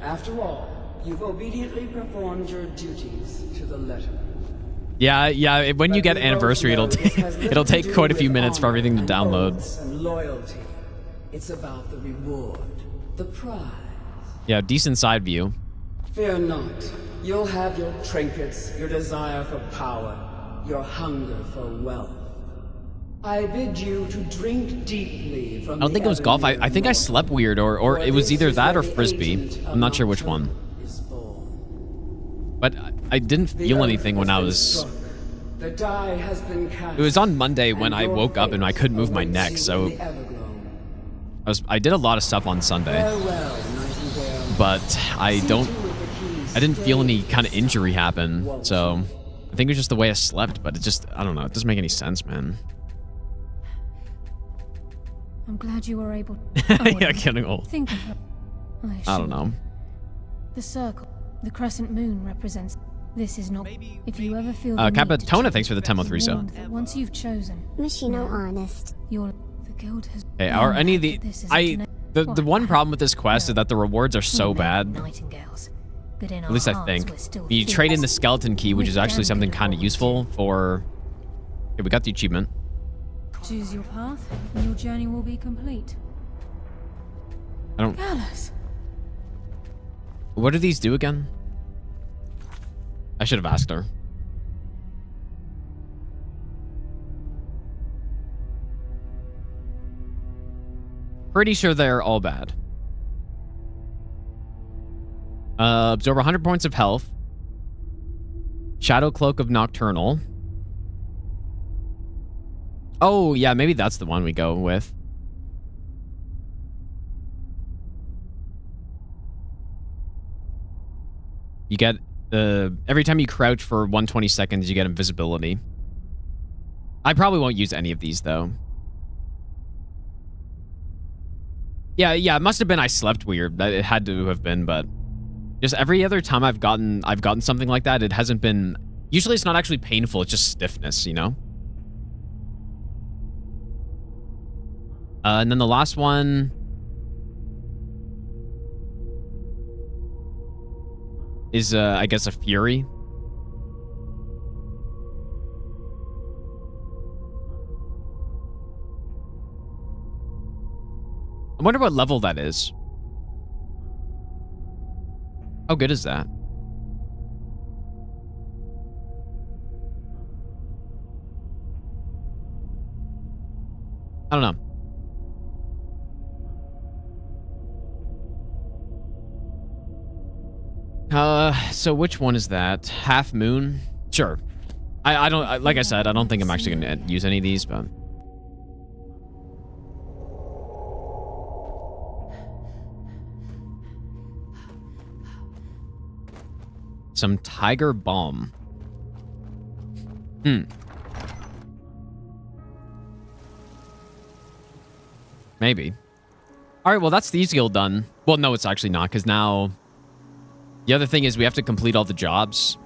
After all, you've obediently performed your duties to the letter. Yeah. When you get anniversary, it'll it'll take quite a few minutes for everything to download. And loyalty. It's about the reward, the prize. Yeah, decent side view. Fear not. You'll have your trinkets, your desire for power, your hunger for wealth. I bid you to drink deeply from I don't think it was golf. I think I slept weird, or it was either that or frisbee. I'm not sure which one. But I didn't feel anything when I was. The die has been cast. It was on Monday when I woke up and I couldn't move my neck, so I did a lot of stuff on Sunday. But I didn't feel any kind of injury happen, so I think it was just the way I slept. But I don't know. It doesn't make any sense, man. I'm glad you were able. Yeah, getting old. Think of her. I don't know. The circle, the crescent moon represents. This is not. If you ever feel. Capitona, thanks for the 10 month resub. Once you've chosen. Machino honest. The guild has. Okay, are any of the the one problem with this quest is that the rewards are so bad. Nightingales. but in At our least I hearts, think. we're still You trade in the thieves. skeleton key, which is We're actually damn something good at kind of what we useful for... Okay, we got the achievement. Choose your path, and your journey will be complete. I don't... Gallus! What do these do again? I should have asked her. Pretty sure they're all bad. Absorb 100 points of health. Shadow Cloak of Nocturnal. Oh, yeah, maybe that's the one we go with. You get every time you crouch for 120 seconds, you get invisibility. I probably won't use any of these though. Yeah, it must have been I slept weird. It had to have been, but just every other time I've gotten something like that, it hasn't been. Usually, it's not actually painful. It's just stiffness, you know. And then the last one is, I guess, a Fury. I wonder what level that is. How good is that? I don't know. So which one is that? Half Moon? Sure. I don't, like I said, I don't think I'm actually going to use any of these, but... Some Tiger Balm. Maybe. All right, well, that's the guild done. Well, no, it's actually not, because now... The other thing is we have to complete all the jobs.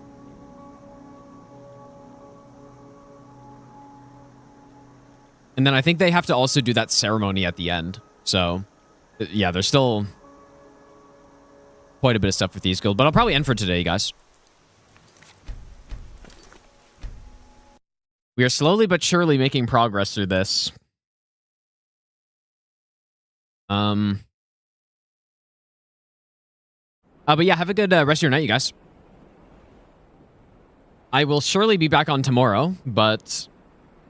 And then I think they have to also do that ceremony at the end. So, yeah, there's still quite a bit of stuff with these guild. But I'll probably end for today, guys. We are slowly but surely making progress through this. But yeah, have a good rest of your night, you guys. I will surely be back on tomorrow, but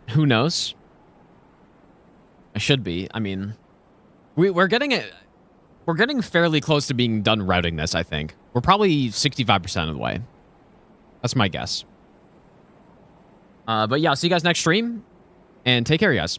who knows? I should be. I mean, we're getting it. We're getting fairly close to being done routing this, I think. We're probably 65% of the way. That's my guess. But yeah, I'll see you guys next stream, and take care, you guys.